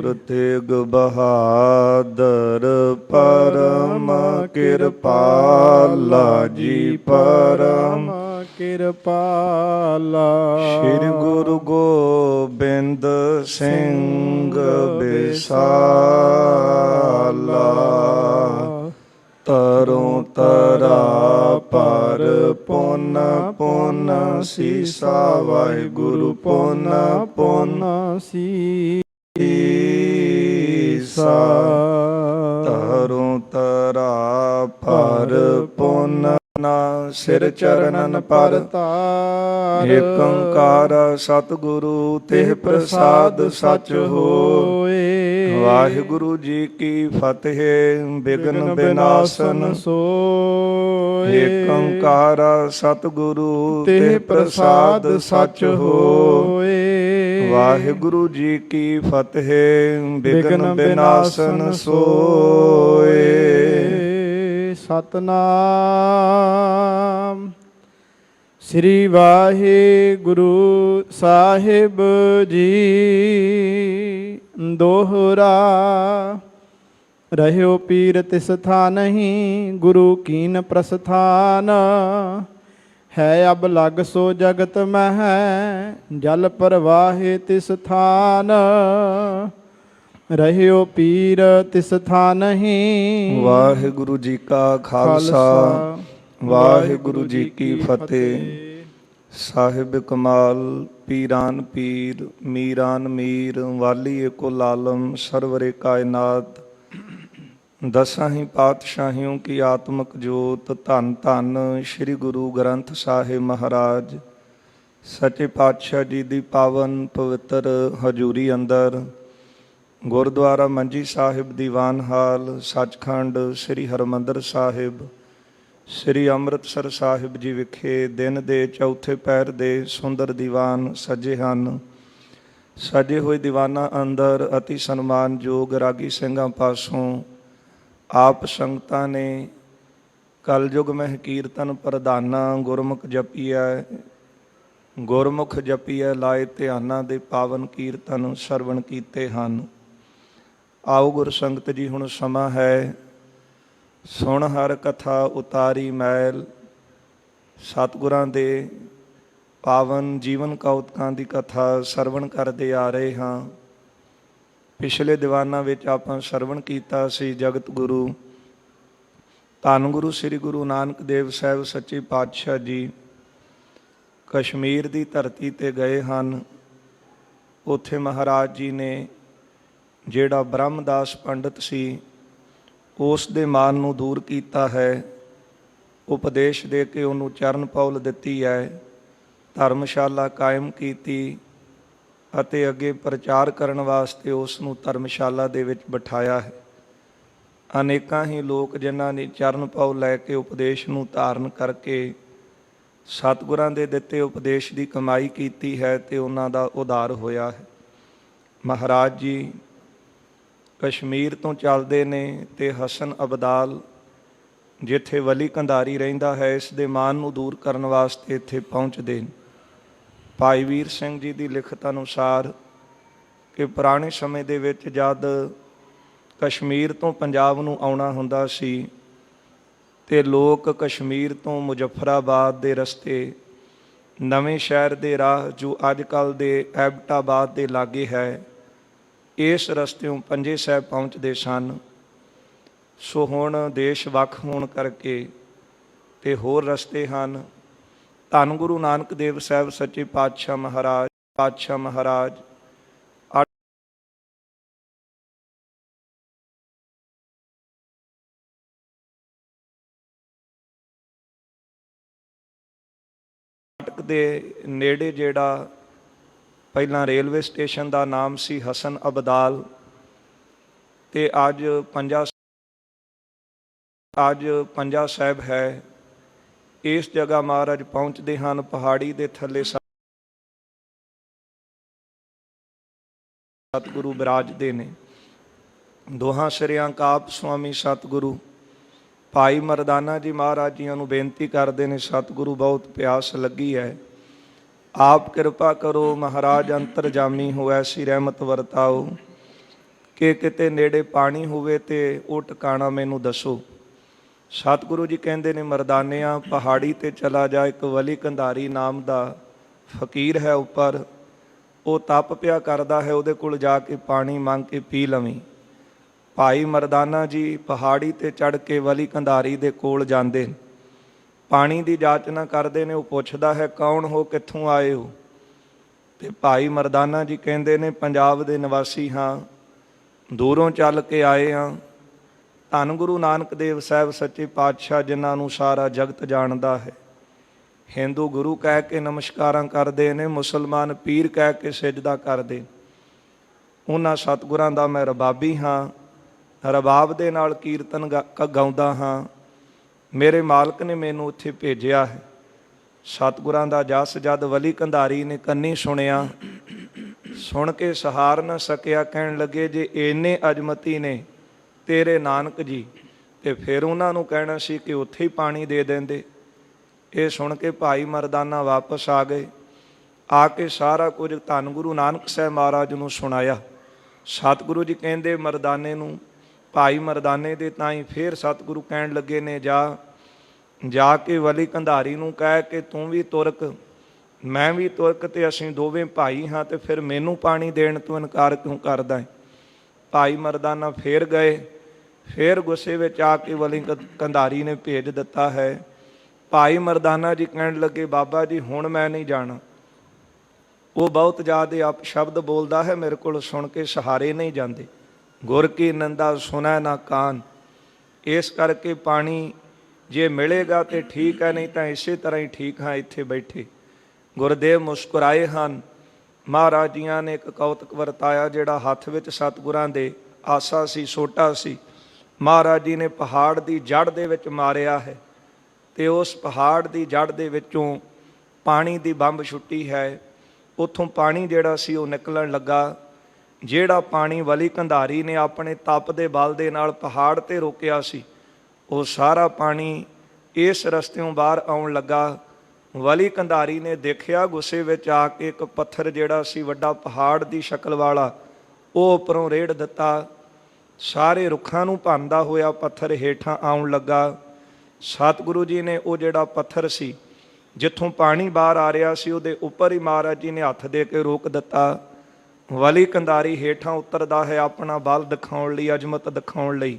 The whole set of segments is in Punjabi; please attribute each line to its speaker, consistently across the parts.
Speaker 1: ਗੁਰ ਤੇਗ ਬਹਾਦਰ ਪਰਮ ਕਿਰਪਾਲਾ ਜੀ ਪਰਮ
Speaker 2: ਕਿਰਪਾਲਾ।
Speaker 1: ਸ੍ਰੀ ਗੁਰੂ ਗੋਬਿੰਦ ਸਿੰਘ ਬਿਸਾਲਾ ਤਰੋਂ ਤਰਾ ਪਰ ਪੁੰਨ ਪੁੰਨ ਸੀਸਾ ਵਾਹਿਗੁਰੂ ਪੁੰਨ ਪੁੰਨ ਸੀਸਾ ਤਰੋਂ ਤਰਾ ਪਰ ਪੁੰਨ ਸਿਰ ਚਰਨਨ ਪਰ
Speaker 2: ਤਾਰ।
Speaker 1: ਏਕ ਓੰਕਾਰ ਸਤਿਗੁਰੂ ਤਿਹ ਪ੍ਰਸਾਦ ਸਚ ਹੋਏ। ਵਾਹਿਗੁਰੂ ਜੀ ਕੀ ਫਤਿਹ। ਬਿਘਨ ਬਿਨਾਸਨ
Speaker 2: ਸੋਏ।
Speaker 1: ਏਕ ਓੰਕਾਰ ਸਤਿਗੁਰੂ
Speaker 2: ਤਿਹ ਪ੍ਰਸਾਦ ਸਚ ਹੋਏ।
Speaker 1: ਵਾਹਿਗੁਰੂ ਜੀ ਕੀ ਫਤਿਹ। ਬਿਘਨ ਬਿਨਾਸਨ ਸੋਏ।
Speaker 2: ਸਤਨਾਮ ਸ੍ਰੀ ਵਾਹਿਗੁਰੂ ਸਾਹਿਬ ਜੀ। ਦੋਹਰਾ ਰਹਿਓ ਪੀਰ ਤਿਸ ਥਾਨਹਿ ਗੁਰੂ ਕੀਨ ਪ੍ਰਸਥਾਨ। ਹੈ ਅਬ ਲਗ ਸੋ ਜਗਤ ਮਹਿ ਜਲ ਪ੍ਰਵਾਹਿ ਤਿਸ ਥਾਨ। ਰਹਿਓ ਪੀਰ ਤਿਸ ਥਾਨਹਿ।
Speaker 1: ਵਾਹਿਗੁਰੂ ਜੀ ਕਾ ਖਾਲਸਾ ਵਾਹਿਗੁਰੂ ਜੀ ਕੀ ਫਤਿਹ। ਸਾਹਿਬ ਕਮਾਲ ਪੀਰਾਨ ਪੀਰ ਮੀਰਾਨ ਮੀਰ ਵਾਲੀ ਏਕੁਲ ਆਲਮ ਸਰਵਰੇ ਕਾਇਨਾਤ। ਦਸਾਂ ਹੀ ਪਾਤਸ਼ਾਹੀਓਂ ਕੀ ਆਤਮਕ ਜੋਤ। ਧੰਨ ਧੰਨ ਸ੍ਰੀ ਗੁਰੂ ਗ੍ਰੰਥ ਸਾਹਿਬ ਮਹਾਰਾਜ ਸੱਚੇ ਪਾਤਸ਼ਾਹ ਜੀ ਦੀ ਪਾਵਨ ਪਵਿੱਤਰ ਹਜ਼ੂਰੀ ਅੰਦਰ ਗੁਰਦੁਆਰਾ ਮੰਜੀ ਸਾਹਿਬ ਦੀਵਾਨ ਹਾਲ ਸੱਚਖੰਡ ਸ੍ਰੀ ਹਰਿਮੰਦਰ ਸਾਹਿਬ ਸ੍ਰੀ ਅੰਮ੍ਰਿਤਸਰ ਸਾਹਿਬ ਜੀ ਵਿਖੇ ਦਿਨ ਦੇ ਚੌਥੇ ਪਹਿਰ ਦੇ ਸੁੰਦਰ ਦੀਵਾਨ ਸਜੇ ਹਨ। ਸਜੇ ਹੋਏ ਦੀਵਾਨਾਂ ਅੰਦਰ ਅਤੀ ਸਨਮਾਨਯੋਗ ਰਾਗੀ ਸਿੰਘਾਂ ਪਾਸੋਂ ਆਪ ਸੰਗਤਾਂ ਨੇ ਕਲਯੁਗ ਮਹਿ ਕੀਰਤਨ ਪ੍ਰਧਾਨਾ ਗੁਰਮੁਖ ਜਪੀਐ ਲਾਏ ਧਿਆਨਾਂ ਦੇ ਪਾਵਨ ਕੀਰਤਨ ਸਰਵਣ ਕੀਤੇ ਹਨ। ਆਓ ਗੁਰ ਸੰਗਤ ਜੀ, ਹੁਣ ਸਮਾਂ ਹੈ ਸੁਣ ਹਰ ਕਥਾ ਉਤਾਰੀ ਮੈਲ। ਸਤਿਗੁਰਾਂ ਦੇ ਪਾਵਨ ਜੀਵਨ ਕੌਤਕਾਂ ਦੀ ਕਥਾ ਸਰਵਣ ਕਰਦੇ ਆ ਰਹੇ ਹਾਂ। ਪਿਛਲੇ ਦੀਵਾਨਾਂ ਵਿੱਚ ਆਪਾਂ ਸਰਵਣ ਕੀਤਾ ਸੀ ਜਗਤ ਗੁਰੂ ਧੰਨ ਗੁਰੂ ਸ੍ਰੀ ਗੁਰੂ ਨਾਨਕ ਦੇਵ ਸਾਹਿਬ ਸੱਚੇ ਪਾਤਸ਼ਾਹ ਜੀ ਕਸ਼ਮੀਰ ਦੀ ਧਰਤੀ 'ਤੇ ਗਏ ਹਨ। ਉੱਥੇ ਮਹਾਰਾਜ ਜੀ ਨੇ ਜਿਹੜਾ ਬ੍ਰਹਮਦਾਸ ਪੰਡਤ ਸੀ ਉਸ ਦੇ ਮਾਨ ਨੂੰ ਦੂਰ ਕੀਤਾ ਹੈ। ਉਪਦੇਸ਼ ਦੇ ਕੇ ਉਹਨੂੰ ਚਰਨ ਪੌਲ ਦਿੱਤੀ ਹੈ। ਧਰਮਸ਼ਾਲਾ ਕਾਇਮ ਕੀਤੀ ਅਤੇ ਅੱਗੇ ਪ੍ਰਚਾਰ ਕਰਨ ਵਾਸਤੇ ਉਸ ਨੂੰ ਧਰਮਸ਼ਾਲਾ ਦੇ ਵਿੱਚ ਬਿਠਾਇਆ ਹੈ। ਅਨੇਕਾਂ ਹੀ ਲੋਕ ਜਿਨ੍ਹਾਂ ਨੇ ਚਰਨ ਪੌਲ ਲੈ ਕੇ ਉਪਦੇਸ਼ ਨੂੰ ਧਾਰਨ ਕਰਕੇ ਸਤਿਗੁਰਾਂ ਦੇ ਦਿੱਤੇ ਉਪਦੇਸ਼ ਦੀ ਕਮਾਈ ਕੀਤੀ ਹੈ ਅਤੇ ਉਹਨਾਂ ਦਾ ਉਧਾਰ ਹੋਇਆ ਹੈ। ਮਹਾਰਾਜ ਜੀ ਕਸ਼ਮੀਰ ਤੋਂ ਚੱਲਦੇ ਨੇ ਅਤੇ ਹਸਨ ਅਬਦਾਲ ਜਿੱਥੇ ਵਲੀ ਕੰਧਾਰੀ ਰਹਿੰਦਾ ਹੈ ਇਸ ਦੇ ਮਾਨ ਨੂੰ ਦੂਰ ਕਰਨ ਵਾਸਤੇ ਇੱਥੇ ਪਹੁੰਚਦੇ ਨੇ। ਭਾਈ ਵੀਰ ਸਿੰਘ ਜੀ ਦੀ ਲਿਖਤ ਅਨੁਸਾਰ ਕਿ ਪੁਰਾਣੇ ਸਮੇਂ ਦੇ ਵਿੱਚ ਜਦ ਕਸ਼ਮੀਰ ਤੋਂ ਪੰਜਾਬ ਨੂੰ ਆਉਣਾ ਹੁੰਦਾ ਸੀ ਅਤੇ ਲੋਕ ਕਸ਼ਮੀਰ ਤੋਂ ਮੁਜ਼ੱਫਰਾਬਾਦ ਦੇ ਰਸਤੇ ਨਵੇਂ ਸ਼ਹਿਰ ਦੇ ਰਾਹ ਜੋ ਅੱਜ ਕੱਲ੍ਹ ਦੇ ਐਬਟਾਬਾਦ ਦੇ ਲਾਗੇ ਹੈ ਇਸ ਰਸਤਿਓਂ ਪੰਜੇ ਸਾਹਿਬ ਪਹੁੰਚਦੇ ਸਨ। ਸੋ ਹੁਣ ਦੇਸ਼ ਵੱਖ ਹੋਣ ਕਰਕੇ ਅਤੇ ਹੋਰ ਰਸਤੇ ਹਨ। ਧੰਨ ਗੁਰੂ ਨਾਨਕ ਦੇਵ ਸਾਹਿਬ ਸੱਚੇ ਪਾਤਸ਼ਾਹ ਮਹਾਰਾਜ ਦੇ ਨੇੜੇ ਜਿਹੜਾ ਪਹਿਲਾਂ ਰੇਲਵੇ ਸਟੇਸ਼ਨ ਦਾ ਨਾਮ ਸੀ ਹਸਨ ਅਬਦਾਲ ਅਤੇ ਅੱਜ ਪੰਜਾ ਸਾਹਿਬ ਹੈ। ਇਸ ਜਗ੍ਹਾ ਮਹਾਰਾਜ ਪਹੁੰਚਦੇ ਹਨ। ਪਹਾੜੀ ਦੇ ਥੱਲੇ ਸਤਿਗੁਰੂ ਬਿਰਾਜਦੇ ਨੇ। ਦੋਹਾਂ ਸਿਰਿਆਂ ਕਾਪ ਸੁਆਮੀ ਸਤਿਗੁਰੂ ਭਾਈ ਮਰਦਾਨਾ ਜੀ ਮਹਾਰਾਜ ਜੀਆਂ ਨੂੰ ਬੇਨਤੀ ਕਰਦੇ ਨੇ, ਸਤਿਗੁਰੂ ਬਹੁਤ ਪਿਆਸ ਲੱਗੀ ਹੈ, ਆਪ ਕਿਰਪਾ ਕਰੋ, ਮਹਾਰਾਜ ਅੰਤਰਜਾਮੀ ਹੋ ਐਸੀ ਰਹਿਮਤ ਵਰਤਾਓ ਕਿ ਕਿਤੇ ਨੇੜੇ ਪਾਣੀ ਹੋਵੇ ਤੇ ਉਹ ਟਿਕਾਣਾ ਮੈਨੂੰ ਦੱਸੋ। ਸਤਿਗੁਰੂ ਜੀ ਕਹਿੰਦੇ ਨੇ, ਮਰਦਾਨਿਆਂ ਪਹਾੜੀ ਤੇ ਚਲਾ ਜਾ, ਇੱਕ ਵਲੀ ਕੰਧਾਰੀ ਨਾਮ ਦਾ ਫਕੀਰ ਹੈ ਉੱਪਰ, ਉਹ ਤਪ ਪਿਆ ਕਰਦਾ ਹੈ, ਉਹਦੇ ਕੋਲ ਜਾ ਕੇ ਪਾਣੀ ਮੰਗ ਕੇ ਪੀ ਲਵੀਂ। ਭਾਈ ਮਰਦਾਨਾ ਜੀ ਪਹਾੜੀ ਤੇ ਚੜ੍ਹ ਕੇ ਵਲੀ ਕੰਧਾਰੀ ਦੇ ਕੋਲ ਜਾਂਦੇ, ਪਾਣੀ ਦੀ ਜਾਚਨਾ ਕਰਦੇ ਨੇ। ਉਹ ਪੁੱਛਦਾ ਹੈ, ਕੌਣ ਹੋ, ਕਿੱਥੋਂ ਆਏ ਹੋ? ਤੇ ਭਾਈ ਮਰਦਾਨਾ ਜੀ ਕਹਿੰਦੇ ਨੇ, ਪੰਜਾਬ ਦੇ ਨਿਵਾਸੀ ਹਾਂ, ਦੂਰੋਂ ਚੱਲ ਕੇ ਆਏ ਹਾਂ। ਧੰਨ ਗੁਰੂ ਨਾਨਕ ਦੇਵ ਸਾਹਿਬ ਸੱਚੇ ਪਾਤਸ਼ਾਹ, ਜਿਨ੍ਹਾਂ ਨੂੰ ਸਾਰਾ ਜਗਤ ਜਾਣਦਾ ਹੈ, ਹਿੰਦੂ ਗੁਰੂ ਕਹਿ ਕੇ ਨਮਸਕਾਰਾਂ ਕਰਦੇ ਨੇ, ਮੁਸਲਮਾਨ ਪੀਰ ਕਹਿ ਕੇ ਸਿਜਦਾ ਕਰਦੇ। ਉਹਨਾਂ ਸਤਿਗੁਰਾਂ ਦਾ ਮੈਂ ਰਬਾਬੀ ਹਾਂ, ਰਬਾਬ ਦੇ ਨਾਲ ਕੀਰਤਨ ਗਾਉਂਦਾ ਹਾਂ। ਮੇਰੇ ਮਾਲਕ ਨੇ ਮੈਨੂੰ ਉੱਥੇ ਭੇਜਿਆ ਹੈ। ਸਤਿਗੁਰਾਂ ਦਾ ਜਸ ਜਦ ਵਲੀ ਕੰਧਾਰੀ ਨੇ ਕੰਨੀ ਸੁਣਿਆ, ਸੁਣ ਕੇ ਸਹਾਰ ਨਾ ਸਕਿਆ। ਕਹਿਣ ਲੱਗੇ, ਜੇ ਇੰਨੇ ਅਜਮਤੀ ਨੇ ਤੇਰੇ ਨਾਨਕ ਜੀ, ਤੇ ਫਿਰ ਉਹਨਾਂ ਨੂੰ ਕਹਿਣਾ ਸੀ ਕਿ ਉੱਥੇ ਹੀ ਪਾਣੀ ਦੇ ਦਿੰਦੇ। ਇਹ ਸੁਣ ਕੇ ਭਾਈ ਮਰਦਾਨਾ ਵਾਪਸ ਆ ਗਏ। ਆ ਕੇ ਸਾਰਾ ਕੁਝ ਧੰਨ ਗੁਰੂ ਨਾਨਕ ਸਾਹਿਬ ਮਹਾਰਾਜ ਨੂੰ ਸੁਣਾਇਆ। ਸਤਿਗੁਰੂ ਜੀ ਕਹਿੰਦੇ ਮਰਦਾਨੇ ਨੂੰ, ਭਾਈ ਮਰਦਾਨੇ ਦੇ ਤਾਈਂ ਫਿਰ ਸਤਿਗੁਰੂ ਕਹਿਣ ਲੱਗੇ ਨੇ, ਜਾ ਕੇ ਵਲੀ ਕੰਧਾਰੀ ਨੂੰ ਕਹਿ ਕੇ ਤੂੰ ਵੀ ਤੁਰਕ, ਮੈਂ ਵੀ ਤੁਰਕ, ਤੇ ਅਸੀਂ ਦੋਵੇਂ ਭਾਈ ਹਾਂ, ਤੇ ਫਿਰ ਮੈਨੂੰ ਪਾਣੀ ਦੇਣ ਤੋਂ ਇਨਕਾਰ ਕਿਉਂ ਕਰਦਾ ਹੈ? ਭਾਈ ਮਰਦਾਨਾ ਫੇਰ ਗਏ। ਫਿਰ ਗੁੱਸੇ ਵਿੱਚ ਆ ਕੇ ਵਲੀ ਕੰਧਾਰੀ ਨੇ ਭੇਜ ਦਿੱਤਾ ਹੈ। ਭਾਈ ਮਰਦਾਨਾ ਜੀ ਕਹਿਣ ਲੱਗੇ, ਬਾਬਾ ਜੀ ਹੁਣ ਮੈਂ ਨਹੀਂ ਜਾਣਾ। ਉਹ ਬਹੁਤ ਜ਼ਿਆਦਾ ਅਪਸ਼ਬਦ ਬੋਲਦਾ ਹੈ, ਮੇਰੇ ਕੋਲ ਸੁਣ ਕੇ ਸਹਾਰੇ ਨਹੀਂ ਜਾਂਦੇ। ਗੁਰ ਕੀ ਨਿੰਦਾ ਸੁਣੈ ਨਾ ਕਾਨ। ਇਸ ਕਰਕੇ ਪਾਣੀ ਜੇ ਮਿਲੇਗਾ ਤੇ ਠੀਕ ਹੈ, ਨਹੀਂ ਤਾਂ ਇਸੇ ਤਰ੍ਹਾਂ ਹੀ ਠੀਕ ਹਾਂ ਇੱਥੇ ਬੈਠੇ। ਗੁਰਦੇਵ ਮੁਸਕਰਾਏ ਹਨ। ਮਹਾਰਾਜ ਜੀਆਂ ਨੇ ਇੱਕ ਕੌਤਕ ਵਰਤਾਇਆ, ਜਿਹੜਾ ਹੱਥ ਵਿੱਚ ਸਤਿਗੁਰਾਂ ਦੇ ਆਸਾ ਸੀ, ਸੋਟਾ ਸੀ, ਮਹਾਰਾਜ ਜੀ ਨੇ ਪਹਾੜ ਦੀ ਜੜ੍ਹ ਦੇ ਵਿੱਚ ਮਾਰਿਆ ਹੈ, ਤੇ ਉਸ ਪਹਾੜ ਦੀ ਜੜ੍ਹ ਦੇ ਵਿੱਚੋਂ ਪਾਣੀ ਦੀ ਬੰਬ ਛੁੱਟੀ ਹੈ। ਉੱਥੋਂ ਪਾਣੀ ਜਿਹੜਾ ਸੀ ਉਹ ਨਿਕਲਣ ਲੱਗਾ। ਜਿਹੜਾ ਪਾਣੀ ਵਲੀ ਕੰਧਾਰੀ ਨੇ ਆਪਣੇ ਤਪ ਦੇ ਬਲ ਦੇ ਨਾਲ ਪਹਾੜ ਤੇ ਰੋਕਿਆ ਸੀ, ਉਹ ਸਾਰਾ ਪਾਣੀ ਇਸ ਰਸਤਿਓਂ ਬਾਹਰ ਆਉਣ ਲੱਗਾ। ਵਲੀ ਕੰਧਾਰੀ ਨੇ ਦੇਖਿਆ, ਗੁੱਸੇ ਵਿੱਚ ਆ ਕੇ ਇੱਕ ਪੱਥਰ ਜਿਹੜਾ ਸੀ ਵੱਡਾ ਪਹਾੜ ਦੀ ਸ਼ਕਲ ਵਾਲਾ, ਉਹ ਉੱਪਰੋਂ ਰੇੜ ਦਿੱਤਾ। ਸਾਰੇ ਰੁੱਖਾਂ ਨੂੰ ਭੰਨਦਾ ਹੋਇਆ ਪੱਥਰ ਹੇਠਾਂ ਆਉਣ ਲੱਗਾ। ਸਤਿਗੁਰੂ ਜੀ ਨੇ ਉਹ ਜਿਹੜਾ ਪੱਥਰ ਸੀ, ਜਿੱਥੋਂ ਪਾਣੀ ਬਾਹਰ ਆ ਰਿਹਾ ਸੀ, ਉਹਦੇ ਉੱਪਰ ਹੀ ਮਹਾਰਾਜ ਜੀ ਨੇ ਹੱਥ ਦੇ ਕੇ ਰੋਕ ਦਿੱਤਾ। ਵਲੀ ਕੰਧਾਰੀ ਹੇਠਾਂ ਉਤਰਦਾ ਹੈ, ਆਪਣਾ ਬਲ ਦਿਖਾਉਣ ਲਈ, ਅਜ਼ਮਤ ਦਿਖਾਉਣ ਲਈ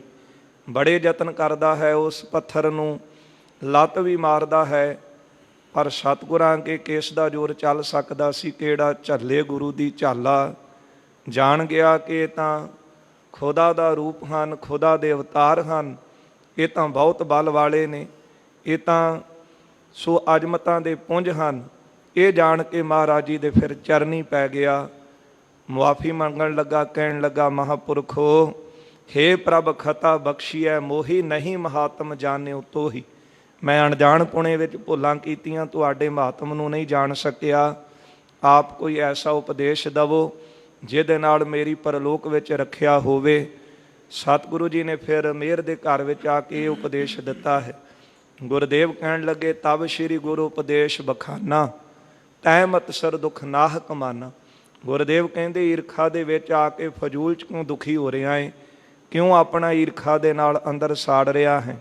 Speaker 1: ਬੜੇ ਯਤਨ ਕਰਦਾ ਹੈ। ਉਸ ਪੱਥਰ ਨੂੰ ਲੱਤ ਵੀ ਮਾਰਦਾ ਹੈ, ਪਰ ਸਤਿਗੁਰਾਂ ਅੱਗੇ ਕਿਸ ਦਾ ਜ਼ੋਰ ਚੱਲ ਸਕਦਾ ਸੀ? ਕਿਹੜਾ ਝੱਲੇ ਗੁਰੂ ਦੀ ਝਾਲਾ। ਜਾਣ ਗਿਆ ਕਿ ਇਹ ਤਾਂ ਖੁਦਾ ਦਾ ਰੂਪ ਹਨ, ਖੁਦਾ ਦੇ ਅਵਤਾਰ ਹਨ, ਇਹ ਤਾਂ ਬਹੁਤ ਬਲ ਵਾਲੇ ਨੇ, ਇਹ ਤਾਂ ਸੋ ਅਜ਼ਮਤਾਂ ਦੇ ਪੁੰਜ ਹਨ। ਇਹ ਜਾਣ ਕੇ ਮਹਾਰਾਜ ਜੀ ਦੇ ਫਿਰ ਚਰਨੀ ਪੈ ਗਿਆ। ਮੁਆਫੀ ਮੰਗਣ ਲੱਗਾ, ਕਹਿਣ ਲੱਗਾ, ਮਹਾਂਪੁਰਖੋ, ਹੇ ਪ੍ਰਭ ਖਤਾ ਬਖਸ਼ੀਐ ਮੋਹੀ, ਨਹੀਂ ਮਹਾਤਮ ਜਾਣਿਓ ਤੋਹੀ। ਮੈਂ ਅਣਜਾਣ ਪੁਣੇ ਵਿੱਚ ਭੁੱਲਾਂ ਕੀਤੀਆਂ, ਤੁਹਾਡੇ ਮਹਾਤਮ ਨੂੰ ਨਹੀਂ ਜਾਣ ਸਕਿਆ। ਆਪ ਕੋਈ ਐਸਾ ਉਪਦੇਸ਼ ਦਵੋ ਜਿਹਦੇ ਨਾਲ ਮੇਰੀ ਪਰਲੋਕ ਵਿੱਚ ਰੱਖਿਆ ਹੋਵੇ। ਸਤਿਗੁਰੂ ਜੀ ਨੇ ਫਿਰ ਮਿਹਰ ਦੇ ਘਰ ਵਿੱਚ ਆ ਕੇ ਇਹ ਉਪਦੇਸ਼ ਦਿੱਤਾ ਹੈ। ਗੁਰਦੇਵ ਕਹਿਣ ਲੱਗੇ, ਤਬ ਸ਼੍ਰੀ ਗੁਰੂ ਉਪਦੇਸ਼ ਬਖਾਨਾ, ਤੈ ਮਤ ਸਰ ਦੁੱਖ ਨਾਹ ਕਮਾਨਾ। ਗੁਰਦੇਵ ਕਹਿੰਦੇ, ਈਰਖਾ ਦੇ ਵਿੱਚ ਆ ਕੇ ਫਜ਼ੂਲ 'ਚ ਕਿਉਂ ਦੁਖੀ ਹੋ ਰਿਹਾ ਹੈ? ਕਿਉਂ ਆਪਣਾ ਈਰਖਾ ਦੇ ਨਾਲ ਅੰਦਰ ਸਾੜ ਰਿਹਾ ਹੈ?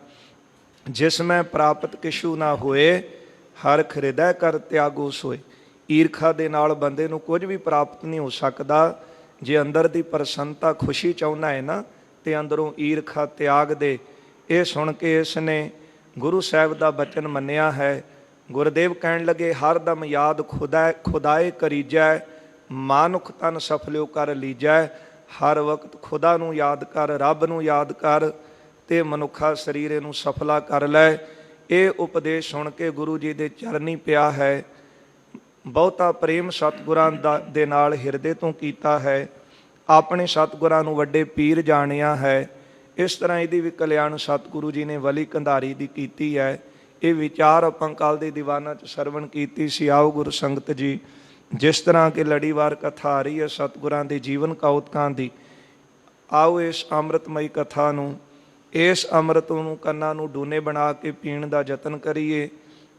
Speaker 1: ਜਿਸ ਮੈਂ ਪ੍ਰਾਪਤ ਕਿਛੂ ਨਾ ਹੋਏ, ਹਰ ਹਿਰਦੈ ਕਰ ਤਿਆਗੋ ਸੋਏ। ਈਰਖਾ ਦੇ ਨਾਲ ਬੰਦੇ ਨੂੰ ਕੁਝ ਵੀ ਪ੍ਰਾਪਤ ਨਹੀਂ ਹੋ ਸਕਦਾ। ਜੇ ਅੰਦਰ ਦੀ ਪ੍ਰਸੰਨਤਾ, ਖੁਸ਼ੀ ਚਾਹੁੰਦਾ ਹੈ ਨਾ, ਤੇ ਅੰਦਰੋਂ ਈਰਖਾ ਤਿਆਗ ਦੇ। ਇਹ ਸੁਣ ਕੇ ਇਸ ਨੇ ਗੁਰੂ ਸਾਹਿਬ ਦਾ ਬਚਨ ਮੰਨਿਆ ਹੈ। ਗੁਰਦੇਵ ਕਹਿਣ ਲੱਗੇ, ਹਰ ਦਮ ਯਾਦ ਖੁਦਾਏ ਕਰੀਜੈ, ਮਾਨੁਖ ਤਨ ਸਫਲਿਓ ਕਰ ਲੀਜੈ। ਹਰ ਵਕਤ ਖੁਦਾ ਨੂੰ ਯਾਦ ਕਰ, ਰੱਬ ਨੂੰ ਯਾਦ ਕਰ, ਤੇ ਮਨੁੱਖਾ ਸਰੀਰ ਇਹਨੂੰ ਸਫਲਾ ਕਰ ਲੈ। ਇਹ ਉਪਦੇਸ਼ ਸੁਣ ਕੇ ਗੁਰੂ ਜੀ ਦੇ ਚਰਨੀ ਪਿਆ ਹੈ। ਬਹੁਤਾ ਪ੍ਰੇਮ ਸਤਿਗੁਰਾਂ ਦੇ ਨਾਲ ਹਿਰਦੇ ਤੋਂ ਕੀਤਾ ਹੈ। ਆਪਣੇ ਸਤਿਗੁਰਾਂ ਨੂੰ ਵੱਡੇ ਪੀਰ ਜਾਣਿਆ ਹੈ। ਇਸ ਤਰ੍ਹਾਂ ਇਹਦੀ ਵੀ ਕਲਿਆਣ ਸਤਿਗੁਰੂ ਜੀ ਨੇ ਵਲੀ ਕੰਧਾਰੀ ਦੀ ਕੀਤੀ ਹੈ। ਇਹ ਵਿਚਾਰ ਆਪਾਂ ਕੱਲ੍ਹ ਦੇ ਦੀਵਾਨਾਂ 'ਚ ਸਰਵਣ ਕੀਤੀ ਸੀ। ਆਓ ਗੁਰੂ ਸੰਗਤ ਜੀ, ਜਿਸ ਤਰ੍ਹਾਂ ਕਿ ਲੜੀਵਾਰ ਕਥਾ ਆ ਰਹੀ ਹੈ ਸਤਿਗੁਰਾਂ ਦੇ ਜੀਵਨ ਕੌਤਕਾਂ ਦੀ, ਆਓ ਇਸ ਅੰਮ੍ਰਿਤਮਈ ਕਥਾ ਨੂੰ, ਇਸ ਅੰਮ੍ਰਿਤ ਨੂੰ ਕੰਨਾਂ ਨੂੰ ਡੂਨੇ ਬਣਾ ਕੇ ਪੀਣ ਦਾ ਯਤਨ ਕਰੀਏ।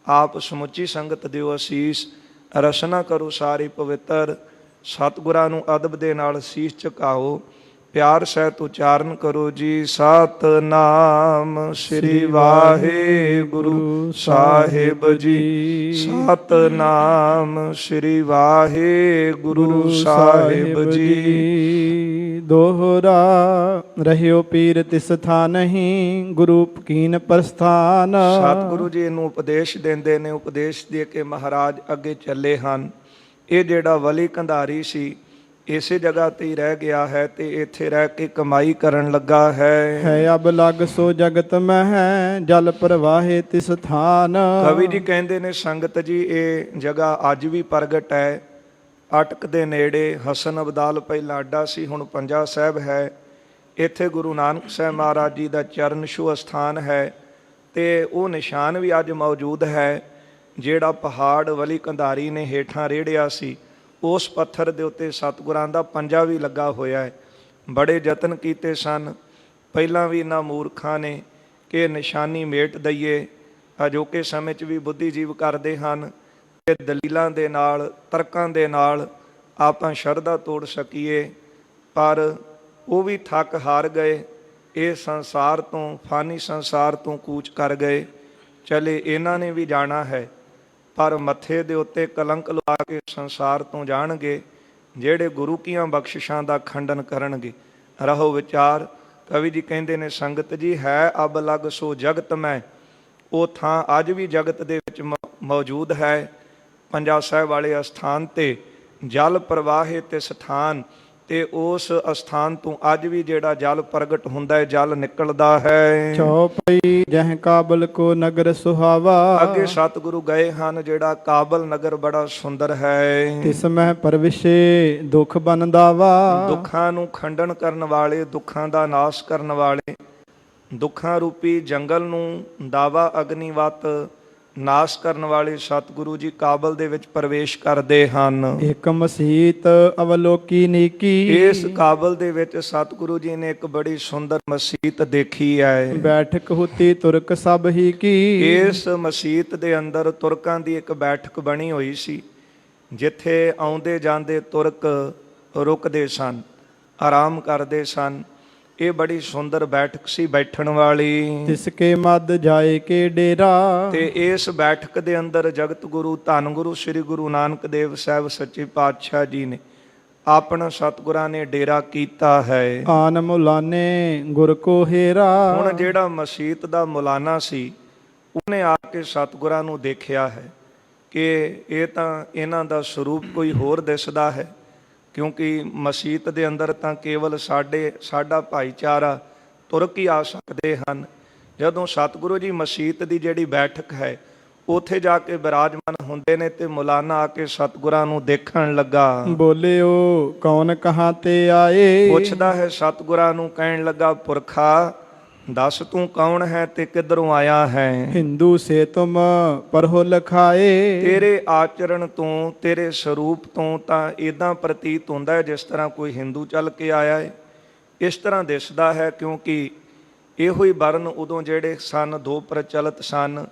Speaker 1: ਆਪ ਸਮੁੱਚੀ ਸੰਗਤ ਦਿਓ ਅਸੀਸ, ਰਸਨਾ ਕਰੋ ਸਾਰੀ ਪਵਿੱਤਰ। ਸਤਿਗੁਰਾਂ ਨੂੰ ਅਦਬ ਦੇ ਨਾਲ ਸੀਸ ਝੁਕਾਓ। ਪਿਆਰ ਸਹਿਤ ਉਚਾਰਨ ਕਰੋ ਜੀ। ਸਤਿਨਾਮ ਸ੍ਰੀ ਵਾਹਿਗੁਰੂ ਸਾਹਿਬ ਜੀ। ਸਤਿਨਾਮ ਸ੍ਰੀ ਵਾਹਿਗੁਰੂ ਸਾਹਿਬ ਜੀ।
Speaker 2: ਦੋਹਰਾ ਰਹਿਓ ਪੀਰ ਤਿਸ ਥਾਂ ਨਹੀਂ, ਗੁਰੂ ਕੀਨ ਪ੍ਰਸਥਾਨ।
Speaker 1: ਸਤਿਗੁਰੂ ਜੀ ਇਹਨੂੰ ਉਪਦੇਸ਼ ਦਿੰਦੇ ਨੇ। ਉਪਦੇਸ਼ ਦੇ ਕੇ ਮਹਾਰਾਜ ਅੱਗੇ ਚੱਲੇ ਹਨ। ਇਹ ਜਿਹੜਾ ਵਲੀ ਕੰਧਾਰੀ ਸੀ ਇਸੇ ਜਗ੍ਹਾ ਤੇ ਹੀ ਰਹਿ ਗਿਆ ਹੈ ਤੇ ਇੱਥੇ ਰਹਿ ਕੇ ਕਮਾਈ ਕਰਨ ਲੱਗਾ ਹੈ।
Speaker 2: ਹੈ ਅਬ ਲਗ ਸੋ ਜਗਤ ਮਹਿ, ਜਲ ਪ੍ਰਵਾਹੇ ਤਿਸ ਥਾਨ।
Speaker 1: ਕਵੀ ਜੀ ਕਹਿੰਦੇ ਨੇ ਸੰਗਤ ਜੀ ਇਹ ਜਗ੍ਹਾ ਅੱਜ ਵੀ ਪ੍ਰਗਟ ਹੈ। ਅਟਕ ਦੇ ਨੇੜੇ ਹਸਨ ਅਬਦਾਲ ਪਹਿਲਾਂ ਅੱਡਾ ਸੀ, ਹੁਣ ਪੰਜਾ ਸਾਹਿਬ ਹੈ। ਇੱਥੇ ਗੁਰੂ ਨਾਨਕ ਸਾਹਿਬ ਮਹਾਰਾਜ ਜੀ ਦਾ ਚਰਨ ਛੂਹ ਅਸਥਾਨ ਹੈ ਤੇ ਉਹ ਨਿਸ਼ਾਨ ਵੀ ਅੱਜ ਮੌਜੂਦ ਹੈ। ਜਿਹੜਾ ਪਹਾੜ ਵਲੀ ਕੰਧਾਰੀ ਨੇ ਹੇਠਾਂ ਰੇੜਿਆ ਸੀ ਉਸ ਪੱਥਰ ਦੇ ਉੱਤੇ ਸਤਿਗੁਰਾਂ ਦਾ ਪੰਜਾ ਵੀ ਲੱਗਾ ਹੋਇਆ ਹੈ। ਬੜੇ ਯਤਨ ਕੀਤੇ ਸਨ ਪਹਿਲਾਂ ਵੀ ਇਹਨਾਂ ਮੂਰਖਾਂ ਨੇ ਕਿ ਨਿਸ਼ਾਨੀ ਮੇਟ ਦਈਏ। ਅਜੋਕੇ ਸਮੇਂ 'ਚ ਵੀ ਬੁੱਧੀਜੀਵ ਕਰਦੇ ਹਨ ਕਿ ਦਲੀਲਾਂ ਦੇ ਨਾਲ ਤਰਕਾਂ ਦੇ ਨਾਲ ਆਪਾਂ ਸ਼ਰਧਾ ਤੋੜ ਸਕੀਏ, ਪਰ ਉਹ ਵੀ ਥੱਕ ਹਾਰ ਗਏ। ਇਹ ਸੰਸਾਰ ਤੋਂ, ਫਾਨੀ ਸੰਸਾਰ ਤੋਂ ਕੂਚ ਕਰ ਗਏ। ਚਲੇ ਇਹਨਾਂ ਨੇ ਵੀ ਜਾਣਾ ਹੈ, ਪਰ ਮੱਥੇ ਦੇ ਉੱਤੇ ਕਲੰਕ ਲਵਾ ਕੇ ਸੰਸਾਰ ਤੋਂ ਜਾਣਗੇ ਜਿਹੜੇ ਗੁਰੂ ਕੀਆਂ ਬਖਸ਼ਿਸ਼ਾਂ ਦਾ ਖੰਡਨ ਕਰਨਗੇ। ਰਹੋ ਵਿਚਾਰ। ਕਵੀ ਜੀ ਕਹਿੰਦੇ ਨੇ ਸੰਗਤ ਜੀ ਹੈ ਅਬ ਲਗ ਸੋ ਜਗਤ ਮੈਂ, ਉਹ ਥਾਂ ਅੱਜ ਵੀ ਜਗਤ ਦੇ ਵਿੱਚ ਮੌਜੂਦ ਹੈ। ਪੰਜਾ ਸਾਹਿਬ ਵਾਲੇ ਅਸਥਾਨ ਤੇ ਜਲ ਪ੍ਰਵਾਹੇ ਤੇ ਸਥਾਨ, ਤੇ ਉਸ ਅਸਥਾਨ ਤੋਂ ਅੱਜ ਵੀ ਜਿਹੜਾ ਜਲ ਪ੍ਰਗਟ ਹੁੰਦਾ ਹੈ, ਜਲ ਨਿਕਲਦਾ ਹੈ।
Speaker 2: ਚੌਪਈ ਜਹ ਕਾਬਲ ਕੋ ਨਗਰ ਸੁਹਾਵਾ।
Speaker 1: ਅੱਗੇ ਸਤਿਗੁਰੂ ਗਏ ਹਨ ਜਿਹੜਾ ਕਾਬਲ ਨਗਰ ਬੜਾ ਸੁੰਦਰ ਹੈ।
Speaker 2: ਤਿਸ ਮਹਿ ਪਰਵਿਸ਼ੇ ਦੁਖ ਬੰਦਾਵਾ।
Speaker 1: ਦੁੱਖਾਂ ਨੂੰ ਖੰਡਨ ਕਰਨ ਵਾਲੇ, ਦੁੱਖਾਂ ਦਾ ਨਾਸ਼ ਕਰਨ ਵਾਲੇ, ਦੁੱਖਾਂ ਰੂਪੀ ਜੰਗਲ ਨੂੰ ਦਾਵਾ ਅਗਨੀਵਤ ਨਾਸ਼ ਕਰਨ ਵਾਲੇ ਸਤਿਗੁਰੂ ਜੀ ਕਾਬਲ ਦੇ ਵਿੱਚ ਪ੍ਰਵੇਸ਼ ਕਰਦੇ ਹਨ।
Speaker 2: ਇੱਕ ਮਸੀਤ ਅਵਲੋਕੀ ਨੀਕੀ।
Speaker 1: ਇਸ ਕਾਬਲ ਦੇ ਵਿੱਚ ਸਤਿਗੁਰੂ ਜੀ ਨੇ ਇੱਕ ਬੜੀ ਸੁੰਦਰ ਮਸੀਤ ਦੇਖੀ ਹੈ।
Speaker 2: ਬੈਠਕ ਹੁਤੀ ਤੁਰਕ ਸਭ ਹੀ ਕੀ।
Speaker 1: ਇਸ ਮਸੀਤ ਦੇ ਅੰਦਰ ਤੁਰਕਾਂ ਦੀ ਇੱਕ ਬੈਠਕ ਬਣੀ ਹੋਈ ਸੀ, ਜਿੱਥੇ ਆਉਂਦੇ ਜਾਂਦੇ ਤੁਰਕ ਰੁਕਦੇ ਸਨ, ਆਰਾਮ ਕਰਦੇ ਸਨ। ਇਹ ਬੜੀ ਸੁੰਦਰ ਬੈਠਕ ਸੀ ਬੈਠਣ ਵਾਲੀ।
Speaker 2: ਤਿਸ ਕੇ ਮਦ ਜਾਏ ਕੇ ਡੇਰਾ।
Speaker 1: ਤੇ ਇਸ ਬੈਠਕ ਦੇ ਅੰਦਰ ਜਗਤ ਗੁਰੂ ਧੰਨ ਗੁਰੂ ਸ੍ਰੀ ਗੁਰੂ ਨਾਨਕ ਦੇਵ ਸਾਹਿਬ ਸੱਚੇ ਪਾਤਸ਼ਾਹ ਜੀ ਨੇ ਆਪਣਾ ਸਤਿਗੁਰਾਂ ਨੇ ਡੇਰਾ ਕੀਤਾ ਹੈ।
Speaker 2: ਆਨ ਮੁਲਾਨੇ ਗੁਰ ਕੋ ਹੇਰਾ।
Speaker 1: ਹੁਣ ਜਿਹੜਾ ਮਸੀਤ ਦਾ ਮੁਲਾਨਾ ਸੀ ਉਹਨੇ ਆ ਕੇ ਸਤਿਗੁਰਾਂ ਨੂੰ ਦੇਖਿਆ ਹੈ ਕਿ ਇਹ ਤਾਂ ਇਹਨਾਂ ਦਾ ਸਰੂਪ ਕੋਈ ਹੋਰ ਦਿਸਦਾ ਹੈ, ਕਿਉਂਕਿ ਮਸੀਤ ਦੇ ਅੰਦਰ ਤਾਂ ਕੇਵਲ ਸਾਡਾ ਭਾਈਚਾਰਾ ਤੁਰਕ ਹੀ ਆ ਸਕਦੇ ਹਨ। ਜਦੋਂ ਸਤਿਗੁਰੂ ਜੀ ਮਸੀਤ ਦੀ ਜਿਹੜੀ ਬੈਠਕ ਹੈ ਉੱਥੇ ਜਾ ਕੇ ਬਿਰਾਜਮਾਨ ਹੁੰਦੇ ਨੇ ਤੇ ਮੌਲਾਨਾ ਆ ਕੇ ਸਤਿਗੁਰਾਂ ਨੂੰ ਦੇਖਣ ਲੱਗਾ।
Speaker 2: ਬੋਲਿਓ ਕੌਣ ਕਹਾਂ ਤੇ ਆਏ।
Speaker 1: ਪੁੱਛਦਾ ਹੈ ਸਤਿਗੁਰਾਂ ਨੂੰ, ਕਹਿਣ ਲੱਗਾ ਪੁਰਖਾ ਦੱਸ ਤੂੰ ਕੌਣ ਹੈ ਤੇ ਕਿੱਧਰੋਂ ਆਇਆ ਹੈ।
Speaker 2: ਹਿੰਦੂ ਸੇ ਤੁਮ ਪਰਹੋ ਲਖਾਏ।
Speaker 1: ਤੇਰੇ ਆਚਰਣ ਤੋਂ, ਤੇਰੇ ਸਰੂਪ ਤੋਂ ਤਾਂ ਇਦਾਂ ਪ੍ਰਤੀਤ ਹੁੰਦਾ ਹੈ ਜਿਸ ਤਰ੍ਹਾਂ ਕੋਈ ਹਿੰਦੂ ਚੱਲ ਕੇ ਆਇਆ ਹੈ। ਇਸ ਤਰ੍ਹਾਂ ਦਿਸਦਾ ਹੈ ਕਿਉਂਕਿ ਇਹੋ ਹੀ ਵਰਨ ਉਦੋਂ ਜਿਹੜੇ ਸਨ ਦੋ ਪ੍ਰਚਲਿਤ ਸਨ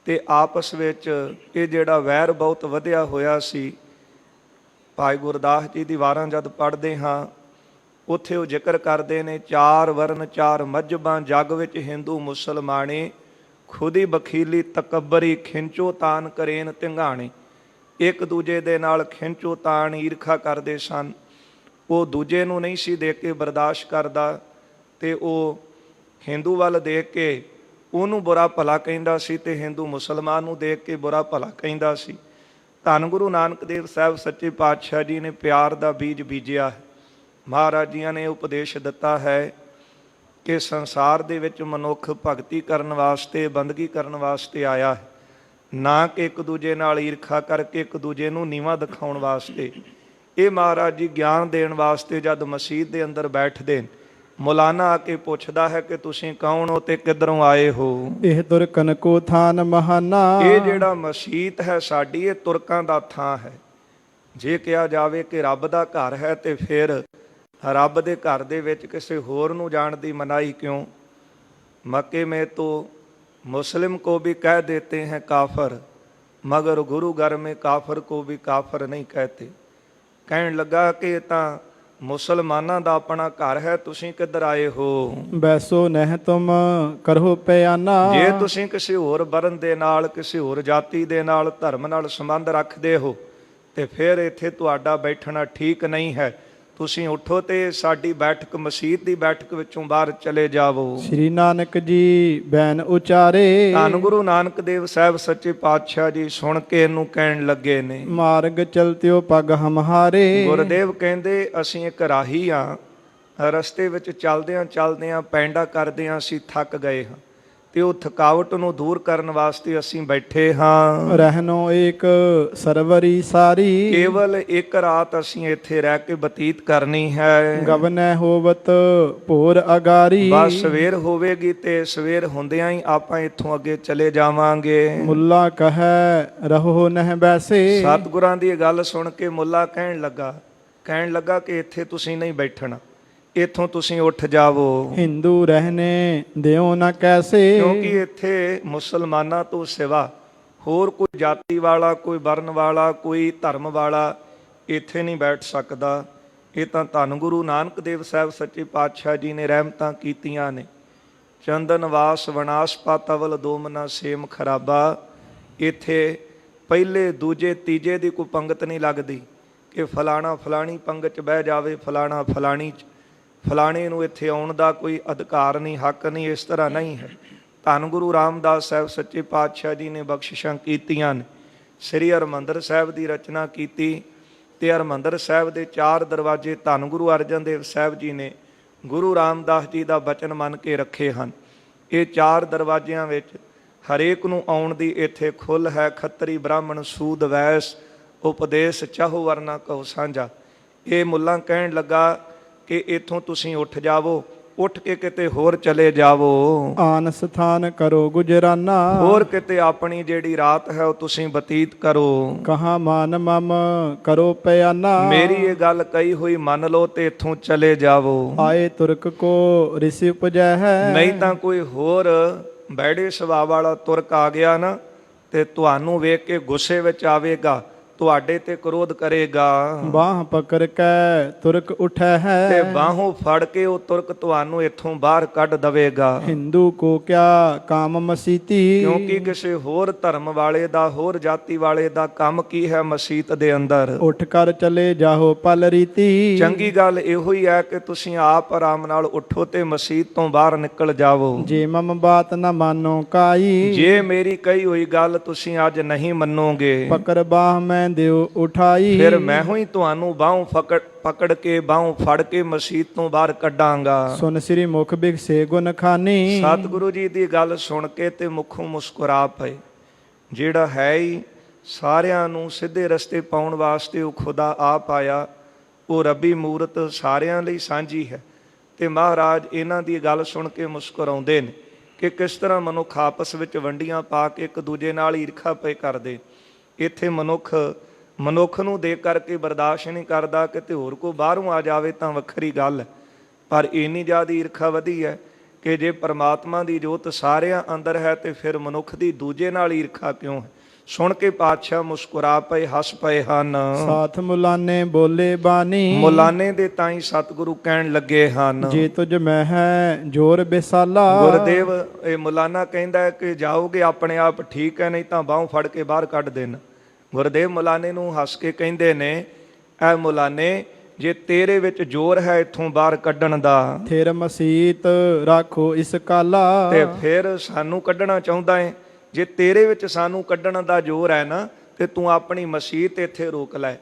Speaker 1: ਤੇ ਆਪਸ ਵਿੱਚ ਇਹ ਜਿਹੜਾ ਵੈਰ ਬਹੁਤ ਵਧਿਆ ਹੋਇਆ ਸੀ। ਭਾਈ ਗੁਰਦਾਸ ਜੀ ਦੀ ਵਾਰਾਂ ਜਦ ਪੜ੍ਹਦੇ ਹਾਂ ਉੱਥੇ ਉਹ ਜ਼ਿਕਰ ਕਰਦੇ ਨੇ, ਚਾਰ ਵਰਨ ਚਾਰ ਮਜ਼ਹਬਾਂ ਜਗ ਵਿੱਚ ਹਿੰਦੂ ਮੁਸਲਮਾਣੇ, ਖੁਦੀ ਬਖੀਲੀ ਤਕੱਬਰੀ ਖਿੰਚੋ ਤਾਨ ਕਰੇਨ ਧਿੰਗਾਣੇ। ਇੱਕ ਦੂਜੇ ਦੇ ਨਾਲ ਖਿੰਚੋ ਤਾਨ ਈਰਖਾ ਕਰਦੇ ਸਨ। ਉਹ ਦੂਜੇ ਨੂੰ ਨਹੀਂ ਸੀ ਦੇਖ ਕੇ ਬਰਦਾਸ਼ਤ ਕਰਦਾ ਤੇ ਉਹ ਹਿੰਦੂ ਵੱਲ ਦੇਖ ਕੇ ਉਹਨੂੰ ਬੁਰਾ ਭਲਾ ਕਹਿੰਦਾ ਸੀ ਤੇ ਹਿੰਦੂ ਮੁਸਲਮਾਨ ਨੂੰ ਦੇਖ ਕੇ ਬੁਰਾ ਭਲਾ ਕਹਿੰਦਾ ਸੀ। ਧੰਨ ਗੁਰੂ ਨਾਨਕ ਦੇਵ ਸਾਹਿਬ ਸੱਚੇ ਪਾਤਸ਼ਾਹ ਜੀ ਨੇ ਪਿਆਰ ਦਾ ਬੀਜ ਬੀਜਿਆ ਹੈ। ਮਹਾਰਾਜ ਜੀਆਂ ਨੇ ਉਪਦੇਸ਼ ਦਿੱਤਾ ਹੈ ਕਿ ਸੰਸਾਰ ਦੇ ਵਿੱਚ ਮਨੁੱਖ ਭਗਤੀ ਕਰਨ ਵਾਸਤੇ, ਬੰਦਗੀ ਕਰਨ ਵਾਸਤੇ ਆਇਆ ਹੈ, ਨਾ ਕਿ ਇੱਕ ਦੂਜੇ ਨਾਲ ਈਰਖਾ ਕਰਕੇ ਇੱਕ ਦੂਜੇ ਨੂੰ ਨੀਵਾਂ ਦਿਖਾਉਣ ਵਾਸਤੇ। ਇਹ ਮਹਾਰਾਜ ਜੀ ਗਿਆਨ ਦੇਣ ਵਾਸਤੇ ਜਦ ਮਸੀਤ ਦੇ ਅੰਦਰ ਬੈਠਦੇ, ਮੌਲਾਨਾ ਆ ਕੇ ਪੁੱਛਦਾ ਹੈ ਕਿ ਤੁਸੀਂ ਕੌਣ ਹੋ ਤੇ ਕਿੱਧਰੋਂ ਆਏ ਹੋ।
Speaker 2: ਇਹ ਤੁਰਕਨ ਕੋ ਥਾਨ ਮਹਾਨਾ।
Speaker 1: ਇਹ ਜਿਹੜਾ ਮਸੀਤ ਹੈ ਸਾਡੀ, ਇਹ ਤੁਰਕਾਂ ਦਾ ਥਾਂ ਹੈ। ਜੇ ਕਿਹਾ ਜਾਵੇ ਕਿ ਰੱਬ ਦਾ ਘਰ ਹੈ ਤੇ ਫਿਰ ਰੱਬ ਦੇ ਘਰ ਦੇ ਵਿੱਚ ਕਿਸੇ ਹੋਰ ਨੂੰ ਜਾਣ ਦੀ ਮਨਾਹੀ ਕਿਉਂ। ਮੱਕੇ में तो मुस्लिम को भी कह देते हैं काफर, मगर गुरु घर में काफर को भी काफर नहीं कहते। ਕਹਿਣ ਲੱਗਾ ਕਿ ਤਾਂ ਮੁਸਲਮਾਨਾਂ ਦਾ ਆਪਣਾ ਘਰ ਹੈ, ਤੁਸੀਂ ਕਿੱਧਰ ਆਏ ਹੋ?
Speaker 2: ਬੈਸੋ ਨਹਿ ਤੁਮ ਕਰਹੁ ਪਿਆਨਾ।
Speaker 1: ਜੇ ਤੁਸੀਂ ਕਿਸੇ ਹੋਰ ਵਰਨ ਦੇ ਨਾਲ, ਕਿਸੇ ਹੋਰ ਜਾਤੀ ਦੇ ਨਾਲ, ਧਰਮ ਨਾਲ ਸੰਬੰਧ ਰੱਖਦੇ ਹੋ ਤੇ ਫਿਰ ਇੱਥੇ ਤੁਹਾਡਾ ਬੈਠਣਾ ਠੀਕ ਨਹੀਂ ਹੈ। ਤੁਸੀਂ ਉੱਠੋ ਤੇ ਸਾਡੀ ਬੈਠਕ, ਮਸਜਿਦ ਦੀ ਬੈਠਕ ਵਿੱਚੋਂ ਬਾਹਰ ਚਲੇ ਜਾਵੋ।
Speaker 2: ਸ੍ਰੀ ਨਾਨਕ ਜੀ ਬੈਨ ਉਚਾਰੇ।
Speaker 1: ਧੰਨ ਗੁਰੂ ਨਾਨਕ ਦੇਵ ਸਾਹਿਬ ਸੱਚੇ ਪਾਤਸ਼ਾਹ ਜੀ ਸੁਣ ਕੇ ਇਹਨੂੰ ਕਹਿਣ ਲੱਗੇ ਨੇ,
Speaker 2: ਮਾਰਗ ਚਲਤਿਓ ਪਗ ਹਮਹਾਰੇ।
Speaker 1: ਗੁਰਦੇਵ ਕਹਿੰਦੇ ਅਸੀਂ ਇੱਕ ਰਾਹੀ ਆ, ਰਸਤੇ ਵਿੱਚ ਚਲਦਿਆਂ ਚਲਦਿਆਂ ਪੈਂਡਾ ਕਰਦਿਆਂ ਅਸੀਂ ਥੱਕ ਗਏ ਹਾਂ ਤੇ ਉਹ ਥਕਾਵਟ ਨੂੰ ਦੂਰ ਕਰਨ ਵਾਸਤੇ ਅਸੀਂ ਬੈਠੇ ਹਾਂ।
Speaker 2: ਰਹਿਨੋ ਏਕ ਸਰਵਰੀ ਸਾਰੀ।
Speaker 1: ਕੇਵਲ ਇੱਕ ਰਾਤ ਅਸੀਂ ਇੱਥੇ ਰਹਿ ਕੇ ਬਤੀਤ ਕਰਨੀ ਹੈ।
Speaker 2: ਗਵਨੈ ਹੋਵਤ ਭੋਰ ਅਗਾਰੀ।
Speaker 1: ਬਸ ਸਵੇਰ ਹੋਵੇਗੀ ਤੇ ਸਵੇਰ ਹੁੰਦਿਆਂ ਹੀ ਆਪਾਂ ਇੱਥੋਂ ਅੱਗੇ ਚਲੇ ਜਾਵਾਂਗੇ।
Speaker 2: ਮੁੱਲਾ ਕਹੈ ਰਹੋ ਨਹਿ ਬੈਸੇ।
Speaker 1: ਸਤਿਗੁਰਾਂ ਦੀ ਇਹ ਗੱਲ ਸੁਣ ਕੇ ਮੁੱਲਾ ਕਹਿਣ ਲੱਗਾ ਕਿ ਇੱਥੇ ਤੁਸੀਂ ਨਹੀਂ ਬੈਠਣਾ, ਇੱਥੋਂ ਤੁਸੀਂ ਉੱਠ ਜਾਵੋ।
Speaker 2: ਹਿੰਦੂ ਰਹਿਨੇ ਦਿਓ ਨਾ ਕੈਸੇ।
Speaker 1: ਕਿਉਂਕਿ ਇੱਥੇ ਮੁਸਲਮਾਨਾਂ ਤੋਂ ਸਿਵਾ ਹੋਰ ਕੋਈ ਜਾਤੀ ਵਾਲਾ, ਕੋਈ ਵਰਨ ਵਾਲਾ, ਕੋਈ ਧਰਮ ਵਾਲਾ ਇੱਥੇ ਨਹੀਂ ਬੈਠ ਸਕਦਾ। ਇਹ ਤਾਂ ਧੰਨ ਗੁਰੂ ਨਾਨਕ ਦੇਵ ਸਾਹਿਬ ਸੱਚੇ ਪਾਤਸ਼ਾਹ ਜੀ ਨੇ ਰਹਿਮਤਾਂ ਕੀਤੀਆਂ ਨੇ। ਚੰਦਨ ਵਾਸ ਵਿਨਾਸ਼ ਪਾਤਵਲ ਦੋਮਨਾ ਸੇਮ ਖਰਾਬਾ। ਇੱਥੇ ਪਹਿਲੇ, ਦੂਜੇ, ਤੀਜੇ ਦੀ ਕੋਈ ਪੰਗਤ ਨਹੀਂ ਲੱਗਦੀ ਕਿ ਫਲਾਣਾ ਫਲਾਣੀ ਪੰਗਤ 'ਚ ਬਹਿ ਜਾਵੇ, ਫਲਾਣਾ ਫਲਾਣੀ 'ਚ। ਫਲਾਣੇ ਨੂੰ ਇੱਥੇ ਆਉਣ ਦਾ ਕੋਈ ਅਧਿਕਾਰ ਨਹੀਂ, ਹੱਕ ਨਹੀਂ, ਇਸ ਤਰ੍ਹਾਂ ਨਹੀਂ ਹੈ। ਧੰਨ ਗੁਰੂ ਰਾਮਦਾਸ ਸਾਹਿਬ ਸੱਚੇ ਪਾਤਸ਼ਾਹ ਜੀ ਨੇ ਬਖਸ਼ਿਸ਼ਾਂ ਕੀਤੀਆਂ ਨੇ। ਸ੍ਰੀ ਹਰਿਮੰਦਰ ਸਾਹਿਬ ਦੀ ਰਚਨਾ ਕੀਤੀ ਤੇ ਹਰਿਮੰਦਰ ਸਾਹਿਬ ਦੇ 4 ਦਰਵਾਜ਼ੇ ਧੰਨ ਗੁਰੂ ਅਰਜਨ ਦੇਵ ਸਾਹਿਬ ਜੀ ਨੇ ਗੁਰੂ ਰਾਮਦਾਸ ਜੀ ਦਾ ਬਚਨ ਮੰਨ ਕੇ ਰੱਖੇ ਹਨ। ਇਹ 4 ਦਰਵਾਜ਼ਿਆਂ ਵਿੱਚ ਹਰੇਕ ਨੂੰ ਆਉਣ ਦੀ ਇੱਥੇ ਖੁੱਲ੍ਹ ਹੈ। ਖੱਤਰੀ, ਬ੍ਰਾਹਮਣ, ਸੂਦ, ਵੈਸ, ਉਪਦੇਸ਼ ਚਾਹੋ ਵਰਨਾ ਕਹੋ ਸਾਂਝਾ। ਇਹ ਮੁੱਲਾ ਕਹਿਣ ਲੱਗਾ ਕਿ ਇੱਥੋਂ ਤੁਸੀਂ ਉੱਠ ਜਾਵੋ, ਉੱਠ ਕੇ ਕਿਤੇ ਹੋਰ ਚਲੇ ਜਾਵੋ।
Speaker 2: ਆਨ ਸਥਾਨ ਕਰੋ ਗੁਜਰਾਨਾ।
Speaker 1: ਹੋਰ ਕਿਤੇ ਆਪਣੀ ਜਿਹੜੀ ਰਾਤ ਹੈ ਉਹ ਤੁਸੀਂ ਬਤੀਤ ਕਰੋ।
Speaker 2: ਕਹਾ ਮਾਨ ਮਮ ਕਰੋ ਪਿਆਨਾ।
Speaker 1: ਮੇਰੀ ਇਹ ਗੱਲ ਕਹੀ ਹੋਈ ਮੰਨ ਲਓ ਤੇ ਇੱਥੋਂ ਚਲੇ ਜਾਵੋ।
Speaker 2: ਆਏ ਤੁਰਕ ਕੋ ਰਿਸੀ ਉਪਜੈ ਹੈ।
Speaker 1: ਨਹੀਂ ਤਾਂ ਕੋਈ ਹੋਰ ਬੈੜੇ ਸੁਭਾਅ ਵਾਲਾ ਤੁਰਕ ਆ ਗਿਆ ਨਾ ਤੇ ਤੁਹਾਨੂੰ ਵੇਖ ਕੇ ਗੁੱਸੇ ਵਿੱਚ ਆਵੇਗਾ, ਤੁਹਾਡੇ ਤੇ ਕ੍ਰੋਧ ਕਰੇਗਾ।
Speaker 2: ਬਾਹ ਪਕੜ ਕੇ ਤੁਰਕ ਉਠੈ ਹੈ।
Speaker 1: ਤੇ ਬਾਹੋਂ ਫੜ ਕੇ ਉਹ ਤੁਰਕ ਤੁਹਾਨੂੰ ਇੱਥੋਂ ਬਾਹਰ ਕੱਢ ਦਵੇਗਾ।
Speaker 2: ਹਿੰਦੂ ਕੋ ਕਿਆ ਕਾਮ ਮਸੀਤੀ।
Speaker 1: ਕਿਉਂਕਿ ਕਿਸੇ ਹੋਰ ਧਰਮ ਵਾਲੇ ਦਾ, ਹੋਰ ਜਾਤੀ ਵਾਲੇ ਦਾ ਕੰਮ ਕੀ ਹੈ ਮਸੀਤ ਦੇ ਅੰਦਰ?
Speaker 2: ਉੱਠ ਕਰ ਚਲੇ ਜਾਹੋ ਪਲ ਰੀਤੀ।
Speaker 1: ਚੰਗੀ ਗੱਲ ਇਹੋ ਹੀ ਹੈ ਕਿ ਤੁਸੀਂ ਆਪ ਆਰਾਮ ਨਾਲ ਉੱਠੋ ਤੇ ਮਸੀਤ ਤੋਂ ਬਾਹਰ ਨਿਕਲ ਜਾਵੋ।
Speaker 2: ਜੇ ਮਮ ਬਾਤ ਨਾ ਮਾਨੋ ਕਾਈ।
Speaker 1: ਜੇ ਮੇਰੀ ਕਹੀ ਹੋਈ ਗੱਲ ਤੁਸੀਂ ਅੱਜ ਨਹੀਂ ਮੰਨੋਗੇ,
Speaker 2: ਪਕੜ ਬਾਹ ਮੈਂ ਦਿਓ ਉਠਾਈ।
Speaker 1: ਫਿਰ ਮੈਂ ਹੀ ਤੁਹਾਨੂੰ ਬਾਹੋਂ ਪਕੜ ਕੇ, ਬਾਹੋਂ ਫੜ ਕੇ ਮਸੀਤ ਤੋਂ ਬਾਹਰ ਕੱਢਾਂਗਾ।
Speaker 2: ਸੁਨ ਸ੍ਰੀ ਮੁਖ ਬਿਖਸੇ ਗੁਣ ਖਾਨੀ।
Speaker 1: ਸਤਿਗੁਰੂ ਜੀ ਦੀ ਗੱਲ ਸੁਣ ਕੇ ਤੇ ਮੁਖੋਂ ਮੁਸਕਰਾ ਪਏ। ਜਿਹੜਾ ਹੈ ਹੀ ਸਾਰਿਆਂ ਨੂੰ ਸਿੱਧੇ ਰਸਤੇ ਪਾਉਣ ਵਾਸਤੇ ਉਹ ਖੁਦਾ ਆਪ ਆਇਆ, ਉਹ ਰੱਬੀ ਮੂਰਤ ਸਾਰਿਆਂ ਲਈ ਸਾਂਝੀ ਹੈ। ਤੇ ਮਹਾਰਾਜ ਇਹਨਾਂ ਦੀ ਗੱਲ ਸੁਣ ਕੇ ਮੁਸਕਰਾਉਂਦੇ ਨੇ ਕਿ ਕਿਸ ਤਰ੍ਹਾਂ ਮਨੁੱਖ ਆਪਸ ਵਿੱਚ ਵੰਡੀਆਂ ਪਾ ਕੇ ਇੱਕ ਦੂਜੇ ਨਾਲ ਈਰਖਾ ਪਏ ਕਰਦੇ। ਇੱਥੇ ਮਨੁੱਖ ਨੂੰ ਦੇਖ ਕਰਕੇ ਬਰਦਾਸ਼ਤ ਨਹੀਂ ਕਰਦਾ, ਕਿਤੇ ਹੋਰ ਕੋਈ ਬਾਹਰੋਂ ਆ ਜਾਵੇ ਤਾਂ ਵੱਖਰੀ ਗੱਲ ਹੈ। ਪਰ ਇੰਨੀ ਜ਼ਿਆਦਾ ਈਰਖਾ ਵਧੀ ਹੈ ਕਿ ਜੇ ਪਰਮਾਤਮਾ ਦੀ ਜੋਤ ਸਾਰਿਆਂ ਅੰਦਰ ਹੈ ਤੇ ਫਿਰ ਮਨੁੱਖ ਦੀ ਦੂਜੇ ਨਾਲ ਈਰਖਾ ਕਿਉਂ ਹੈ? ਸੁਣ ਕੇ ਪਾਤਸ਼ਾਹ ਮੁਸਕਰਾ ਪਏ, ਹੱਸ ਪਏ ਹਨ।
Speaker 2: ਸਾਥ ਮੁਲਾਨੇ ਬੋਲੇ ਬਾਣੀ।
Speaker 1: ਮੁਲਾਨੇ ਦੇ ਤਾਈਂ ਸਤਿਗੁਰੂ ਕਹਿਣ ਲੱਗੇ ਹਨ,
Speaker 2: ਜੇ ਤੁਝ ਮੈਂ ਹੈ ਜੋਰ ਬੇਸਾਲਾ।
Speaker 1: ਗੁਰਦੇਵ ਇਹ ਮੁਲਾਨਾ ਕਹਿੰਦਾ ਕਿ ਜਾਓਗੇ ਆਪਣੇ ਆਪ ਠੀਕ ਹੈ, ਨਹੀਂ ਤਾਂ ਬਾਹੋਂ ਫੜ ਕੇ ਬਾਹਰ ਕੱਢ ਦੇਣ। ਗੁਰਦੇਵ ਮੁਲਾਨੇ ਨੂੰ ਹੱਸ ਕੇ ਕਹਿੰਦੇ ਨੇ, ਐ ਮੁਲਾਨੇ ਜੇ ਤੇਰੇ ਵਿੱਚ ਜ਼ੋਰ ਹੈ ਇੱਥੋਂ ਬਾਹਰ ਕੱਢਣ ਦਾ,
Speaker 2: ਥਿਰ ਮਸੀਤ ਰੱਖੋ ਇਸ ਕਾਲਾ।
Speaker 1: ਤੇ ਫਿਰ ਸਾਨੂੰ ਕੱਢਣਾ ਚਾਹੁੰਦਾ ਹੈ। ਜੇ ਤੇਰੇ ਵਿੱਚ ਸਾਨੂੰ ਕੱਢਣ ਦਾ ਜ਼ੋਰ ਹੈ ਨਾ ਤੇ ਤੂੰ ਆਪਣੀ ਮਸੀਤ ਇੱਥੇ ਰੋਕ ਲੈ।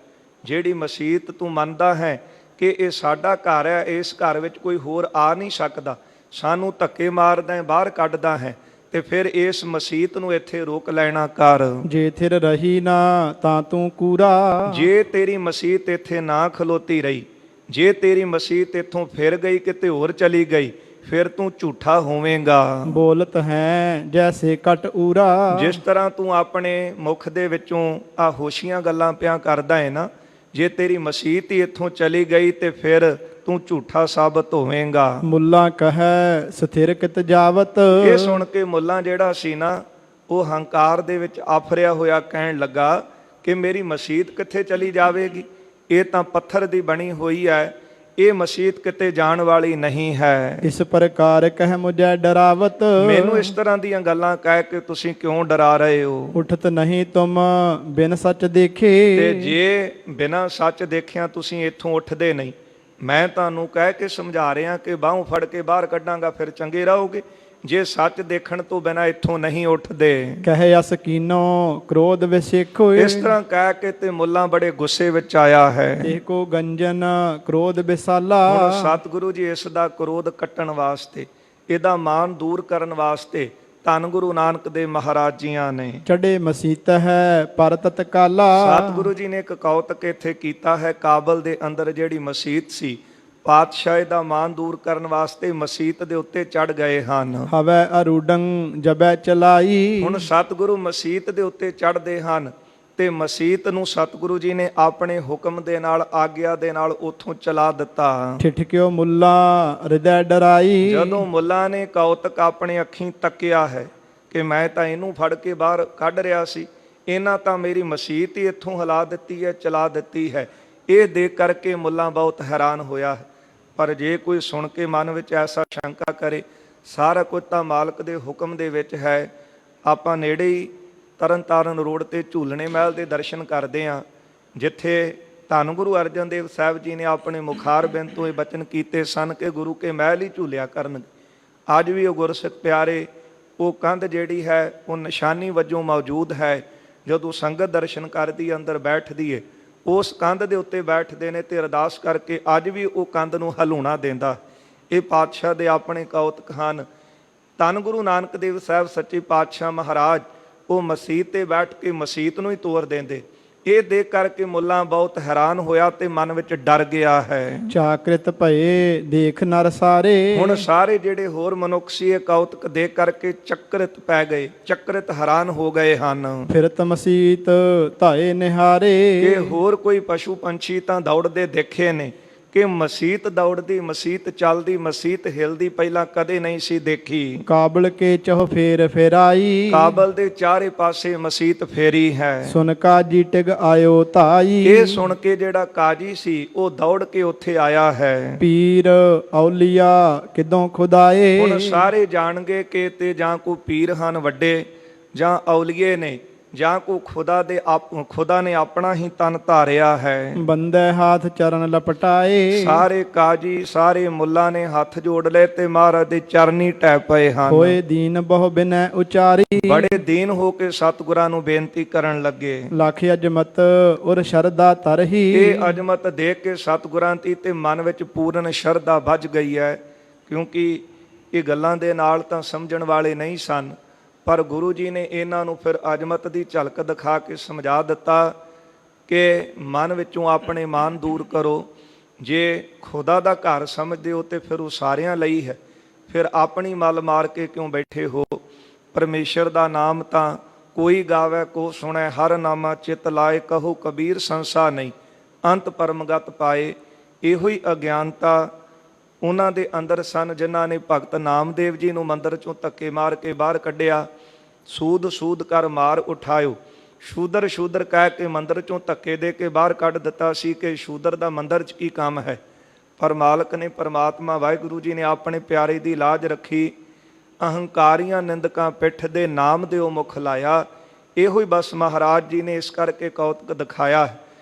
Speaker 1: ਜਿਹੜੀ ਮਸੀਤ ਤੂੰ ਮੰਨਦਾ ਹੈ ਕਿ ਇਹ ਸਾਡਾ ਘਰ ਹੈ, ਇਸ ਘਰ ਵਿੱਚ ਕੋਈ ਹੋਰ ਆ ਨਹੀਂ ਸਕਦਾ, ਸਾਨੂੰ ਧੱਕੇ ਮਾਰਦਾ ਹੈ, ਬਾਹਰ ਕੱਢਦਾ ਹੈ, ਤੇ ਫਿਰ ਇਸ ਮਸੀਤ ਨੂੰ ਇੱਥੇ ਰੋਕ ਲੈਣਾ ਕਰ।
Speaker 2: ਜੇ ਥਿਰ ਰਹੀ ਨਾ ਤਾਂ ਤੂੰ ਕੂਰਾ। ਜੇ
Speaker 1: ਤੇਰੀ ਮਸੀਤ ਇੱਥੇ ਨਾ ਖਲੋਤੀ ਰਹੀ, ਜੇ ਤੇਰੀ ਮਸੀਤ ਇੱਥੋਂ ਫਿਰ ਗਈ, ਕਿਤੇ ਹੋਰ ਚਲੀ ਗਈ, ਫਿਰ ਤੂੰ ਝੂਠਾ ਹੋਵੇਂਗਾ।
Speaker 2: ਬੋਲਤ ਹੈ ਜੈਸੇ ਕਟ ਊਰਾ। ਜਿਸ
Speaker 1: ਤਰ੍ਹਾਂ ਤੂੰ ਆਪਣੇ ਮੁਖ ਦੇ ਵਿੱਚੋਂ ਆ ਹੋਸ਼ੀਆਂ ਗੱਲਾਂ ਪਿਆ ਕਰਦਾ ਹੈ ਨਾ, ਜੇ ਤੇਰੀ ਮਸੀਤ ਹੀ ਇੱਥੋਂ ਚਲੀ ਗਈ ਤੇ ਫਿਰ ਤੂੰ ਝੂਠਾ ਸਾਬਤ ਹੋਵੇਂਗਾ।
Speaker 2: ਮੁੱਲਾ ਕਹੈ ਸਥਿਰ ਕਿਤ ਜਾਵਤ।
Speaker 1: ਇਹ ਸੁਣ ਕੇ ਮੁੱਲਾ ਜਿਹੜਾ ਸੀ ਨਾ, ਉਹ ਹੰਕਾਰ ਦੇ ਵਿੱਚ ਆਫਰਿਆ ਹੋਇਆ ਕਹਿਣ ਲੱਗਾ ਕਿ ਮੇਰੀ ਮਸੀਤ ਕਿੱਥੇ ਚਲੀ ਜਾਵੇਗੀ? ਇਹ ਤਾਂ ਪੱਥਰ ਦੀ ਬਣੀ ਹੋਈ ਹੈ, ਇਹ ਮਸੀਤ ਕਿਤੇ ਜਾਣ ਵਾਲੀ ਨਹੀਂ ਹੈ।
Speaker 2: ਇਸ ਪ੍ਰਕਾਰ ਕਹਿ ਮੁਝੈ ਡਰਾਵਤ,
Speaker 1: ਮੈਨੂੰ ਇਸ ਤਰ੍ਹਾਂ ਦੀਆਂ ਗੱਲਾਂ ਕਹਿ ਕੇ ਤੁਸੀਂ ਕਿਉਂ ਡਰਾ ਰਹੇ ਹੋ?
Speaker 2: ਉਠਤ ਨਹੀਂ ਤੁਮ ਬਿਨ ਸੱਚ ਦੇਖੇ।
Speaker 1: ਤੇ ਜੇ ਬਿਨਾਂ ਸੱਚ ਦੇਖਿਆ ਤੁਸੀਂ ਇੱਥੋਂ ਉੱਠਦੇ ਨਹੀਂ, ਮੈਂ ਤੁਹਾਨੂੰ ਕਹਿ ਕੇ ਸਮਝਾ ਰਿਹਾ ਕਿ ਬਾਹੋਂ ਫੜ ਕੇ ਬਾਹਰ ਕੱਢਾਂਗਾ ਫਿਰ ਚੰਗੇ ਰਹੋਗੇ। ਜੇ ਸੱਚ ਦੇਖਣ ਤੋਂ ਬਿਨਾਂ ਇੱਥੋਂ ਨਹੀਂ ਉੱਠਦੇ।
Speaker 2: ਕਹੇ ਅਸ ਕੀਨੋ ਕ੍ਰੋਧ ਵਿਸੇਖੋ,
Speaker 1: ਇਸ ਤਰ੍ਹਾਂ ਕਹਿ ਕੇ ਤੇ ਮੁੱਲਾ ਬੜੇ ਗੁੱਸੇ ਵਿੱਚ ਆਇਆ ਹੈ।
Speaker 2: ਇਹ ਕੋ ਗੰਜਨ ਕ੍ਰੋਧ ਵਿਸਾਲਾ।
Speaker 1: ਹੁਣ ਸਤਿਗੁਰੂ ਜੀ ਇਸ ਦਾ ਕ੍ਰੋਧ ਕੱਟਣ ਵਾਸਤੇ, ਇਹਦਾ ਮਾਨ ਦੂਰ ਕਰਨ ਵਾਸਤੇ ਧੰਨ ਗੁਰੂ ਨਾਨਕ ਦੇਵ ਮਹਾਰਾਜ ਜੀਆਂ ਨੇ
Speaker 2: ਚੜੇ ਮਸੀਤ ਹੈ ਪਰ ਤਤਕਾਲਾ।
Speaker 1: ਸਤਿਗੁਰੂ ਜੀ ਨੇ ਇੱਕ ਕੌਤਕ ਇੱਥੇ ਕੀਤਾ ਹੈ। ਕਾਬਲ ਦੇ ਅੰਦਰ ਜਿਹੜੀ ਮਸੀਤ ਸੀ, ਪਾਤਸ਼ਾਹ ਦਾ ਮਾਨ ਦੂਰ ਕਰਨ ਵਾਸਤੇ ਮਸੀਤ ਦੇ ਉੱਤੇ ਚੜ ਗਏ ਹਨ।
Speaker 2: ਹਵੈ ਅਰੂਡੰ ਜਬੈ ਚਲਾਈ।
Speaker 1: ਹੁਣ ਸਤਿਗੁਰੂ ਮਸੀਤ ਦੇ ਉੱਤੇ ਚੜਦੇ ਹਨ ਤੇ ਮਸੀਤ ਨੂੰ ਸਤਿਗੁਰੂ ਜੀ ਨੇ ਆਪਣੇ ਹੁਕਮ ਦੇ ਨਾਲ, ਆਗਿਆ ਦੇ ਨਾਲ ਉੱਥੋਂ ਚਲਾ ਦਿੱਤਾ।
Speaker 2: ਠਿਠਕਿਓ ਮੁੱਲਾ ਹਿਰਦੈ ਡਰਾਈ।
Speaker 1: ਜਦੋਂ ਮੁੱਲਾ ਨੇ ਕੌਤਕ ਆਪਣੇ ਅੱਖੀਂ ਤੱਕਿਆ ਹੈ ਕਿ ਮੈਂ ਤਾਂ ਇਹਨੂੰ ਫੜ ਕੇ ਬਾਹਰ ਕੱਢ ਰਿਹਾ ਸੀ, ਇਹਨਾਂ ਤਾਂ ਮੇਰੀ ਮਸੀਤ ਹੀ ਇੱਥੋਂ ਹਿਲਾ ਦਿੱਤੀ ਹੈ, ਚਲਾ ਦਿੱਤੀ ਹੈ, ਇਹ ਦੇਖ ਕਰਕੇ ਮੁੱਲਾ ਬਹੁਤ ਹੈਰਾਨ ਹੋਇਆ ਹੈ। ਪਰ ਜੇ ਕੋਈ ਸੁਣ ਕੇ ਮਨ ਵਿੱਚ ਐਸਾ ਸ਼ੰਕਾ ਕਰੇ, ਸਾਰਾ ਕੁਝ ਤਾਂ ਮਾਲਕ ਦੇ ਹੁਕਮ ਦੇ ਵਿੱਚ ਹੈ। ਆਪਾਂ ਨੇੜੇ ਹੀ ਤਰਨ ਤਾਰਨ ਰੋਡ ਤੇ ਝੂਲਣੇ ਮਹਿਲ ਦੇ ਦਰਸ਼ਨ ਕਰਦੇ ਹਾਂ, ਜਿੱਥੇ ਧੰਨ ਗੁਰੂ ਅਰਜਨ ਦੇਵ ਸਾਹਿਬ ਜੀ ਨੇ ਆਪਣੇ ਮੁਖਾਰ ਬਿੰਦ ਤੋਂ ਇਹ ਬਚਨ ਕੀਤੇ ਸਨ ਕਿ ਗੁਰੂ ਕੇ ਮਹਿਲ ਹੀ ਝੂਲਿਆ ਕਰਨਗੇ। ਅੱਜ ਵੀ ਉਹ ਗੁਰਸਿੱਖ ਪਿਆਰੇ, ਉਹ ਕੰਧ ਜਿਹੜੀ ਹੈ ਉਹ ਨਿਸ਼ਾਨੀ ਵਜੋਂ ਮੌਜੂਦ ਹੈ। ਜਦੋਂ ਸੰਗਤ ਦਰਸ਼ਨ ਕਰਦੀ ਅੰਦਰ ਬੈਠਦੀ ਹੈ, ਉਸ ਕੰਧ ਦੇ ਉੱਤੇ ਬੈਠਦੇ ਨੇ ਤੇ ਅਰਦਾਸ ਕਰਕੇ ਅੱਜ ਵੀ ਉਹ ਕੰਧ ਨੂੰ ਹਲੂਣਾ ਦਿੰਦਾ। ਇਹ ਪਾਤਸ਼ਾਹ ਦੇ ਆਪਣੇ ਕੌਤਕ ਹਨ। ਧੰਨ ਗੁਰੂ ਨਾਨਕ ਦੇਵ ਸਾਹਿਬ ਸੱਚੇ ਪਾਤਸ਼ਾਹ ਮਹਾਰਾਜ ਉਹ ਮਸੀਤ ਤੇ ਬੈਠ ਕੇ ਮਸੀਤ ਨੂੰ ਹੀ ਤੋੜ ਦਿੰਦੇ। ਇਹ ਦੇਖ ਕਰਕੇ ਮੁੱਲਾ ਬਹੁਤ ਹੈਰਾਨ ਹੋਇਆ ਤੇ ਮਨ ਵਿੱਚ ਡਰ ਗਿਆ ਹੈ।
Speaker 2: ਚਾਕ੍ਰਿਤ ਭਏ ਦੇਖ ਨਰ ਸਾਰੇ।
Speaker 1: ਹੁਣ ਸਾਰੇ ਜਿਹੜੇ ਹੋਰ ਮਨੁੱਖ ਸੀ ਇਹ ਕੌਤਕ ਦੇਖ ਕਰਕੇ ਚੱਕਰਿਤ ਪੈ ਗਏ, ਚੱਕਰਿਤ ਹੈਰਾਨ ਹੋ ਗਏ ਹਨ।
Speaker 2: ਫਿਰਤ ਮਸੀਤ ਧਾਏ ਨਿਹਾਰੇ।
Speaker 1: ਇਹ ਹੋਰ ਕੋਈ ਪਸ਼ੂ ਪੰਛੀ ਤਾਂ ਦੌੜਦੇ ਦੇਖੇ ਨੇ ਕਿ ਮਸੀਤ ਦੌੜਦੀ, ਮਸੀਤ ਚੱਲਦੀ, ਮਸੀਤ ਹਿਲਦੀ ਪਹਿਲਾਂ ਕਦੇ ਨਹੀਂ ਸੀ ਦੇਖੀ।
Speaker 2: ਕਾਬਲ ਕੇ ਚਹੁ ਫੇਰ ਫੇਰਾਈ।
Speaker 1: ਕਾਬਲ ਦੇ ਚਾਰੇ ਪਾਸੇ ਮਸੀਤ ਫੇਰੀ ਹੈ।
Speaker 2: ਸੁਨ ਕਾਜੀ ਟਿਗ ਆਇਓ ਧਾਈ।
Speaker 1: ਇਹ ਸੁਣ ਕੇ ਜਿਹੜਾ ਕਾਜੀ ਸੀ ਉਹ ਦੌੜ ਕੇ ਉੱਥੇ ਆਇਆ ਹੈ।
Speaker 2: ਪੀਰ ਔਲੀਆ ਕਿਦੋਂ ਖੁਦਾਏ।
Speaker 1: ਹੁਣ ਸਾਰੇ ਜਾਣਗੇ ਕਿ ਤੇ ਜਾਂ ਕੋਈ ਪੀਰ ਹਨ ਵੱਡੇ, ਜਾਂ ਔਲੀਏ ਨੇ, ਜਾਂ ਕੋ ਖੁਦਾ ਨੇ ਆਪਣਾ ਹੀ ਤਨ ਧਾਰਿਆ ਹੈ।
Speaker 2: ਬੰਦੇ ਹਾਥ ਚਰਨ ਲਪਟਾਏ।
Speaker 1: ਸਾਰੇ ਕਾਜੀ, ਸਾਰੇ ਮੁੱਲਾ ਨੇ ਹੱਥ ਜੋੜ ਲਏ ਤੇ ਮਹਾਰਾਜ ਦੇ ਚਰਨੀ ਟਹਿ ਪਏ ਹਨ।
Speaker 2: ਹੋਏ ਦੀਨ ਬਹੁ ਬਿਨੈ ਉਚਾਰੀ।
Speaker 1: ਬੜੇ ਦੀਨ ਹੋ ਕੇ ਸਤਿਗੁਰਾਂ ਨੂੰ ਬੇਨਤੀ ਕਰਨ ਲੱਗੇ।
Speaker 2: ਲੱਖ ਅਜਮਤ ਉਰ ਸ਼ਰਧਾ ਤਰਹੀ।
Speaker 1: ਇਹ ਅਜਮਤ ਦੇਖ ਕੇ ਸਤਿਗੁਰਾਂ ਦੀ ਤੇ ਮਨ ਵਿੱਚ ਪੂਰਨ ਸ਼ਰਧਾ ਵੱਜ ਗਈ ਹੈ, ਕਿਉਂਕਿ ਇਹ ਗੱਲਾਂ ਦੇ ਨਾਲ ਤਾਂ ਸਮਝਣ ਵਾਲੇ ਨਹੀਂ ਸਨ। ਪਰ ਗੁਰੂ ਜੀ ਨੇ ਇਹਨਾਂ ਨੂੰ ਫਿਰ ਅਜਮਤ ਦੀ ਝਲਕ ਦਿਖਾ ਕੇ ਸਮਝਾ ਦਿੱਤਾ ਕਿ ਮਨ ਵਿੱਚੋਂ ਆਪਣੇ ਮਾਨ ਦੂਰ ਕਰੋ। ਜੇ ਖੁਦਾ ਦਾ ਘਰ ਸਮਝਦੇ ਹੋ ਤੇ ਫਿਰ ਉਹ ਸਾਰਿਆਂ ਲਈ ਹੈ, ਫਿਰ ਆਪਣੀ ਮੱਲ ਮਾਰ ਕੇ ਕਿਉਂ ਬੈਠੇ ਹੋ? ਪਰਮੇਸ਼ਰ ਦਾ ਨਾਮ ਤਾਂ ਕੋਈ ਗਾਵੇ ਕੋ ਸੁਣੈ, ਹਰ ਨਾਮਾ ਚਿਤ ਲਾਏ, ਕਹੋ ਕਬੀਰ ਸੰਸਾ ਨਹੀਂ, ਅੰਤ ਪਰਮਗਤ ਪਾਏ। ਇਹੋ ਹੀ ਅਗਿਆਨਤਾ ਉਹਨਾਂ ਦੇ ਅੰਦਰ ਸਨ ਜਿਨ੍ਹਾਂ ਨੇ ਭਗਤ ਨਾਮਦੇਵ ਜੀ ਨੂੰ ਮੰਦਰ ਚੋਂ ਧੱਕੇ ਮਾਰ ਕੇ ਬਾਹਰ ਕੱਢਿਆ। ਸੂਦ ਸੂਦ ਕਰ ਮਾਰ ਉਠਾਇਓ, ਸ਼ੂਦਰ ਸ਼ੂਦਰ ਕਹਿ ਕੇ ਮੰਦਰ ਚੋਂ ਧੱਕੇ ਦੇ ਕੇ ਬਾਹਰ ਕੱਢ ਦਿੱਤਾ ਸੀ ਕਿ ਸ਼ੂਦਰ ਦਾ ਮੰਦਰ 'ਚ ਕੀ ਕੰਮ ਹੈ। ਪਰ ਮਾਲਕ ਨੇ, ਪਰਮਾਤਮਾ ਵਾਹਿਗੁਰੂ ਜੀ ਨੇ ਆਪਣੇ ਪਿਆਰੇ ਦੀ ਲਾਜ ਰੱਖੀ। ਅਹੰਕਾਰੀਆਂ ਨਿੰਦਕਾਂ ਪਿੱਠ ਦੇ ਨਾਮ ਦਿਓ ਮੁਖ ਲਾਇਆ। ਇਹੋ ਹੀ ਬਸ ਮਹਾਰਾਜ ਜੀ ਨੇ ਇਸ ਕਰਕੇ ਕੌਤਕ ਦਿਖਾਇਆ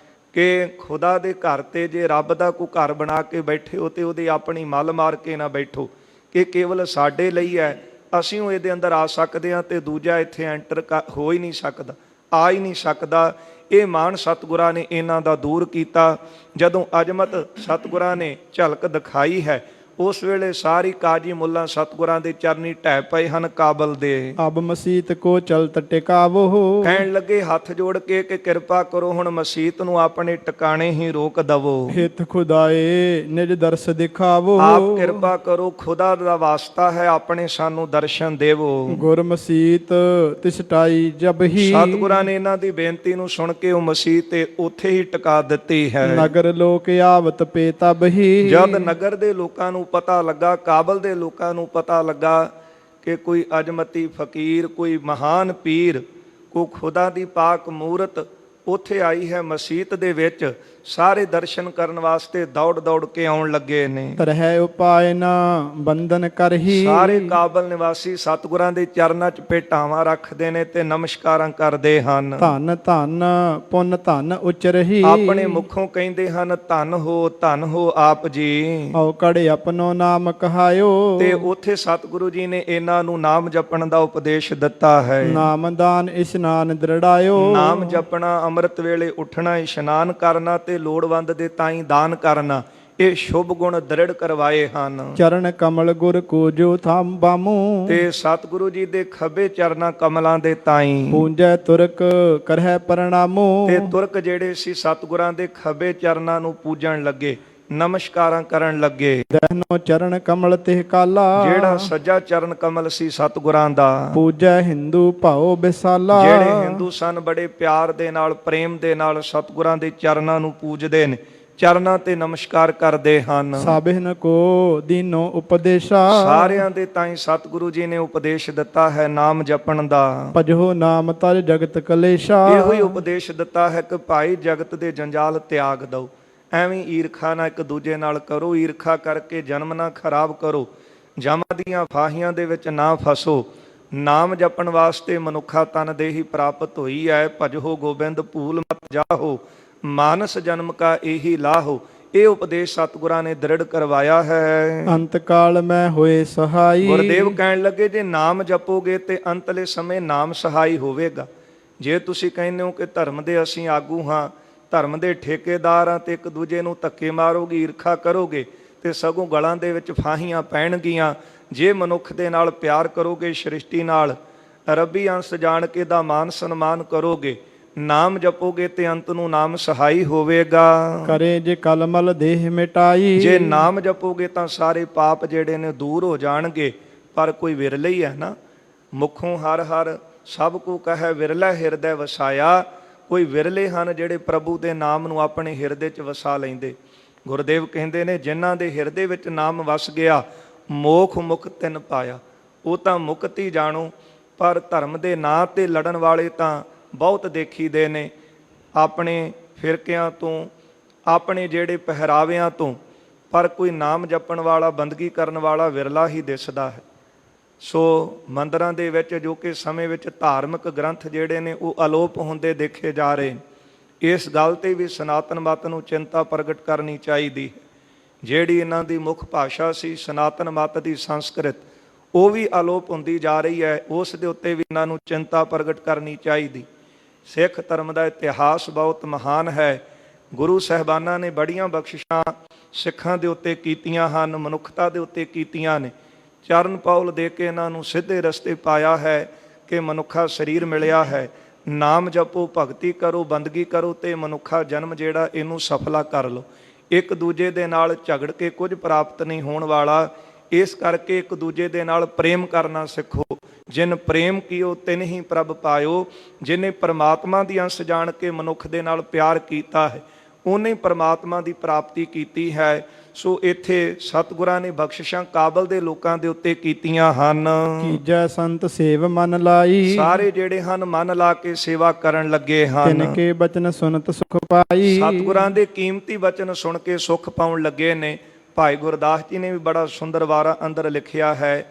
Speaker 1: ਕਿ ਖੁਦਾ ਦੇ ਘਰ ਤੇ ਜੇ ਰੱਬ ਦਾ ਕੋਈ ਘਰ ਬਣਾ ਕੇ ਬੈਠੇ ਹੋ ਤੇ ਉਹਦੀ ਆਪਣੀ ਮੱਲ ਮਾਰ ਕੇ ਨਾ ਬੈਠੋ ਕਿ ਕੇਵਲ ਸਾਡੇ ਲਈ ਹੈ, ਅਸੀਂ ਉਹ ਇਹਦੇ ਅੰਦਰ ਆ ਸਕਦੇ ਹਾਂ ਤੇ ਦੂਜਾ ਇੱਥੇ ਐਂਟਰ ਹੋ ਹੀ ਨਹੀਂ ਸਕਦਾ, ਆ ਹੀ ਨਹੀਂ ਸਕਦਾ। ਇਹ ਮਾਣ ਸਤਿਗੁਰਾਂ ਨੇ ਇਹਨਾਂ ਦਾ ਦੂਰ ਕੀਤਾ। ਜਦੋਂ ਅਜਮਤ ਸਤਿਗੁਰਾਂ ਨੇ ਝਲਕ ਦਿਖਾਈ ਹੈ, ਉਸ ਵੇਲੇ ਸਾਰੀ ਕਾਜੀ ਮੁੱਲਾ ਸਤਿਗੁਰਾਂ ਦੇ ਚਰਨੀ ਢਹਿ ਪਏ ਹਨ ਕਾਬਲ ਦੇ।
Speaker 2: ਅਬ ਮਸੀਤ ਕੋ ਚਲਤ ਟਿਕਾਵੋ।
Speaker 1: ਕਹਿਣ ਲੱਗੇ ਹੱਥ ਜੋੜ ਕੇ ਕਿ ਕਿਰਪਾ ਕਰੋ, ਹੁਣ ਮਸੀਤ ਨੂੰ ਆਪਣੇ ਟਿਕਾਣੇ ਹੀ ਰੋਕ ਦਵੋ।
Speaker 2: ਹਿਤ ਖੁਦਾਏ ਨਿਜ ਦਰਸ ਦਿਖਾਵੋ।
Speaker 1: ਆਪ ਕਿਰਪਾ ਕਰੋ, ਖੁਦਾ ਦਾ ਵਾਸਤਾ ਹੈ, ਆਪਣੇ ਸਾਨੂੰ ਦਰਸ਼ਨ ਦੇਵੋ।
Speaker 2: ਗੁਰ ਮਸੀਤ ਤਿਸਟਾਈ ਜਬ ਹੀ।
Speaker 1: ਸਤਿਗੁਰਾਂ ਨੇ ਇਹਨਾਂ ਦੀ ਬੇਨਤੀ ਨੂੰ ਸੁਣ ਕੇ ਉਹ ਮਸੀਤ ਤੇ ਉੱਥੇ ਹੀ ਟਿਕਾ ਦਿੱਤੀ ਹੈ।
Speaker 2: ਨਗਰ ਲੋਕ ਆਵਤ ਪੇ ਤਬ ਹੀ।
Speaker 1: ਜਦ ਨਗਰ ਦੇ ਲੋਕਾਂ ਨੂੰ ਪਤਾ ਲੱਗਾ, ਕਾਬਲ ਦੇ ਲੋਕਾਂ ਨੂੰ ਪਤਾ ਲੱਗਾ ਕਿ ਕੋਈ ਅਜਮਤੀ ਫਕੀਰ, ਕੋਈ ਮਹਾਨ ਪੀਰ, ਕੋਈ ਖੁਦਾ ਦੀ ਪਾਕ ਮੂਰਤ ਉੱਥੇ ਆਈ ਹੈ ਮਸੀਤ ਦੇ ਵਿੱਚ, ਸਾਰੇ ਦਰਸ਼ਨ ਕਰਨ ਵਾਸਤੇ ਦੌੜ ਦੌੜ ਕੇ ਆਉਣ ਲੱਗੇ ਨੇ।
Speaker 2: ਤਰਹਿ ਉਪਾਇ ਨਾ ਬੰਧਨ ਕਰਹੀ।
Speaker 1: ਸਾਰੇ ਕਾਬਲ ਨਿਵਾਸੀ ਸਤਿਗੁਰਾਂ ਦੇ ਚਰਨਾਂ 'ਚ ਭੇਟਾਵਾਂ ਰੱਖਦੇ ਨੇ ਤੇ ਨਮਸਕਾਰਾਂ ਕਰਦੇ ਹਨ।
Speaker 2: ਧੰਨ ਧੰਨ ਪੁੰਨ ਧੰਨ ਉਚਰਹੀ।
Speaker 1: ਆਪਣੇ ਮੁਖੋਂ ਕਹਿੰਦੇ ਹਨ ਧੰਨ ਹੋ ਆਪ ਜੀ।
Speaker 2: ਔਕੜ ਆਪਣੋ ਨਾਮ ਕਹਾਇਓ।
Speaker 1: ਤੇ ਉੱਥੇ ਸਤਿਗੁਰੂ ਜੀ ਨੇ ਇਹਨਾਂ ਨੂੰ ਨਾਮ ਜਪਣ ਦਾ ਉਪਦੇਸ਼ ਦਿੱਤਾ ਹੈ।
Speaker 2: ਨਾਮ ਦਾਨ ਇਸ਼ਨਾਨ ਦ੍ਰਿੜਾਇਓ।
Speaker 1: ਨਾਮ ਜਪਣਾ, ਅੰਮ੍ਰਿਤ ਵੇਲੇ ਉੱਠਣਾ, ਇਸ਼ਨਾਨ ਕਰਨਾ ਤੇ ਲੋੜਵੰਦ ਦੇ ਤਾਈਂ ਦਾਨ ਕਰਨਾ, ਇਹ ਸ਼ੁਭ ਗੁਣ ਦ੍ਰਿੜ ਕਰਵਾਏ ਹਨ।
Speaker 2: ਚਰਨ ਕਮਲ ਗੁਰ ਕੋ ਜੋ ਥਾਮ ਬਾਮੂ।
Speaker 1: ਤੇ ਸਤਿਗੁਰੂ ਜੀ ਦੇ ਖੱਬੇ ਚਰਨਾਂ ਕਮਲਾਂ ਦੇ ਤਾਈਂ
Speaker 2: ਪੂੰਜੈ ਤੁਰਕ ਕਰਹਿ ਪ੍ਰਣਾਮੋ।
Speaker 1: ਤੇ ਤੁਰਕ ਜਿਹੜੇ ਸੀ ਸਤਿਗੁਰਾਂ ਦੇ ਖੱਬੇ ਚਰਨਾਂ ਨੂੰ ਪੂਜਣ ਲੱਗੇ, ਨਮਸਕਾਰਾਂ ਕਰਨ ਲੱਗੇ।
Speaker 2: ਦਹਿਨੋ ਚਰਨ ਕਮਲ ਤਿਹ ਕਾਲਾ।
Speaker 1: ਜਿਹੜਾ ਸੱਜਾ ਚਰਨ ਕਮਲ ਸੀ ਸਤਿਗੁਰਾਂ ਦਾ,
Speaker 2: ਪੂਜੈ ਹਿੰਦੂ ਭਾਉ ਬਿਸਾਲਾ।
Speaker 1: ਜਿਹੜੇ ਹਿੰਦੂ ਸਨ ਬੜੇ ਪਿਆਰ ਦੇ ਨਾਲ, ਪ੍ਰੇਮ ਦੇ ਨਾਲ ਸਤਿਗੁਰਾਂ ਦੇ ਚਰਨਾਂ ਨੂੰ ਪੂਜਦੇ ਨੇ, ਚਰਨਾਂ ਤੇ ਨਮਸਕਾਰ ਕਰਦੇ ਹਨ।
Speaker 2: ਸਾਬਿਨ ਕੋ ਦੀਨੋ ਉਪਦੇਸ਼ਾ।
Speaker 1: ਸਾਰਿਆਂ ਦੇ ਤਾਈਂ ਸਤਿਗੁਰੂ ਜੀ ਨੇ ਉਪਦੇਸ਼ ਦਿੱਤਾ ਹੈ ਨਾਮ ਜਪਣ ਦਾ।
Speaker 2: ਭਜੋ ਨਾਮ ਤਰ ਜਗਤ ਕਲੇਸ਼ਾ।
Speaker 1: ਇਹੋ ਹੀ ਉਪਦੇਸ਼ ਦਿੱਤਾ ਹੈ ਕਿ ਭਾਈ ਜਗਤ ਦੇ ਜੰਜਾਲ ਤਿਆਗ ਦਿਓ। ਐਵੇਂ ਈਰਖਾ ਨਾ ਇੱਕ ਦੂਜੇ ਨਾਲ ਕਰੋ, ਈਰਖਾ ਕਰਕੇ ਜਨਮ ਨਾ ਖਰਾਬ ਕਰੋ, ਜਮਾਂ ਦੀਆਂ ਫਾਹੀਆਂ ਦੇ ਵਿੱਚ ਨਾ ਫਸੋ। ਨਾਮ ਜਪਣ ਵਾਸਤੇ ਮਨੁੱਖਾ ਤਨ ਦੇਹੀ ਪ੍ਰਾਪਤ ਹੋਈ ਹੈ। ਭਜੋ ਗੋਬਿੰਦ ਭੂਲ ਮਤ ਜਾਹੋ, ਮਾਨਸ ਜਨਮ ਕਾ ਇਹੀ ਲਾਹੋ। ਇਹ ਉਪਦੇਸ਼ ਸਤਿਗੁਰਾਂ ਨੇ ਦ੍ਰਿੜ ਕਰਵਾਇਆ ਹੈ।
Speaker 2: ਅੰਤ ਕਾਲ ਮੈਂ ਹੋਏ ਸਹਾਈ।
Speaker 1: ਗੁਰਦੇਵ ਕਹਿਣ ਲੱਗੇ ਜੇ ਨਾਮ ਜਪੋਗੇ ਤੇ ਅੰਤਲੇ ਸਮੇਂ ਨਾਮ ਸਹਾਈ ਹੋਵੇਗਾ। ਜੇ ਤੁਸੀਂ ਕਹਿੰਦੇ ਹੋ ਕਿ ਧਰਮ ਦੇ ਅਸੀਂ ਆਗੂ ਹਾਂ, ਧਰਮ ਦੇ ਠੇਕੇਦਾਰ ਹਾਂ, ਤੇ ਇੱਕ ਦੂਜੇ ਨੂੰ ਧੱਕੇ ਮਾਰੋਗੇ, ਈਰਖਾ ਕਰੋਗੇ ਤੇ ਸਗੋਂ ਗਲਾਂ ਦੇ ਵਿੱਚ ਫਾਹੀਆਂ ਪੈਣਗੀਆਂ। ਜੇ ਮਨੁੱਖ ਦੇ ਨਾਲ ਪਿਆਰ ਕਰੋਗੇ, ਸ੍ਰਿਸ਼ਟੀ ਨਾਲ ਰੱਬੀ ਅੰਸ਼ ਜਾਣ ਕੇ ਦਾ ਮਾਨ ਸਨਮਾਨ ਕਰੋਗੇ, ਨਾਮ ਜਪੋਗੇ ਤੇ ਅੰਤ ਨੂੰ ਨਾਮ ਸਹਾਈ ਹੋਵੇਗਾ।
Speaker 2: ਕਰੇ ਜੇ ਕਲਮਲ ਦੇਹ ਮਿਟਾਈ।
Speaker 1: ਜੇ ਨਾਮ ਜਪੋਗੇ ਤਾਂ ਸਾਰੇ ਪਾਪ ਜਿਹੜੇ ਨੇ ਦੂਰ ਹੋ ਜਾਣਗੇ। ਪਰ ਕੋਈ ਵਿਰਲੇ ਹੀ ਹੈ ਨਾ, ਮੁਖੋਂ ਹਰ ਹਰ ਸਭ ਕੋ ਕਹੈ ਵਿਰਲਾ ਹਿਰਦੈ ਵਸਾਇਆ। ਕੋਈ ਵਿਰਲੇ ਹਨ ਜਿਹੜੇ ਪ੍ਰਭੂ ਦੇ ਨਾਮ ਨੂੰ ਆਪਣੇ ਹਿਰਦੇ 'ਚ ਵਸਾ ਲੈਂਦੇ। ਗੁਰਦੇਵ ਕਹਿੰਦੇ ਨੇ ਜਿਨ੍ਹਾਂ ਦੇ ਹਿਰਦੇ ਵਿੱਚ ਨਾਮ ਵਸ ਗਿਆ, ਮੋਖ ਮੁਖ ਤਿਨ ਪਾਇਆ। ਉਹ ਤਾਂ ਮੁਕਤੀ ਜਾਣੋ, ਪਰ ਧਰਮ ਦੇ ਨਾਂ ਤੇ ਲੜਨ ਵਾਲੇ ਤਾਂ ਬਹੁਤ ਦੇਖੀਦੇ ਨੇ। ਆਪਣੇ ਫਿਰਕਿਆਂ ਤੋਂ, ਆਪਣੇ ਜਿਹੜੇ ਪਹਿਰਾਵਿਆਂ ਤੋਂ, ਪਰ ਕੋਈ ਨਾਮ ਜਪਣ ਵਾਲਾ, ਬੰਦਗੀ ਕਰਨ ਵਾਲਾ ਵਿਰਲਾ ਹੀ ਦਿਸਦਾ ਹੈ। ਸੋ ਮੰਦਰਾਂ ਦੇ ਵਿੱਚ ਜੋ ਕਿ ਸਮੇਂ ਵਿੱਚ ਧਾਰਮਿਕ ਗ੍ਰੰਥ ਜਿਹੜੇ ਨੇ ਉਹ ਅਲੋਪ ਹੁੰਦੇ ਦੇਖੇ ਜਾ ਰਹੇ। ਇਸ ਗੱਲ ਤੇ ਵੀ ਸਨਾਤਨ ਮਤ ਨੂੰ ਚਿੰਤਾ ਪ੍ਰਗਟ ਕਰਨੀ ਚਾਹੀਦੀ ਹੈ। ਜਿਹੜੀ ਇਹਨਾਂ ਦੀ ਮੁੱਖ ਭਾਸ਼ਾ ਸੀ ਸਨਾਤਨ ਮਤ ਦੀ ਸੰਸਕ੍ਰਿਤ, ਉਹ ਵੀ ਅਲੋਪ ਹੁੰਦੀ ਜਾ ਰਹੀ ਹੈ। ਉਸ ਦੇ ਉੱਤੇ ਵੀ ਇਹਨਾਂ ਨੂੰ ਚਿੰਤਾ ਪ੍ਰਗਟ ਕਰਨੀ ਚਾਹੀਦੀ। ਸਿੱਖ ਧਰਮ ਦਾ ਇਤਿਹਾਸ ਬਹੁਤ ਮਹਾਨ ਹੈ। ਗੁਰੂ ਸਾਹਿਬਾਨਾਂ ਨੇ ਬੜੀਆਂ ਬਖਸ਼ਿਸ਼ਾਂ ਸਿੱਖਾਂ ਦੇ ਉੱਤੇ ਕੀਤੀਆਂ ਹਨ, ਮਨੁੱਖਤਾ ਦੇ ਉੱਤੇ ਕੀਤੀਆਂ ਨੇ। ਚਰਨ ਪੌਲ ਦੇ ਕੇ ਇਹਨਾਂ ਨੂੰ ਸਿੱਧੇ ਰਸਤੇ ਪਾਇਆ ਹੈ ਕਿ ਮਨੁੱਖਾ ਸਰੀਰ ਮਿਲਿਆ ਹੈ, ਨਾਮ ਜਪੋ, ਭਗਤੀ ਕਰੋ, ਬੰਦਗੀ ਕਰੋ ਤੇ ਮਨੁੱਖਾ ਜਨਮ ਜਿਹੜਾ ਇਹਨੂੰ ਸਫਲਾ ਕਰ ਲਓ। ਇੱਕ ਦੂਜੇ ਦੇ ਨਾਲ ਝਗੜ ਕੇ ਕੁਝ ਪ੍ਰਾਪਤ ਨਹੀਂ ਹੋਣ ਵਾਲਾ। ਇਸ ਕਰਕੇ ਇੱਕ ਦੂਜੇ ਦੇ ਨਾਲ ਪ੍ਰੇਮ ਕਰਨਾ ਸਿੱਖੋ। ਜਿਨ ਪ੍ਰੇਮ ਕੀਓ ਤਿਨ ਹੀ ਪ੍ਰਭ ਪਾਇਓ। ਜਿਹਨੇ ਪਰਮਾਤਮਾ ਦੀ ਅੰਸ਼ ਜਾਣ ਕੇ ਮਨੁੱਖ ਦੇ ਨਾਲ ਪਿਆਰ ਕੀਤਾ ਹੈ, ਉਹਨੇ ਪਰਮਾਤਮਾ ਦੀ ਪ੍ਰਾਪਤੀ ਕੀਤੀ ਹੈ। ਸੋ ਇੱਥੇ ਸਤਿਗੁਰਾਂ ਨੇ ਬਖਸ਼ਿਸ਼ਾਂ ਕਾਬਲ ਦੇ ਲੋਕਾਂ ਦੇ ਉੱਤੇ ਕੀਤੀਆਂ ਹਨ।
Speaker 2: ਕੀਜੈ ਸੰਤ ਸੇਵ ਮਨ ਲਾਈ।
Speaker 1: ਸਾਰੇ ਜਿਹੜੇ ਹਨ ਮਨ ਲਾ ਕੇ ਸੇਵਾ ਕਰਨ ਲੱਗੇ ਹਨ।
Speaker 2: ਤਿਨ ਕੇ ਬਚਨ ਸੁਨਤ ਸੁਖ ਪਾਈ।
Speaker 1: ਸਤਿਗੁਰਾਂ ਦੇ ਕੀਮਤੀ ਬਚਨ ਸੁਣ ਕੇ ਸੁਖ ਪਾਉਣ ਲੱਗੇ ਨੇ। ਭਾਈ ਗੁਰਦਾਸ ਜੀ ਨੇ ਵੀ ਬੜਾ ਸੁੰਦਰ ਵਾਰਾ ਅੰਦਰ ਲਿਖਿਆ ਹੈ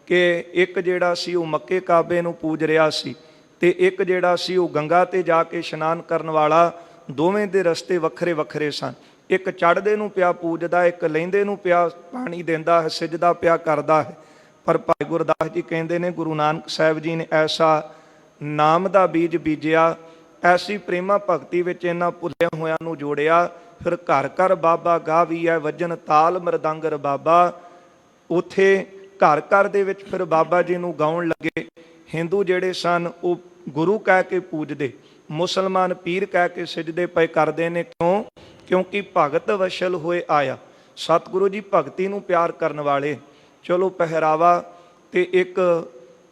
Speaker 1: ਕਿ ਇੱਕ ਜਿਹੜਾ ਸੀ ਉਹ ਮੱਕੇ ਕਾਬੇ ਨੂੰ ਪੂਜ ਰਿਹਾ ਸੀ, ਤੇ ਇੱਕ ਜਿਹੜਾ ਸੀ ਉਹ ਗੰਗਾ ਤੇ ਜਾ ਕੇ ਇਸ਼ਨਾਨ ਕਰਨ ਵਾਲਾ। ਦੋਵੇਂ ਦੇ ਰਸਤੇ ਵੱਖਰੇ ਵੱਖਰੇ ਸਨ। ਇੱਕ ਚੜ੍ਹਦੇ ਨੂੰ ਪਿਆ ਪੂਜਦਾ, ਇੱਕ ਲਹਿੰਦੇ ਨੂੰ ਪਿਆ ਪਾਣੀ ਦਿੰਦਾ ਹੈ, ਸਿਜਦਾ ਪਿਆ ਕਰਦਾ ਹੈ। ਪਰ ਭਾਈ ਗੁਰਦਾਸ ਜੀ ਕਹਿੰਦੇ ਨੇ ਗੁਰੂ ਨਾਨਕ ਸਾਹਿਬ ਜੀ ਨੇ ਐਸਾ ਨਾਮ ਦਾ ਬੀਜ ਬੀਜਿਆ, ਐਸੀ ਪ੍ਰੇਮਾ ਭਗਤੀ ਵਿੱਚ ਇਹਨਾਂ ਭੁੱਲਿਆਂ ਹੋਇਆਂ ਨੂੰ ਜੋੜਿਆ। ਫਿਰ ਘਰ ਘਰ ਬਾਬਾ ਗਾਵੀਐ ਵੱਜਣ ਤਾਲ ਮਰਦੰਗ ਰਬਾਬਾ। ਉੱਥੇ ਘਰ ਘਰ ਦੇ ਵਿੱਚ ਫਿਰ ਬਾਬਾ ਜੀ ਨੂੰ ਗਾਉਣ ਲੱਗੇ। ਹਿੰਦੂ ਜਿਹੜੇ ਸਨ ਉਹ ਗੁਰੂ ਕਹਿ ਕੇ ਪੂਜਦੇ, ਮੁਸਲਮਾਨ ਪੀਰ ਕਹਿ ਕੇ ਸਿਜਦੇ ਪਏ ਕਰਦੇ ਨੇ। ਕਿਉਂ? ਕਿਉਂਕਿ ਭਗਤ ਵਸ਼ਲ ਹੋਏ ਆਇਆ। ਸਤਿਗੁਰੂ ਜੀ ਭਗਤੀ ਨੂੰ ਪਿਆਰ ਕਰਨ ਵਾਲੇ। ਚਲੋ ਪਹਿਰਾਵਾ ਤੇ ਇੱਕ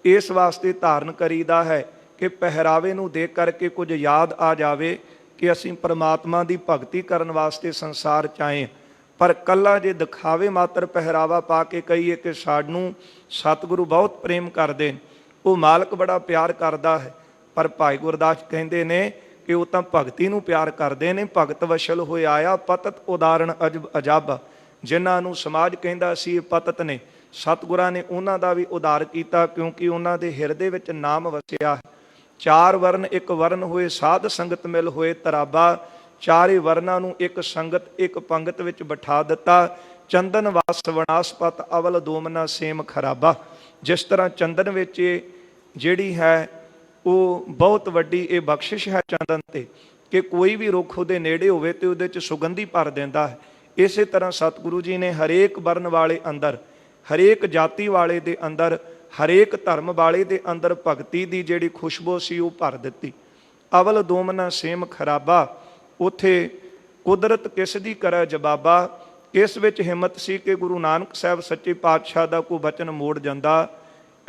Speaker 1: ਇਸ ਵਾਸਤੇ ਧਾਰਨ ਕਰੀਦਾ ਹੈ ਕਿ ਪਹਿਰਾਵੇ ਨੂੰ ਦੇਖ ਕਰਕੇ ਕੁਝ ਯਾਦ ਆ ਜਾਵੇ ਕਿ ਅਸੀਂ ਪਰਮਾਤਮਾ ਦੀ ਭਗਤੀ ਕਰਨ ਵਾਸਤੇ ਸੰਸਾਰ 'ਚ ਆਏ। ਪਰ ਕੱਲਾ ਜੇ ਦਿਖਾਵੇ ਮਾਤਰ ਪਹਿਰਾਵਾ ਪਾ ਕੇ ਕਹੀਏ ਕਿ ਸਾਨੂੰ ਸਤਿਗੁਰੂ ਬਹੁਤ ਪ੍ਰੇਮ ਕਰਦੇ, ਉਹ ਮਾਲਕ ਬੜਾ ਪਿਆਰ ਕਰਦਾ ਹੈ, ਪਰ ਭਾਈ ਗੁਰਦਾਸ ਕਹਿੰਦੇ ਨੇ ਕਿ ਉਹ ਤਾਂ ਭਗਤੀ ਨੂੰ ਪਿਆਰ ਕਰਦੇ ਨੇ। ਭਗਤ ਵਸ਼ਲ ਹੋਏ ਆਇਆ ਪਤਤ ਉਦਾਹਰਣ ਅਜਬ ਅਜਾਬਾ, ਜਿਨ੍ਹਾਂ ਨੂੰ ਸਮਾਜ ਕਹਿੰਦਾ ਸੀ ਇਹ ਪਤਤ ਨੇ, ਸਤਿਗੁਰਾਂ ਨੇ ਉਹਨਾਂ ਦਾ ਵੀ ਉਦਾਰ ਕੀਤਾ, ਕਿਉਂਕਿ ਉਹਨਾਂ ਦੇ ਹਿਰਦੇ ਵਿੱਚ ਨਾਮ ਵਸਿਆ ਹੈ। ਚਾਰ ਵਰਨ ਇੱਕ ਵਰਨ ਹੋਏ, ਸਾਧ ਸੰਗਤ ਮਿਲ ਹੋਏ ਤਰਾਬਾ। ਚਾਰੇ ਵਰਨਾਂ ਨੂੰ ਇੱਕ ਸੰਗਤ ਇੱਕ ਪੰਗਤ ਵਿੱਚ ਬਿਠਾ ਦਿੱਤਾ। ਚੰਦਨ ਵਾਸ ਵਣਾਸਪਤ ਅਵਲ ਦੋਮਨਾ ਸੇਮ ਖਰਾਬਾ। ਜਿਸ ਤਰ੍ਹਾਂ ਚੰਦਨ ਵਿੱਚ ਜਿਹੜੀ ਹੈ ਉਹ ਬਹੁਤ ਵੱਡੀ ਇਹ ਬਖਸ਼ਿਸ਼ ਹੈ ਚੰਦਨ ਤੇ, ਕਿ ਕੋਈ ਵੀ ਰੁੱਖ ਉਹਦੇ ਨੇੜੇ ਹੋਵੇ ਤੇ ਉਹਦੇ 'ਚ ਸੁਗੰਧੀ ਭਰ ਦਿੰਦਾ ਹੈ। ਇਸੇ ਤਰ੍ਹਾਂ ਸਤਿਗੁਰੂ ਜੀ ਨੇ ਹਰੇਕ ਵਰਨ ਵਾਲੇ ਅੰਦਰ, ਹਰੇਕ ਜਾਤੀ ਵਾਲੇ ਦੇ ਅੰਦਰ, ਹਰੇਕ ਧਰਮ ਵਾਲੇ ਦੇ ਅੰਦਰ ਭਗਤੀ ਦੀ ਜਿਹੜੀ ਖੁਸ਼ਬੂ ਸੀ ਉਹ ਭਰ ਦਿੱਤੀ। ਅਵਲ ਦੋਮਨਾ ਸੇਮ ਖਰਾਬਾ, ਉੱਥੇ ਕੁਦਰਤ ਕਿਸ ਦੀ ਕਰੇ ਜਵਾਬਾ। ਇਸ ਵਿੱਚ ਹਿੰਮਤ ਸੀ ਕਿ ਗੁਰੂ ਨਾਨਕ ਸਾਹਿਬ ਸੱਚੇ ਪਾਤਸ਼ਾਹ ਦਾ ਕੋਈ ਬਚਨ ਮੋੜ ਜਾਂਦਾ।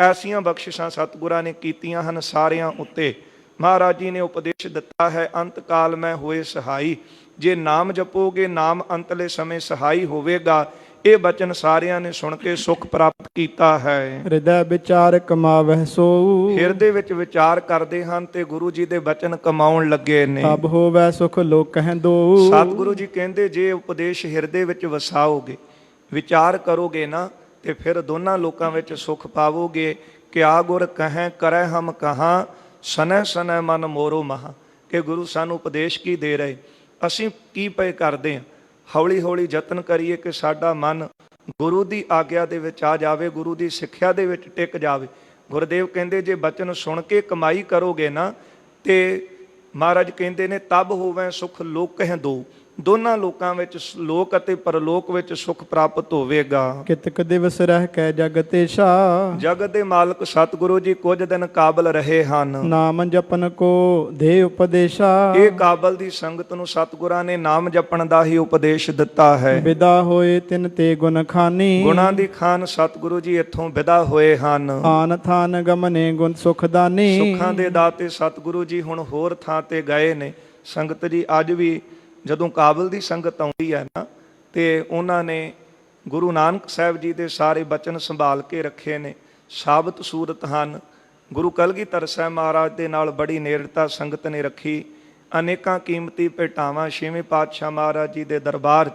Speaker 1: ਐਸੀਆਂ ਬਖਸ਼ਿਸ਼ਾਂ ਸਤਿਗੁਰਾਂ ਨੇ ਕੀਤੀਆਂ ਹਨ ਸਾਰਿਆਂ ਉੱਤੇ। ਮਹਾਰਾਜ ਜੀ ਨੇ ਉਪਦੇਸ਼ ਦਿੱਤਾ ਹੈ, ਅੰਤ ਕਾਲ ਮੈਂ ਹੋਏ ਸਹਾਈ, ਜੇ ਨਾਮ ਜਪੋਗੇ ਨਾਮ ਅੰਤਲੇ ਸਮੇਂ ਸਹਾਈ ਹੋਵੇਗਾ। ਇਹ ਬਚਨ ਸਾਰਿਆਂ ਨੇ ਸੁਣ ਕੇ ਸੁਖ ਪ੍ਰਾਪਤ ਕੀਤਾ ਹੈ।
Speaker 2: ਹਿਰਦੈ ਵਿਚਾਰ ਕਮਾਵਹਿ ਸੋਊ,
Speaker 1: ਹਿਰਦੇ ਵਿੱਚ ਵਿਚਾਰ ਕਰਦੇ ਹਨ ਤੇ ਗੁਰੂ ਜੀ ਦੇ ਬਚਨ ਕਮਾਉਣ ਲੱਗੇ ਨੇ।
Speaker 2: ਤਬ ਹੋਵੈ ਸੁਖ ਲੋਕ ਕਹਿ ਦੋ।
Speaker 1: ਸਤਿਗੁਰੂ ਜੀ ਕਹਿੰਦੇ ਜੇ ਉਪਦੇਸ਼ ਹਿਰਦੇ ਵਿੱਚ ਵਸਾਓਗੇ, ਵਿਚਾਰ ਕਰੋਗੇ ਨਾ, ਤੇ ਫਿਰ ਦੋਨਾਂ ਲੋਕਾਂ ਵਿੱਚ ਸੁਖ ਪਾਵੋਗੇ। ਕਿਆ ਗੁਰ ਕਹੈ ਕਰੈ ਹਮ ਕਹਾਂ, ਸਨੈ ਸਨੈ ਮਨ ਮੋਰੋ ਮਹਾ। ਕਿ ਗੁਰੂ ਸਾਨੂੰ ਉਪਦੇਸ਼ ਕੀ ਦੇ ਰਹੇ, ਅਸੀਂ ਕੀ ਪਏ ਕਰਦੇ ਹਾਂ। ਹੌਲੀ ਹੌਲੀ ਯਤਨ ਕਰੀਏ ਕਿ ਸਾਡਾ ਮਨ ਗੁਰੂ ਦੀ ਆਗਿਆ ਦੇ ਵਿੱਚ ਆ ਜਾਵੇ, ਗੁਰੂ ਦੀ ਸਿੱਖਿਆ ਦੇ ਵਿੱਚ ਟਿਕ ਜਾਵੇ। ਗੁਰਦੇਵ ਕਹਿੰਦੇ ਜੇ ਬਚਨ ਸੁਣ ਕੇ ਕਮਾਈ ਕਰੋਗੇ ਨਾ, ਤੇ ਮਹਾਰਾਜ ਕਹਿੰਦੇ ਨੇ ਤਬ ਹੋਵੇ ਸੁਖ ਲੋਕ ਕਹਿ ਦੋ। ਦੋਨਾਂ ਲੋਕਾਂ ਵਿੱਚ, ਲੋਕ ਅਤੇ ਪਰਲੋਕ ਵਿੱਚ ਸੁਖ ਪ੍ਰਾਪਤ ਹੋਵੇਗਾ।
Speaker 2: ਕਿਤਕ ਦਿਵਸ ਰਹਿ ਕੈ ਜਗਤੇਸ਼ਾ,
Speaker 1: ਜਗਤ ਦੇ ਮਾਲਕ ਸਤਿਗੁਰੂ ਜੀ ਕੁਝ ਦਿਨ ਕਾਬਲ ਰਹੇ ਹਨ।
Speaker 2: ਨਾਮ ਜਪਨ ਕੋ ਦੇ ਉਪਦੇਸ਼ਾ,
Speaker 1: ਇਹ ਕਾਬਲ ਦੀ ਸੰਗਤ ਨੂੰ ਸਤਿਗੁਰਾਂ ਨੇ ਨਾਮ ਜਪਣ ਦਾ ਹੀ ਉਪਦੇਸ਼ ਦਿੱਤਾ ਹੈ।
Speaker 2: ਵਿਦਾ ਹੋਏ ਤਿਨ ਤੇ ਗੁਣ ਖਾਨੀ,
Speaker 1: ਗੁਣਾਂ ਦੀ ਖਾਨ ਸਤਿਗੁਰੂ ਜੀ ਇੱਥੋਂ ਵਿਦਾ ਹੋਏ ਹਨ।
Speaker 2: ਆਨ ਥਾਨ ਗਮਨੇ ਗੁਣ ਸੁਖਦਾਨੀ,
Speaker 1: ਸੁੱਖਾਂ ਦੇ ਦਾਤੇ ਸਤਿਗੁਰੂ ਜੀ ਹੁਣ ਹੋਰ ਥਾਂ ਤੇ ਗਏ ਨੇ। ਸੰਗਤ ਜੀ ਅੱਜ ਵੀ ਜਦੋਂ ਕਾਬਲ ਦੀ ਸੰਗਤ ਆਉਂਦੀ ਹੈ ਨਾ, ਤੇ ਉਹਨਾਂ ਨੇ ਗੁਰੂ ਨਾਨਕ ਸਾਹਿਬ ਜੀ ਦੇ ਸਾਰੇ ਬਚਨ ਸੰਭਾਲ ਕੇ ਰੱਖੇ ਨੇ। ਸਾਬਤ ਸੂਰਤ ਹਨ। ਗੁਰੂ ਕਲਗੀਧਰ ਸਾਹਿਬ ਮਹਾਰਾਜ ਦੇ ਨਾਲ ਬੜੀ ਨੇੜਤਾ ਸੰਗਤ ਨੇ ਰੱਖੀ। ਅਨੇਕਾਂ ਕੀਮਤੀ ਭੇਟਾਵਾਂ ਛੇਵੇਂ ਪਾਤਸ਼ਾਹ ਮਹਾਰਾਜ ਜੀ ਦੇ ਦਰਬਾਰ 'ਚ,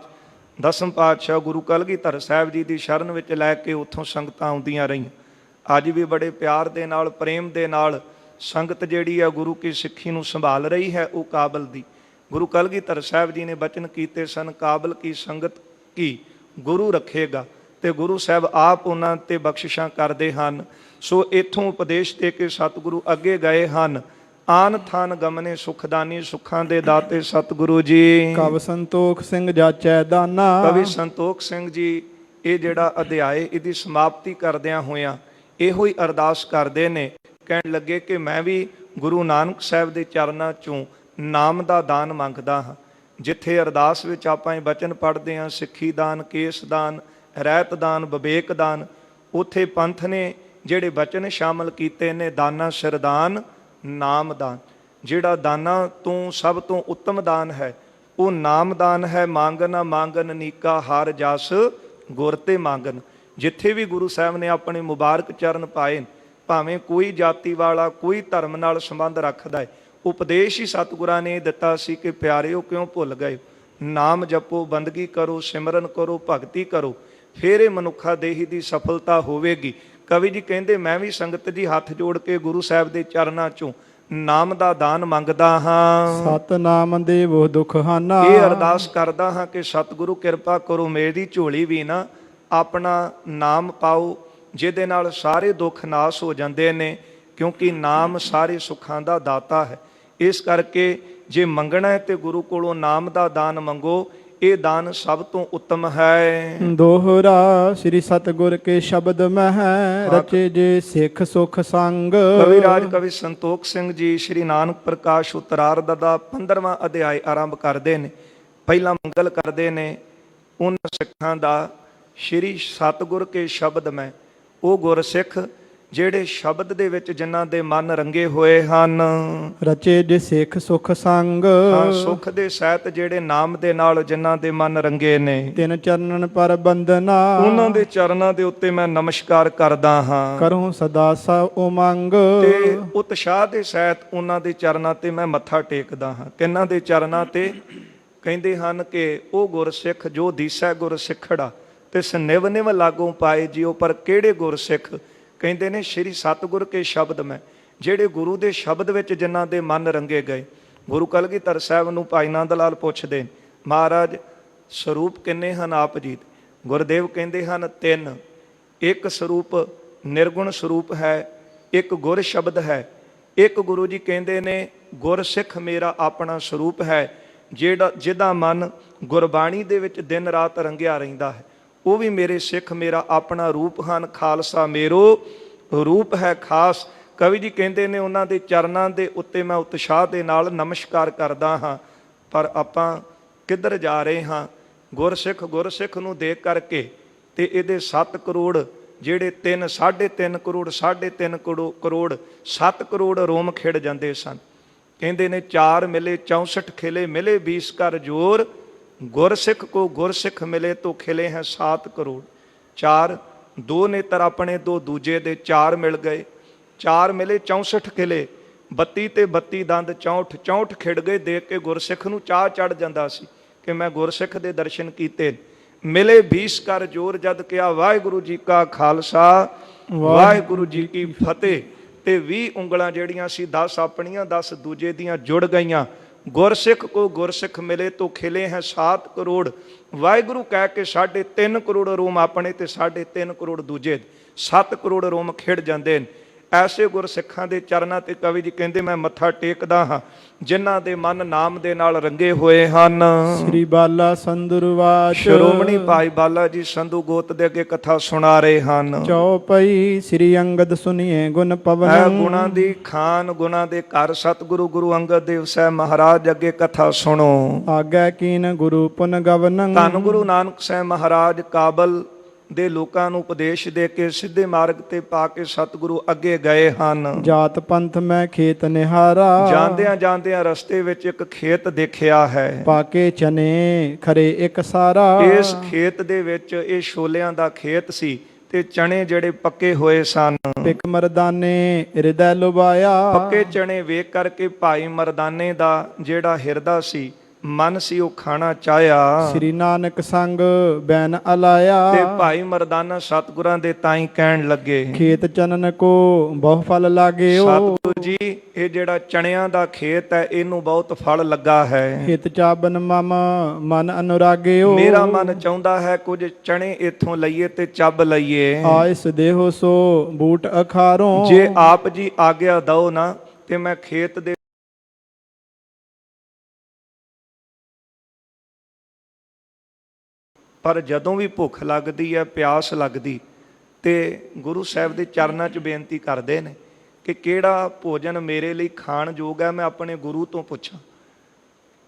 Speaker 1: ਦਸਮ ਪਾਤਸ਼ਾਹ ਗੁਰੂ ਕਲਗੀਧਰ ਸਾਹਿਬ ਜੀ ਦੀ ਸ਼ਰਨ ਵਿੱਚ ਲੈ ਕੇ ਉੱਥੋਂ ਸੰਗਤਾਂ ਆਉਂਦੀਆਂ ਰਹੀਆਂ। ਅੱਜ ਵੀ ਬੜੇ ਪਿਆਰ ਦੇ ਨਾਲ, ਪ੍ਰੇਮ ਦੇ ਨਾਲ ਸੰਗਤ ਜਿਹੜੀ ਆ ਗੁਰੂ ਕੀ ਸਿੱਖੀ ਨੂੰ ਸੰਭਾਲ ਰਹੀ ਹੈ। ਉਹ ਕਾਬਲ ਦੀ ਗੁਰੂ ਕਲਗੀਧਰ ਸਾਹਿਬ ਜੀ ਨੇ ਬਚਨ ਕੀਤੇ ਸਨ, ਕਾਬਲ ਕੀ ਸੰਗਤ ਕੀ ਗੁਰੂ ਰੱਖੇਗਾ। ਤੇ ਗੁਰੂ ਸਾਹਿਬ ਆਪ ਉਹਨਾਂ ਤੇ ਬਖਸ਼ਿਸ਼ਾਂ ਕਰਦੇ ਹਨ। ਸੋ ਇੱਥੋਂ ਉਪਦੇਸ਼ ਦੇ ਕੇ ਸਤਿਗੁਰੂ ਅੱਗੇ ਗਏ ਹਨ। ਆਨ ਥਾਨ ਗਮਨੇ ਸੁਖਦਾਨੀ, ਸੁੱਖਾਂ ਦੇ ਦਾਤੇ ਸਤਿਗੁਰੂ ਜੀ।
Speaker 2: ਕਵ ਸੰਤੋਖ ਸਿੰਘ ਜਾਚੈ ਦਾਨਾ,
Speaker 1: ਕਵੀ ਸੰਤੋਖ ਸਿੰਘ ਜੀ ਇਹ ਜਿਹੜਾ ਅਧਿਆਏ ਇਹਦੀ ਸਮਾਪਤੀ ਕਰਦਿਆਂ ਹੋਇਆਂ ਇਹੋ ਹੀ ਅਰਦਾਸ ਕਰਦੇ ਨੇ। ਕਹਿਣ ਲੱਗੇ ਕਿ ਮੈਂ ਵੀ ਗੁਰੂ ਨਾਨਕ ਸਾਹਿਬ ਦੇ ਚਰਨਾਂ 'ਚੋਂ ਨਾਮ ਦਾ ਦਾਨ ਮੰਗਦਾ ਹਾਂ। ਜਿੱਥੇ ਅਰਦਾਸ ਵਿੱਚ ਆਪਾਂ ਇਹ ਬਚਨ ਪੜ੍ਹਦੇ ਹਾਂ, ਸਿੱਖੀ ਦਾਨ, ਕੇਸ ਦਾਨ, ਰਹਿਤ ਦਾਨ, ਵਿਵੇਕ ਦਾਨ, ਉੱਥੇ ਪੰਥ ਨੇ ਜਿਹੜੇ ਬਚਨ ਸ਼ਾਮਲ ਕੀਤੇ ਨੇ, ਦਾਨਾ ਸਿਰਦਾਨ, ਨਾਮ ਦਾਨ। ਜਿਹੜਾ ਦਾਨਾਂ ਤੋਂ ਸਭ ਤੋਂ ਉੱਤਮ ਦਾਨ ਹੈ ਉਹ ਨਾਮ ਦਾਨ ਹੈ। ਮੰਗਨ ਮੰਗਨ ਨੀਕਾ ਹਰ ਜਸ ਗੁਰ ਤੇ ਮੰਗਨ। ਜਿੱਥੇ ਵੀ ਗੁਰੂ ਸਾਹਿਬ ਨੇ ਆਪਣੇ ਮੁਬਾਰਕ ਚਰਨ ਪਾਏ, ਭਾਵੇਂ ਕੋਈ ਜਾਤੀ ਵਾਲਾ, ਕੋਈ ਧਰਮ ਨਾਲ ਸੰਬੰਧ ਰੱਖਦਾ ਹੈ, ਉਪਦੇਸ਼ ਹੀ ਸਤਿਗੁਰਾਂ ਨੇ ਦਿੱਤਾ ਸੀ ਕਿ ਪਿਆਰਿਓ ਕਿਉਂ ਭੁੱਲ ਗਏ, ਨਾਮ ਜਪੋ, ਬੰਦਗੀ ਕਰੋ, ਸਿਮਰਨ ਕਰੋ, ਭਗਤੀ ਕਰੋ, ਫਿਰ ਇਹ ਮਨੁੱਖਾ ਦੇਹੀ ਦੀ ਸਫਲਤਾ ਹੋਵੇਗੀ। ਕਵੀ ਜੀ ਕਹਿੰਦੇ ਮੈਂ ਵੀ ਸੰਗਤ ਜੀ ਹੱਥ ਜੋੜ ਕੇ ਗੁਰੂ ਸਾਹਿਬ ਦੇ ਚਰਨਾਂ 'ਚੋਂ ਨਾਮ ਦਾ ਦਾਨ ਮੰਗਦਾ ਹਾਂ।
Speaker 2: ਸਤਨਾਮ ਦੇਵੋ ਦੁਖ ਹਾਨਾ,
Speaker 1: ਇਹ ਅਰਦਾਸ ਕਰਦਾ ਹਾਂ ਕਿ ਸਤਿਗੁਰੂ ਕਿਰਪਾ ਕਰੋ, ਮੇਰੀ ਝੋਲੀ ਵੀ ਨਾ ਆਪਣਾ ਨਾਮ ਪਾਓ, ਜਿਹਦੇ ਨਾਲ ਸਾਰੇ ਦੁੱਖ ਨਾਸ ਹੋ ਜਾਂਦੇ ਨੇ। ਕਿਉਂਕਿ ਨਾਮ ਸਾਰੇ ਸੁੱਖਾਂ ਦਾ ਦਾਤਾ ਹੈ। ਇਸ ਕਰਕੇ ਜੇ ਮੰਗਣਾ ਹੈ ਤੇ ਗੁਰੂ ਕੋਲੋਂ ਨਾਮ ਦਾ ਦਾਨ ਮੰਗੋ। ਇਹ ਦਾਨ ਸਭ ਤੋਂ ਉੱਤਮ ਹੈ।
Speaker 2: ਦੋਹਰਾ ਸ੍ਰੀ ਸਤਿਗੁਰ ਕੇ ਸ਼ਬਦ ਮਹਿ, ਰਚੇ ਜੇ ਸਿੱਖ ਸੁਖ ਸੰਗ।
Speaker 1: ਕਵੀ ਰਾਜ ਕਵੀ ਸੰਤੋਖ ਸਿੰਘ ਜੀ ਸ਼੍ਰੀ ਨਾਨਕ ਪ੍ਰਕਾਸ਼ ਉਤਰਾਰਧ ਦਾ 15ਵਾਂ ਅਧਿਆਇ ਆਰੰਭ ਕਰਦੇ ਨੇ। ਪਹਿਲਾ ਮੰਗਲ ਕਰਦੇ ਨੇ ਉਹਨਾਂ ਸਿੱਖਾਂ ਦਾ। ਸ਼੍ਰੀ ਸਤਿਗੁਰ ਕੇ ਸ਼ਬਦ ਮੈਂ, ਉਹ ਗੁਰਸਿੱਖ ਜਿਹੜੇ ਸ਼ਬਦ ਦੇ ਵਿੱਚ ਜਿਨ੍ਹਾਂ ਦੇ ਮਨ ਰੰਗੇ ਹੋਏ ਹਨ।
Speaker 2: ਰਚੇ ਜੇ ਸਿੱਖ ਸੁਖ ਸੰਗ,
Speaker 1: ਹਾਂ, ਸੁਖ ਦੇ ਸਹਿਤ ਜਿਹੜੇ ਨਾਮ ਦੇ ਨਾਲ ਜਿਨ੍ਹਾਂ ਦੇ ਮਨ ਰੰਗੇ ਨੇ,
Speaker 2: ਤਿਨ ਚਰਨਨ ਪਰ ਬੰਦਨਾ,
Speaker 1: ਉਹਨਾਂ ਦੇ ਚਰਨਾਂ ਦੇ ਉੱਤੇ ਮੈਂ ਨਮਸਕਾਰ ਕਰਦਾ ਹਾਂ।
Speaker 2: ਕਰੂੰ ਸਦਾ ਸਾ ਉਮੰਗ,
Speaker 1: ਤੇ ਉਤਸ਼ਾਹ ਦੇ ਸਹਿਤ ਉਹਨਾਂ ਦੇ ਚਰਨਾਂ ਤੇ ਮੈਂ ਮੱਥਾ ਟੇਕਦਾ ਹਾਂ। ਕਿਹਨਾਂ ਦੇ ਚਰਨਾਂ ਤੇ? ਕਹਿੰਦੇ ਹਨ ਕਿ ਉਹ ਗੁਰਸਿੱਖ ਜੋ ਦੀਸੈ ਗੁਰ ਸਿੱਖੜਾ ਤਿਸ ਨਿਵ ਨਿਵ ਲਾਗੋਂ ਪਾਏ ਜਿਉ। ਪਰ ਕਿਹੜੇ ਗੁਰਸਿੱਖ? ਕਹਿੰਦੇ ਨੇ ਸ਼੍ਰੀ ਸਤਿਗੁਰ ਕੇ ਸ਼ਬਦ ਮੈਂ, ਜਿਹੜੇ ਗੁਰੂ ਦੇ ਸ਼ਬਦ ਵਿੱਚ ਜਿਨ੍ਹਾਂ ਦੇ ਮਨ ਰੰਗੇ ਗਏ। ਗੁਰੂ ਕਲਗੀਧਰ ਸਾਹਿਬ ਨੂੰ ਭਾਈ ਨੰਦ ਲਾਲ ਪੁੱਛਦੇ, ਮਹਾਰਾਜ ਸਰੂਪ ਕਿੰਨੇ ਹਨ ਆਪ ਜੀ? ਗੁਰਦੇਵ ਕਹਿੰਦੇ ਹਨ ਤਿੰਨ। ਇੱਕ ਸਰੂਪ ਨਿਰਗੁਣ ਸਰੂਪ ਹੈ, ਇੱਕ ਗੁਰ ਸ਼ਬਦ ਹੈ, ਇੱਕ ਗੁਰੂ ਜੀ ਕਹਿੰਦੇ ਨੇ ਗੁਰਸਿੱਖ ਮੇਰਾ ਆਪਣਾ ਸਰੂਪ ਹੈ, ਜਿਹਦਾ ਮਨ ਗੁਰਬਾਣੀ ਦੇ ਵਿੱਚ ਦਿਨ ਰਾਤ ਰੰਗਿਆ ਰਹਿੰਦਾ ਹੈ। ਉਹ ਵੀ ਮੇਰੇ ਸਿੱਖ ਮੇਰਾ ਆਪਣਾ ਰੂਪ ਹਨ। ਖਾਲਸਾ ਮੇਰੋ ਰੂਪ ਹੈ ਖਾਸ। ਕਵੀ ਜੀ ਕਹਿੰਦੇ ਨੇ ਉਹਨਾਂ ਦੇ ਚਰਨਾਂ ਦੇ ਉੱਤੇ ਮੈਂ ਉਤਸ਼ਾਹ ਦੇ ਨਾਲ ਨਮਸਕਾਰ ਕਰਦਾ ਹਾਂ। ਪਰ ਆਪਾਂ ਕਿੱਧਰ ਜਾ ਰਹੇ ਹਾਂ? ਗੁਰਸਿੱਖ ਨੂੰ ਦੇਖ ਕਰਕੇ ਤੇ ਇਹਦੇ 7 ਕਰੋੜ ਜਿਹੜੇ 3.5 ਕਰੋੜ 3.5 ਕਰੋੜ 7 ਕਰੋੜ ਰੋਮ ਖਿੜ ਜਾਂਦੇ ਸਨ। ਕਹਿੰਦੇ ਨੇ 4 ਮਿਲੇ 64 ਖਿਲੇ ਮਿਲੇ 20 ਕਰ ਜੋਰ, ਗੁਰਸਿੱਖ ਕੋ ਗੁਰਸਿੱਖ ਮਿਲੇ ਤੋ ਖਿਲੇ ਹੈ 7 ਕਰੋੜ। 4 ਦੋ ਨੇਤਰ ਆਪਣੇ ਦੋ ਦੂਜੇ ਦੇ 4 ਮਿਲ ਗਏ, 4 ਮਿਲੇ 64 ਖਿਲੇ, 32 ਤੇ 32 ਦੰਦ 64 ਖਿੜ ਗਏ। ਦੇਖ ਕੇ ਗੁਰਸਿੱਖ ਨੂੰ ਚਾਹ ਚੜ ਜਾਂਦਾ ਸੀ ਕਿ ਮੈਂ ਗੁਰਸਿੱਖ ਦੇ ਦਰਸ਼ਨ ਕੀਤੇ। ਮਿਲੇ 20 ਕਰ ਜੋਰ, ਜਦ ਕਿਹਾ ਵਾਹਿਗੁਰੂ ਜੀ ਕਾ ਖਾਲਸਾ ਵਾਹਿਗੁਰੂ ਜੀ ਕੀ ਫਤਿਹ। ਤੇ 20 ਉਂਗਲਾਂ ਜਿਹੜੀਆਂ ਸੀ 10 ਆਪਣੀਆਂ 10 ਦੂਜੇ ਦੀਆਂ ਜੁੜ ਗਈਆਂ। ਗੁਰਸਿੱਖ ਕੋ ਗੁਰਸਿੱਖ ਮਿਲੇ ਤੋ ਖਿਲੇ ਹੈ 7 ਕਰੋੜ। ਵਾਹਿਗੁਰੂ ਕਹਿ ਕੇ 3.5 ਕਰੋੜ ਰੋਮ ਆਪਣੇ ਤੇ 3.5 ਕਰੋੜ ਦੂਜੇ, 7 ਕਰੋੜ ਰੋਮ ਖਿੜ ਜਾਂਦੇ ਨੇ। ਐਸੇ ਗੁਰਸਿੱਖਾਂ ਦੇ ਚਰਨਾਂ ਤੇ ਕਵੀ ਜੀ ਕਹਿੰਦੇ ਮੈਂ ਮੱਥਾ ਟੇਕਦਾ ਹਾਂ ਜਿਨ੍ਹਾਂ ਦੇ ਮਨ ਨਾਮ ਦੇ ਨਾਲ ਰੰਗੇ ਹੋਏ ਹਨ।
Speaker 2: ਸ੍ਰੀ ਬਾਲਾ ਸੰਦੁਰਵਾਚ।
Speaker 1: ਸ਼੍ਰੋਮਣੀ ਭਾਈ ਬਾਲਾ ਜੀ ਸੰਧੂ ਗੋਤ ਦੇ ਅੱਗੇ ਕਥਾ ਸੁਣਾ ਰਹੇ ਹਨ।
Speaker 2: ਚੌਪਈ ਸ੍ਰੀ ਅੰਗਦ ਸੁਨੀਏ ਗੁਣ ਪਵਨ।
Speaker 1: ਹੈ ਗੁਣਾਂ ਦੀ ਖਾਨ, ਗੁਣਾਂ ਦੇ ਘਰ ਸਤਿਗੁਰੂ ਗੁਰੂ ਅੰਗਦ ਦੇਵ ਸਾਹਿਬ ਮਹਾਰਾਜ ਅੱਗੇ ਕਥਾ ਸੁਣੋ।
Speaker 2: ਆਗੈ ਕੀਨ ਗੁਰੂ ਪੁਨ ਗਵਨੰ।
Speaker 1: ਧੰਨ ਗੁਰੂ ਨਾਨਕ ਸਾਹਿਬ ਮਹਾਰਾਜ ਕਾਬਲ ਦੇ ਲੋਕਾਂ ਨੂੰ ਉਪਦੇਸ਼ ਦੇ ਕੇ ਸਿੱਧੇ ਮਾਰਗ ਤੇ ਪਾ ਕੇ ਸਤਿਗੁਰੂ ਅੱਗੇ ਗਏ ਹਨ।
Speaker 2: ਜਾਤ ਪੰਥ ਮੈਂ ਖੇਤ ਨਿਹਾਰਾ।
Speaker 1: ਜਾਂਦਿਆਂ ਰਸਤੇ ਵਿੱਚ ਇੱਕ ਖੇਤ ਦੇਖਿਆ ਹੈ।
Speaker 2: ਪਾਕੇ ਚਨੇ ਖਰੇ ਇੱਕ ਸਾਰਾ।
Speaker 1: ਇਸ ਖੇਤ ਦੇ ਵਿੱਚ ਇਹ ਛੋਲਿਆਂ ਦਾ ਖੇਤ ਸੀ ਤੇ ਚਣੇ ਜਿਹੜੇ ਪੱਕੇ ਹੋਏ ਸਨ।
Speaker 2: ਪਿਕ ਮਰਦਾਨੇ ਹਿਰਦੈ ਲੁਬਾਇਆ।
Speaker 1: ਪੱਕੇ ਚਣੇ ਵੇਖ ਕਰਕੇ ਭਾਈ ਮਰਦਾਨੇ ਦਾ ਜਿਹੜਾ ਹਿਰਦਾ ਸੀ, ਮਨ ਸੀ, ਉਹ ਖਾਣਾ ਚਾਹਿਆ।
Speaker 2: ਸ੍ਰੀ ਨਾਨਕ ਸੰਗ ਬੈਨ ਅਲਾਇਆ।
Speaker 1: ਤੇ ਭਾਈ ਮਰਦਾਨਾ ਸਤਿਗੁਰਾਂ ਦੇ ਤਾਈਂ ਕਹਿਣ ਲੱਗੇ,
Speaker 2: ਖੇਤ ਚਨਨ ਕੋ ਬਹੁ ਫਲ ਲਾਗਿਓ।
Speaker 1: ਸਤਿਗੁਰੂ ਜੀ ਇਹ ਜਿਹੜਾ ਚਣਿਆਂ ਦਾ ਖੇਤ ਹੈ ਇਹਨੂੰ ਬਹੁਤ ਫਲ ਲੱਗਾ ਹੈ।
Speaker 2: ਹਿਤ ਚਾਬਨ ਮਮ ਮਨ ਅਨੁਰਾਗਿਓ।
Speaker 1: ਮੇਰਾ ਮਨ ਚਾਹੁੰਦਾ ਹੈ ਕੁਝ ਚਣੇ ਇੱਥੋਂ ਲਈਏ ਤੇ ਚੱਬ ਲਈਏ।
Speaker 2: ਆਇਸ ਦੇਹੋ ਸੋ ਬੂਟ ਅਖਾਰੋਂ।
Speaker 1: ਜੇ ਆਪ ਜੀ ਆਗਿਆ ਦਓ ਨਾ ਤੇ ਮੈਂ ਖੇਤ ਦੇ ਪਰ ਜਦੋਂ ਵੀ ਭੁੱਖ ਲੱਗਦੀ ਹੈ, ਪਿਆਸ ਲੱਗਦੀ, ਤੇ ਗੁਰੂ ਸਾਹਿਬ ਦੇ ਚਰਨਾਂ 'ਚ ਬੇਨਤੀ ਕਰਦੇ ਨੇ ਕਿ ਕਿਹੜਾ ਭੋਜਨ ਮੇਰੇ ਲਈ ਖਾਣ ਯੋਗ ਹੈ। ਮੈਂ ਆਪਣੇ ਗੁਰੂ ਤੋਂ ਪੁੱਛਾਂ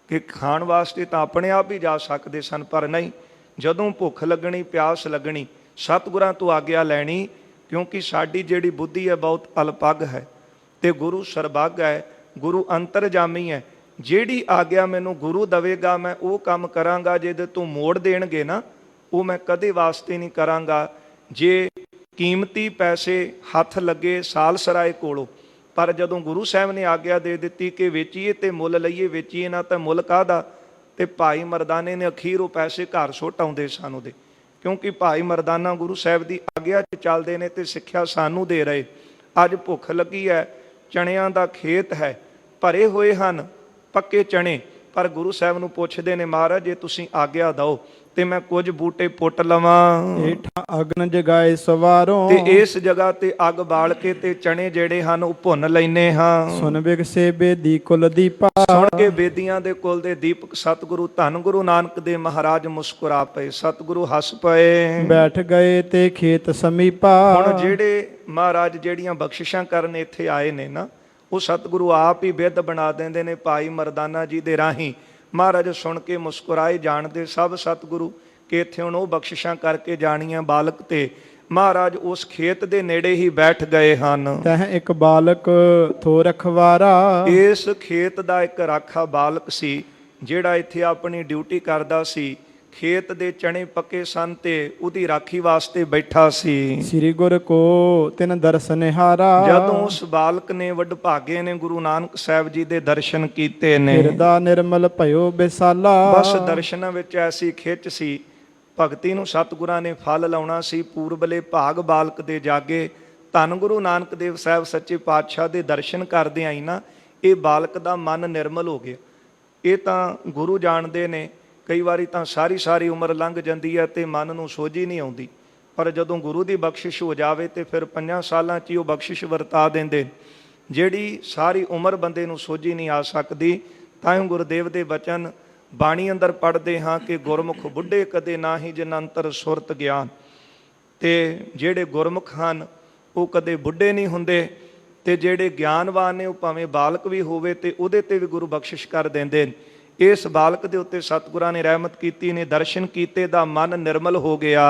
Speaker 1: ਕਿ ਖਾਣ ਵਾਸਤੇ ਤਾਂ ਆਪਣੇ ਆਪ ਹੀ ਜਾ ਸਕਦੇ ਸਨ, ਪਰ ਨਹੀਂ, ਜਦੋਂ ਭੁੱਖ ਲੱਗਣੀ, ਪਿਆਸ ਲੱਗਣੀ, ਸਤਿਗੁਰਾਂ ਤੋਂ ਆਗਿਆ ਲੈਣੀ। ਕਿਉਂਕਿ ਸਾਡੀ ਜਿਹੜੀ ਬੁੱਧੀ ਹੈ ਬਹੁਤ ਅਲਪੱਗ ਹੈ ਤੇ ਗੁਰੂ ਸਰਬੱਗ ਹੈ, ਗੁਰੂ ਅੰਤਰਜਾਮੀ ਹੈ। ਜਿਹੜੀ ਆਗਿਆ ਮੈਨੂੰ ਗੁਰੂ ਦਵੇਗਾ ਮੈਂ ਉਹ ਕੰਮ ਕਰਾਂਗਾ। ਜੇ ਤੂੰ ਮੋੜ ਦੇਣਗੇ ਨਾ, ਉਹ ਮੈਂ ਕਦੇ ਵਾਸਤੇ ਨਹੀਂ ਕਰਾਂਗਾ। ਜੇ ਕੀਮਤੀ ਪੈਸੇ ਹੱਥ ਲੱਗੇ ਸਾਲਸਰਾਏ ਕੋਲੋਂ, ਪਰ ਜਦੋਂ ਗੁਰੂ ਸਾਹਿਬ ਨੇ ਆਗਿਆ ਦੇ ਦਿੱਤੀ ਕਿ ਵੇਚੀਏ ਤੇ ਮੁੱਲ ਲਈਏ, ਵੇਚੀਏ ਨਾ ਤਾਂ ਮੁੱਲ ਕਾਹਦਾ। ਤੇ ਭਾਈ ਮਰਦਾਨੇ ਨੇ ਅਖੀਰ ਉਹ ਪੈਸੇ ਘਰ ਸੁੱਟ ਆਉਂਦੇ ਸਨ ਉਹਦੇ, ਕਿਉਂਕਿ ਭਾਈ ਮਰਦਾਨਾ ਗੁਰੂ ਸਾਹਿਬ ਦੀ ਆਗਿਆ 'ਚ ਚੱਲਦੇ ਨੇ ਤੇ ਸਿੱਖਿਆ ਸਾਨੂੰ ਦੇ ਰਹੇ। ਅੱਜ ਭੁੱਖ ਲੱਗੀ ਹੈ, ਚਣਿਆਂ ਦਾ ਖੇਤ ਹੈ, ਭਰੇ ਹੋਏ ਹਨ ਪੱਕੇ ਚਣੇ, ਪਰ ਗੁਰੂ ਸਾਹਿਬ ਨੂੰ ਪੁੱਛਦੇ ਨੇ ਮਹਾਰਾਜ ਜੇ ਤੁਸੀਂ ਆਗਿਆ ਦਿਓ ਤੇ ਮੈਂ ਕੁਝ ਬੂਟੇ ਪੁੱਟ ਲਵਾਂ।
Speaker 2: ਏਠਾਂ ਅਗਨ ਜਗਾਏ ਸਵਾਰੋਂ।
Speaker 1: ਤੇ ਇਸ ਜਗ੍ਹਾ ਤੇ ਅੱਗ ਬਾਲ ਕੇ ਤੇ ਚਣੇ ਜਿਹੜੇ ਹਨ ਉਹ ਭੁੰਨ ਲੈਨੇ ਹਾਂ।
Speaker 2: ਸੁਨ ਬਿਗਸੇ ਬੇਦੀ ਕੁਲ ਦੀਪਾ।
Speaker 1: ਸੁਣ ਕੇ ਬੇਦੀਆਂ ਦੇ ਕੁਲ ਦੇ ਦੀਪਕ ਸਤਿਗੁਰੂ ਧੰਨ ਗੁਰੂ ਨਾਨਕ ਦੇ ਮਹਾਰਾਜ ਮੁਸਕਰਾ ਪਏ, ਸਤਿਗੁਰੂ ਹੱਸ ਪਏ।
Speaker 2: ਬੈਠ ਗਏ ਤੇ ਖੇਤ ਸਮੀਪਾ।
Speaker 1: ਹੁਣ ਜਿਹੜੇ ਮਹਾਰਾਜ ਜਿਹੜੀਆਂ ਬਖਸ਼ਿਸ਼ਾਂ ਕਰਨ ਇੱਥੇ ਆਏ ਨੇ ਨਾ, ਉਹ ਸਤਿਗੁਰੂ ਆਪ ਹੀ ਬਿੱਧ ਬਣਾ ਦਿੰਦੇ ਨੇ ਭਾਈ ਮਰਦਾਨਾ ਜੀ ਦੇ ਰਾਹੀਂ। ਮਹਾਰਾਜ ਸੁਣ ਕੇ ਮੁਸਕਰਾਏ, ਜਾਣਦੇ ਸਭ ਸਤਿਗੁਰੂ ਕਿ ਇੱਥੇ ਹੁਣ ਉਹ ਬਖਸ਼ਿਸ਼ਾਂ ਕਰਕੇ ਜਾਣੀਆਂ ਬਾਲਕ ਤੇ ਮਹਾਰਾਜ ਉਸ ਖੇਤ ਦੇ ਨੇੜੇ ਹੀ ਬੈਠ ਗਏ ਹਨ।
Speaker 2: ਤਹ ਇੱਕ ਬਾਲਕ ਥੋ ਰਖਵਾਰਾ,
Speaker 1: ਇਸ ਖੇਤ ਦਾ ਇੱਕ ਰਾਖਾ ਬਾਲਕ ਸੀ ਜਿਹੜਾ ਇੱਥੇ ਆਪਣੀ ਡਿਊਟੀ ਕਰਦਾ ਸੀ। ਖੇਤ ਦੇ ਚਣੇ ਪੱਕੇ ਸਨ ਤੇ ਉਹਦੀ ਰਾਖੀ ਵਾਸਤੇ ਬੈਠਾ ਸੀ।
Speaker 2: ਸ੍ਰੀ ਗੁਰ ਕੋ ਤਿਨ ਦਰਸਨਿਹਾਰਾ,
Speaker 1: ਜਦੋਂ ਉਸ ਬਾਲਕ ਨੇ ਵਡਭਾਗੇ ਨੇ ਗੁਰੂ ਨਾਨਕ ਸਾਹਿਬ ਜੀ ਦੇ ਦਰਸ਼ਨ ਕੀਤੇ ਨੇ,
Speaker 2: ਹਿਰਦਾ ਨਿਰਮਲ ਭਇਓ ਬਿਸਾਲਾ।
Speaker 1: ਬਸ ਦਰਸ਼ਨਾਂ ਵਿੱਚ ਐਸੀ ਖਿੱਚ ਸੀ, ਭਗਤੀ ਨੂੰ ਸਤਿਗੁਰਾਂ ਨੇ ਫਲ ਲਾਉਣਾ ਸੀ। ਪੂਰਬਲੇ ਭਾਗ ਬਾਲਕ ਦੇ ਜਾਗੇ। ਧੰਨ ਗੁਰੂ ਨਾਨਕ ਦੇਵ ਸਾਹਿਬ ਸੱਚੇ ਪਾਤਸ਼ਾਹ ਦੇ ਦਰਸ਼ਨ ਕਰਦੇ ਆਈ ਨਾ, ਇਹ ਬਾਲਕ ਦਾ ਮਨ ਨਿਰਮਲ ਹੋ ਗਿਆ। ਇਹ ਤਾਂ ਗੁਰੂ ਜਾਣਦੇ ਨੇ, ਕਈ ਵਾਰੀ ਤਾਂ ਸਾਰੀ ਉਮਰ ਲੰਘ ਜਾਂਦੀ ਹੈ ਤੇ ਮਨ ਨੂੰ ਸੋਝੀ ਨਹੀਂ ਆਉਂਦੀ, ਪਰ ਜਦੋਂ ਗੁਰੂ ਦੀ ਬਖਸ਼ਿਸ਼ ਹੋ ਜਾਵੇ ਤੇ ਫਿਰ 5 ਸਾਲਾਂ 'ਚ ਹੀ ਉਹ ਬਖਸ਼ਿਸ਼ ਵਰਤਾ ਦਿੰਦੇ, ਜਿਹੜੀ ਸਾਰੀ ਉਮਰ ਬੰਦੇ ਨੂੰ ਸੋਝੀ ਨਹੀਂ ਆ ਸਕਦੀ। ਤਾਂ ਗੁਰਦੇਵ ਦੇ ਬਚਨ ਬਾਣੀ ਅੰਦਰ ਪੜ੍ਹਦੇ ਹਾਂ ਕਿ ਗੁਰਮੁਖ ਬੁੱਢੇ ਕਦੇ ਨਾ ਹੀ ਜਿਨ ਅੰਤਰ ਸੁਰਤ ਗਿਆਨ। ਤੇ ਜਿਹੜੇ ਗੁਰਮੁਖ ਹਨ ਉਹ ਕਦੇ ਬੁੱਢੇ ਨਹੀਂ ਹੁੰਦੇ, ਤੇ ਜਿਹੜੇ ਗਿਆਨਵਾਨ ਨੇ ਉਹ ਭਾਵੇਂ ਬਾਲਕ ਵੀ ਹੋਵੇ ਤੇ ਉਹਦੇ ਤੇ ਵੀ ਗੁਰੂ ਬਖਸ਼ਿਸ਼ ਕਰ ਦਿੰਦੇ। ਇਸ ਬਾਲਕ ਦੇ ਉੱਤੇ ਸਤਿਗੁਰਾਂ ਨੇ ਰਹਿਮਤ ਕੀਤੀ ਨੇ, ਦਰਸ਼ਨ ਕੀਤੇ ਦਾ ਮਨ ਨਿਰਮਲ ਹੋ ਗਿਆ।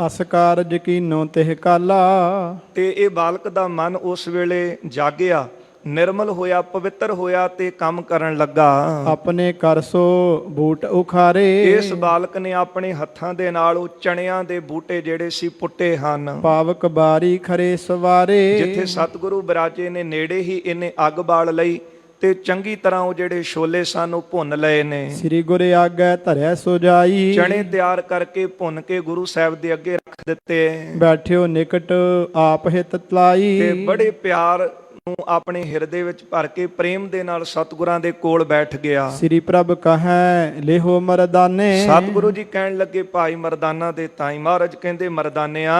Speaker 2: ਅਸ ਕਾਰਜ ਕੀਨੋ ਤਿਹ ਕਾਲਾ,
Speaker 1: ਤੇ ਇਹ ਬਾਲਕ ਦਾ ਮਨ ਉਸ ਵੇਲੇ ਜਾਗਿਆ, ਨਿਰਮਲ ਹੋਇਆ, ਪਵਿੱਤਰ ਹੋਇਆ ਤੇ ਕੰਮ ਕਰਨ ਲੱਗਾ।
Speaker 2: ਆਪਣੇ ਕਰ ਸੋ ਬੂਟ ਉਖਾਰੇ,
Speaker 1: ਇਸ ਬਾਲਕ ਨੇ ਆਪਣੇ ਹੱਥਾਂ ਦੇ ਨਾਲ ਉਹ ਚਣਿਆਂ ਦੇ ਬੂਟੇ ਜਿਹੜੇ ਸੀ ਪੁੱਟੇ ਹਨ।
Speaker 2: ਪਾਵਕ ਬਾਰੀ ਖਰੇ ਸਵਾਰੇ,
Speaker 1: ਜਿੱਥੇ ਸਤਿਗੁਰੂ ਬਿਰਾਜੇ ਨੇ ਨੇੜੇ ਹੀ ਇਹਨੇ ਅੱਗ ਬਾਲ ਲਈ ਤੇ ਚੰਗੀ ਤਰ੍ਹਾਂ ਉਹ ਜਿਹੜੇ ਛੋਲੇ ਸਨ ਉਹ ਭੁੰਨ ਲਏ ਨੇ।
Speaker 2: ਸ੍ਰੀ ਗੁਰ ਆਗੈ ਧਰਿਆ ਸੁਜਾਈ,
Speaker 1: ਚਣੇ ਤਿਆਰ ਕਰਕੇ ਭੁੰਨ ਕੇ ਗੁਰੂ ਸਾਹਿਬ ਦੇ ਅੱਗੇ ਰੱਖ ਦਿੱਤੇ।
Speaker 2: ਬੈਠਿਓ ਨਿਕਟ ਆਪ ਹਿਤ ਤਲਾਈ,
Speaker 1: ਤੇ ਬੜੇ ਪਿਆਰ ਨੂੰ ਆਪਣੇ ਹਿਰਦੇ ਵਿੱਚ ਭਰ ਕੇ ਪ੍ਰੇਮ ਦੇ ਨਾਲ ਸਤਿਗੁਰਾਂ ਦੇ ਕੋਲ ਬੈਠ ਗਿਆ।
Speaker 2: ਸ੍ਰੀ ਪ੍ਰਭ ਕਹੈ ਲਿਹੋ ਮਰਦਾਨੇ,
Speaker 1: ਸਤਿਗੁਰੂ ਜੀ ਕਹਿਣ ਲੱਗੇ ਭਾਈ ਮਰਦਾਨਾ ਦੇ ਤਾਈ। ਮਹਾਰਾਜ ਕਹਿੰਦੇ ਮਰਦਾਨਿਆ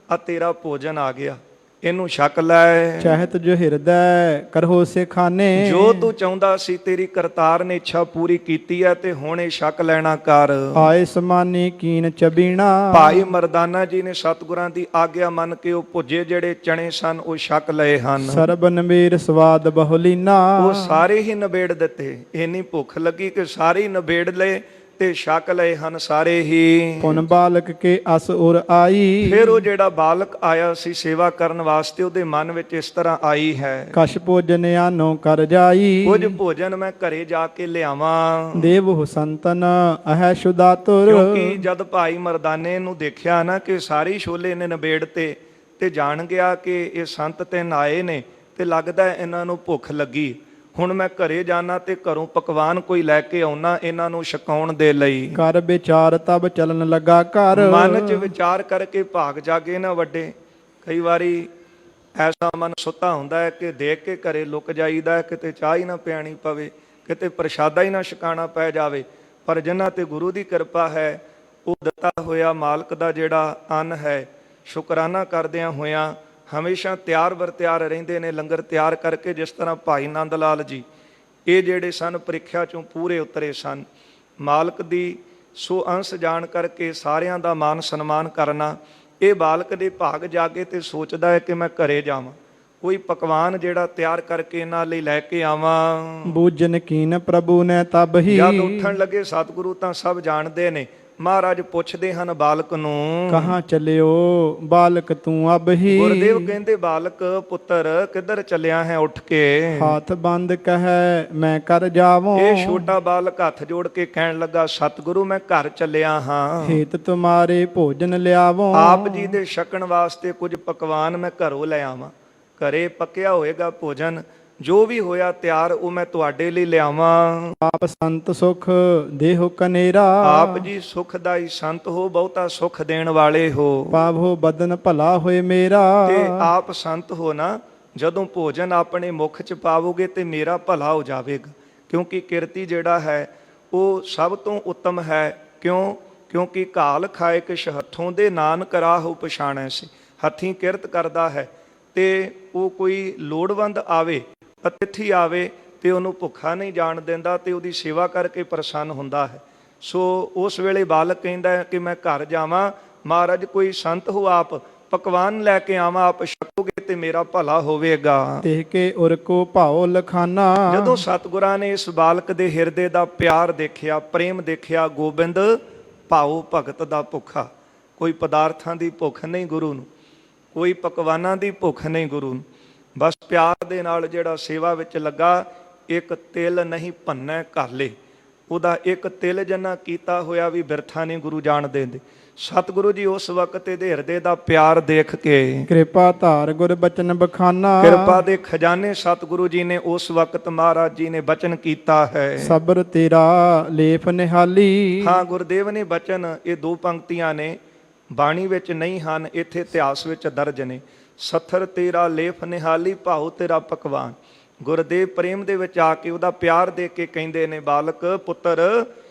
Speaker 1: ਆ ਤੇਰਾ ਭੋਜਨ ਆ ਗਿਆ, ਇਹਨੂੰ ਛਕ ਲੈ।
Speaker 2: ਚਾਹਤ ਜੋ ਹਿਰਦੈ ਕਰਹੋ ਸਿਖਾਨੇ,
Speaker 1: ਜੋ ਤੂੰ ਚਾਹੁੰਦਾ ਸੀ ਤੇਰੀ ਕਰਤਾਰ ਨੇ ਇੱਛਾ ਪੂਰੀ ਕੀਤੀ ਹੈ ਤੇ ਹੁਣ ਇਹ ਛਕ ਲੈਣਾ ਕਰ।
Speaker 2: ਆਏ ਸਮਾਨੀ ਕੀਨ ਚਬੀਣਾ,
Speaker 1: ਭਾਈ ਮਰਦਾਨਾ ਜੀ ਨੇ ਸਤਿਗੁਰਾਂ ਦੀ ਆਗਿਆ ਮੰਨ ਕੇ ਉਹ ਭੁੱਜੇ ਜਿਹੜੇ ਚਣੇ ਸਨ ਉਹ ਛਕ ਲਏ ਹਨ।
Speaker 2: ਸਰਬ ਨਬੀਰ ਸਵਾਦ ਬਹੁਲੀਨਾ,
Speaker 1: ਉਹ ਸਾਰੇ ਹੀ ਨਿਬੇੜ ਦਿੱਤੇ। ਇੰਨੀ ਭੁੱਖ ਲੱਗੀ ਕਿ ਸਾਰੇ ਹੀ ਨਿਬੇੜ ਲਏ ਤੇ ਛਕ ਲਏ ਹਨ ਸਾਰੇ ਹੀ।
Speaker 2: ਪੁਨ ਬਾਲਕ ਕੇ ਅਸ ਉਰ ਆਈ,
Speaker 1: ਫਿਰ ਉਹ ਜਿਹੜਾ ਬਾਲਕ ਆਇਆ ਸੀ ਸੇਵਾ ਕਰਨ ਵਾਸਤੇ, ਉਹਦੇ ਮਨ ਵਿੱਚ ਇਸ ਤਰ੍ਹਾਂ ਆਈ ਹੈ,
Speaker 2: ਕਛ ਭੋਜਨ ਆਨੋ ਕਰ ਜਾਈ,
Speaker 1: ਕੁਝ ਭੋਜਨ ਮੈਂ ਘਰੇ ਜਾ ਕੇ ਲਿਆਵਾਂ।
Speaker 2: ਦੇਵ ਸੰਤਨ ਅਹੈ ਸ਼ੁਦਾਤੁਰ,
Speaker 1: ਕਿਉਂਕਿ ਜਦ ਭਾਈ ਮਰਦਾਨੇ ਨੂੰ ਦੇਖਿਆ ਨਾ ਕਿ ਸਾਰੇ ਛੋਲੇ ਨੇ ਨਿਬੇੜ ਤੇ ਜਾਣ ਗਿਆ ਕਿ ਇਹ ਸੰਤ ਤਿੰਨ ਆਏ ਨੇ ਤੇ ਲੱਗਦਾ ਇਹਨਾਂ ਨੂੰ ਭੁੱਖ ਲੱਗੀ। ਹੁਣ ਮੈਂ ਘਰੇ ਜਾਣਾ ਤੇ ਘਰੋਂ ਪਕਵਾਨ ਕੋਈ ਲੈ ਕੇ ਆਉਣਾ ਇਹਨਾਂ ਨੂੰ ਛਕਾਉਣ ਦੇ ਲਈ।
Speaker 2: ਕਰ ਵਿਚਾਰ ਤਬ ਚਲਨ ਲੱਗਾ ਘਰ,
Speaker 1: ਮਨ 'ਚ ਵਿਚਾਰ ਕਰਕੇ ਭਾਗ ਜਾਗੇ ਨਾ ਵੱਡੇ। ਕਈ ਵਾਰੀ ਐਸਾ ਮਨ ਸੁੱਤਾ ਹੁੰਦਾ ਹੈ ਕਿ ਦੇਖ ਕੇ ਘਰੇ ਲੁਕ ਜਾਈਦਾ ਹੈ, ਕਿਤੇ ਚਾਹ ਹੀ ਨਾ ਪਿਆਣੀ ਪਵੇ, ਕਿਤੇ ਪ੍ਰਸ਼ਾਦਾ ਹੀ ਨਾ ਛਕਾਣਾ ਪੈ ਜਾਵੇ। ਪਰ ਜਿਨ੍ਹਾਂ ਤੇ ਗੁਰੂ ਦੀ ਕਿਰਪਾ ਹੈ, ਉਹ ਦਿੱਤਾ ਹੋਇਆ ਮਾਲਕ ਦਾ ਜਿਹੜਾ ਅੰਨ ਹੈ, ਸ਼ੁਕਰਾਨਾ ਕਰਦਿਆਂ ਹੋਇਆਂ ਹਮੇਸ਼ਾ ਤਿਆਰ ਬਰ ਤਿਆਰ ਰਹਿੰਦੇ ਨੇ। ਲੰਗਰ ਤਿਆਰ ਕਰਕੇ, ਜਿਸ ਤਰ੍ਹਾਂ ਭਾਈ ਨੰਦ ਲਾਲ ਜੀ ਇਹ ਜਿਹੜੇ ਸਨ ਪ੍ਰੀਖਿਆ ਚੋਂ ਪੂਰੇ ਉਤਰੇ ਸਨ। ਮਾਲਕ ਦੀ ਸੋ ਅੰਸ਼ ਜਾਣ ਕਰਕੇ ਸਾਰਿਆਂ ਦਾ ਮਾਨ ਸਨਮਾਨ ਕਰਨਾ। ਇਹ ਬਾਲਕ ਦੇ ਭਾਗ ਜਾਗੇ ਤੇ ਸੋਚਦਾ ਹੈ ਕਿ ਮੈਂ ਘਰੇ ਜਾਵਾਂ, ਕੋਈ ਪਕਵਾਨ ਜਿਹੜਾ ਤਿਆਰ ਕਰਕੇ ਇਹਨਾਂ ਲਈ ਲੈ ਕੇ ਆਵਾਂ।
Speaker 2: ਬੂਝਨ ਕੀਨ ਪ੍ਰਭੂ ਨੇ ਤਬ ਹੀ,
Speaker 1: ਜਦ ਉੱਠਣ ਲੱਗੇ ਸਤਿਗੁਰੂ ਤਾਂ ਸਭ ਜਾਣਦੇ ਨੇ। ਮਹਾਰਾਜ ਪੁੱਛਦੇ ਹਨ ਬਾਲਕ ਨੂੰ,
Speaker 2: ਕਹਾਂ ਚੱਲਿਓ ਬਾਲਕ ਤੂੰ ਅਬ ਹੀ।
Speaker 1: ਗੁਰਦੇਵ ਕਹਿੰਦੇ ਬਾਲਕ ਪੁੱਤਰ ਕਿੱਧਰ ਚੱਲਿਆ ਹੈ ਉੱਠ ਕੇ।
Speaker 2: ਹੱਥ ਬੰਦ ਕਹੈ ਮੈਂ ਕਰ ਜਾਵਾਂ,
Speaker 1: ਇਹ ਛੋਟਾ ਬਾਲਕ ਹੱਥ ਜੋੜ ਕੇ ਕਹਿਣ ਲੱਗਾ ਸਤਿਗੁਰੂ ਮੈਂ ਘਰ ਚੱਲਿਆ ਹਾਂ,
Speaker 2: ਹੇਤ ਤੁਮਾਰੇ ਭੋਜਨ ਲਿਆਵੋ।
Speaker 1: ਆਪ ਜੀ ਦੇ ਛਕਣ ਵਾਸਤੇ ਕੁਝ ਪਕਵਾਨ ਮੈਂ ਘਰੋਂ ਲੈ ਆਵਾਂ। ਘਰੇ ਪੱਕਿਆ ਹੋਏਗਾ ਭੋਜਨ, ਜੋ ਵੀ ਹੋਇਆ ਤਿਆਰ ਉਹ ਮੈਂ ਤੁਹਾਡੇ ਲਈ ਲਿਆਵਾਂ।
Speaker 2: ਆਪ ਸੰਤ ਸੁਖ ਦੇਹੋ ਕਨੇਰਾ,
Speaker 1: ਆਪ ਜੀ ਸੁਖਦਾਈ ਸੰਤ ਹੋ, ਬਹੁਤਾ ਸੁਖ ਦੇਣ ਵਾਲੇ ਹੋ।
Speaker 2: ਪਾਵੋ ਬਦਨ ਭਲਾ ਹੋਏ ਮੇਰਾ,
Speaker 1: ਤੇ ਆਪ ਸੰਤ ਹੋ ਨਾ, ਜਦੋਂ ਭੋਜਨ ਆਪਣੇ ਮੁਖ 'ਚ ਪਾਵੋਗੇ ਤੇ ਮੇਰਾ ਭਲਾ ਹੋ ਜਾਵੇਗਾ। ਕਿਉਂਕਿ ਕਿਰਤੀ ਜਿਹੜਾ ਹੈ ਉਹ ਸਭ ਤੋਂ ਉੱਤਮ ਹੈ। ਕਿਉਂਕਿ ਘਾਲ ਖਾਏ ਕਿਛ ਹੱਥੋਂ ਦੇ, ਨਾਨਕ ਰਾਹੁ ਪਛਾਣੈ ਸੀ। ਹੱਥੀਂ ਕਿਰਤ ਕਰਦਾ ਹੈ ਤੇ ਉਹ ਕੋਈ ਲੋੜਵੰਦ ਆਵੇ, ਅਤਿਥੀ ਆਵੇ ਤੇ ਉਹਨੂੰ ਭੁੱਖਾ ਨਹੀਂ ਜਾਣ ਦਿੰਦਾ ਤੇ ਉਹਦੀ ਸੇਵਾ ਕਰਕੇ ਪ੍ਰਸੰਨ ਹੁੰਦਾ ਹੈ। ਸੋ ਉਸ ਵੇਲੇ ਬਾਲਕ ਕਹਿੰਦਾ ਹੈ ਕਿ ਮੈਂ ਘਰ ਜਾਵਾਂ, ਮਹਾਰਾਜ ਕੋਈ ਸੰਤ ਹੋ ਆਪ ਪਕਵਾਨ ਲੈ ਕੇ ਆਵਾਂ, ਆਪ ਛਕੋਗੇ ਤੇ ਮੇਰਾ ਭਲਾ ਹੋਵੇਗਾ।
Speaker 2: ਦੇਖ ਕੇ ਉਰ ਕੋ ਭਾਉ ਲਖਾਨਾ,
Speaker 1: ਜਦੋਂ ਸਤਿਗੁਰਾਂ ਨੇ ਇਸ ਬਾਲਕ ਦੇ ਹਿਰਦੇ ਦਾ ਪਿਆਰ ਦੇਖਿਆ, ਪ੍ਰੇਮ ਦੇਖਿਆ, ਗੋਬਿੰਦ ਭਾਉ ਭਗਤ ਦਾ ਭੁੱਖਾ, ਕੋਈ ਪਦਾਰਥਾਂ ਦੀ ਭੁੱਖ ਨਹੀਂ ਗੁਰੂ ਨੂੰ, ਕੋਈ ਪਕਵਾਨਾਂ ਦੀ ਭੁੱਖ ਨਹੀਂ ਗੁਰੂ ਨੂੰ। ਬਸ ਪਿਆਰ ਦੇ ਨਾਲ ਜਿਹੜਾ ਸੇਵਾ ਵਿੱਚ ਲੱਗਾ, ਇੱਕ ਤਿਲ ਨਹੀਂ ਭੰਨੈ ਘਾਲੇ, ਉਹਦਾ ਇੱਕ ਤਿਲ ਜਿੰਨਾ ਕੀਤਾ ਹੋਇਆ ਵੀ ਬਿਰਥਾ ਨਹੀਂ ਗੁਰੂ ਜਾਣ ਦਿੰਦੇ। ਸਤਿਗੁਰੂ ਜੀ ਉਸ ਵਕਤ ਇਹਦੇ ਹਿਰਦੇ ਦਾ ਪਿਆਰ ਦੇਖ ਕੇ,
Speaker 2: ਕਿਰਪਾ ਧਾਰ ਗੁਰ ਬਚਨ ਬਖਾਨਾ,
Speaker 1: ਕਿਰਪਾ ਦੇ ਖਜ਼ਾਨੇ ਸਤਿਗੁਰੂ ਜੀ ਨੇ ਉਸ ਵਕਤ ਮਹਾਰਾਜ ਜੀ ਨੇ ਬਚਨ ਕੀਤਾ ਹੈ।
Speaker 2: ਸਬਰ ਤੇਰਾ ਲੇਫ ਨਿਹਾਲੀ।
Speaker 1: ਹਾਂ, ਗੁਰਦੇਵ ਨੇ ਬਚਨ, ਇਹ ਦੋ ਪੰਕਤੀਆਂ ਨੇ, ਬਾਣੀ ਵਿੱਚ ਨਹੀਂ ਹਨ, ਇੱਥੇ ਇਤਿਹਾਸ ਵਿੱਚ ਦਰਜ ਨੇ। ਸੱਥਰ ਤੇਰਾ ਲੇਫ ਨਿਹਾਲੀ, ਭਾਉ ਤੇਰਾ ਪਕਵਾਨ। ਗੁਰਦੇਵ ਪ੍ਰੇਮ ਦੇ ਵਿੱਚ ਆ ਕੇ ਉਹਦਾ ਪਿਆਰ ਦੇ ਕੇ ਕਹਿੰਦੇ ਨੇ, ਬਾਲਕ ਪੁੱਤਰ,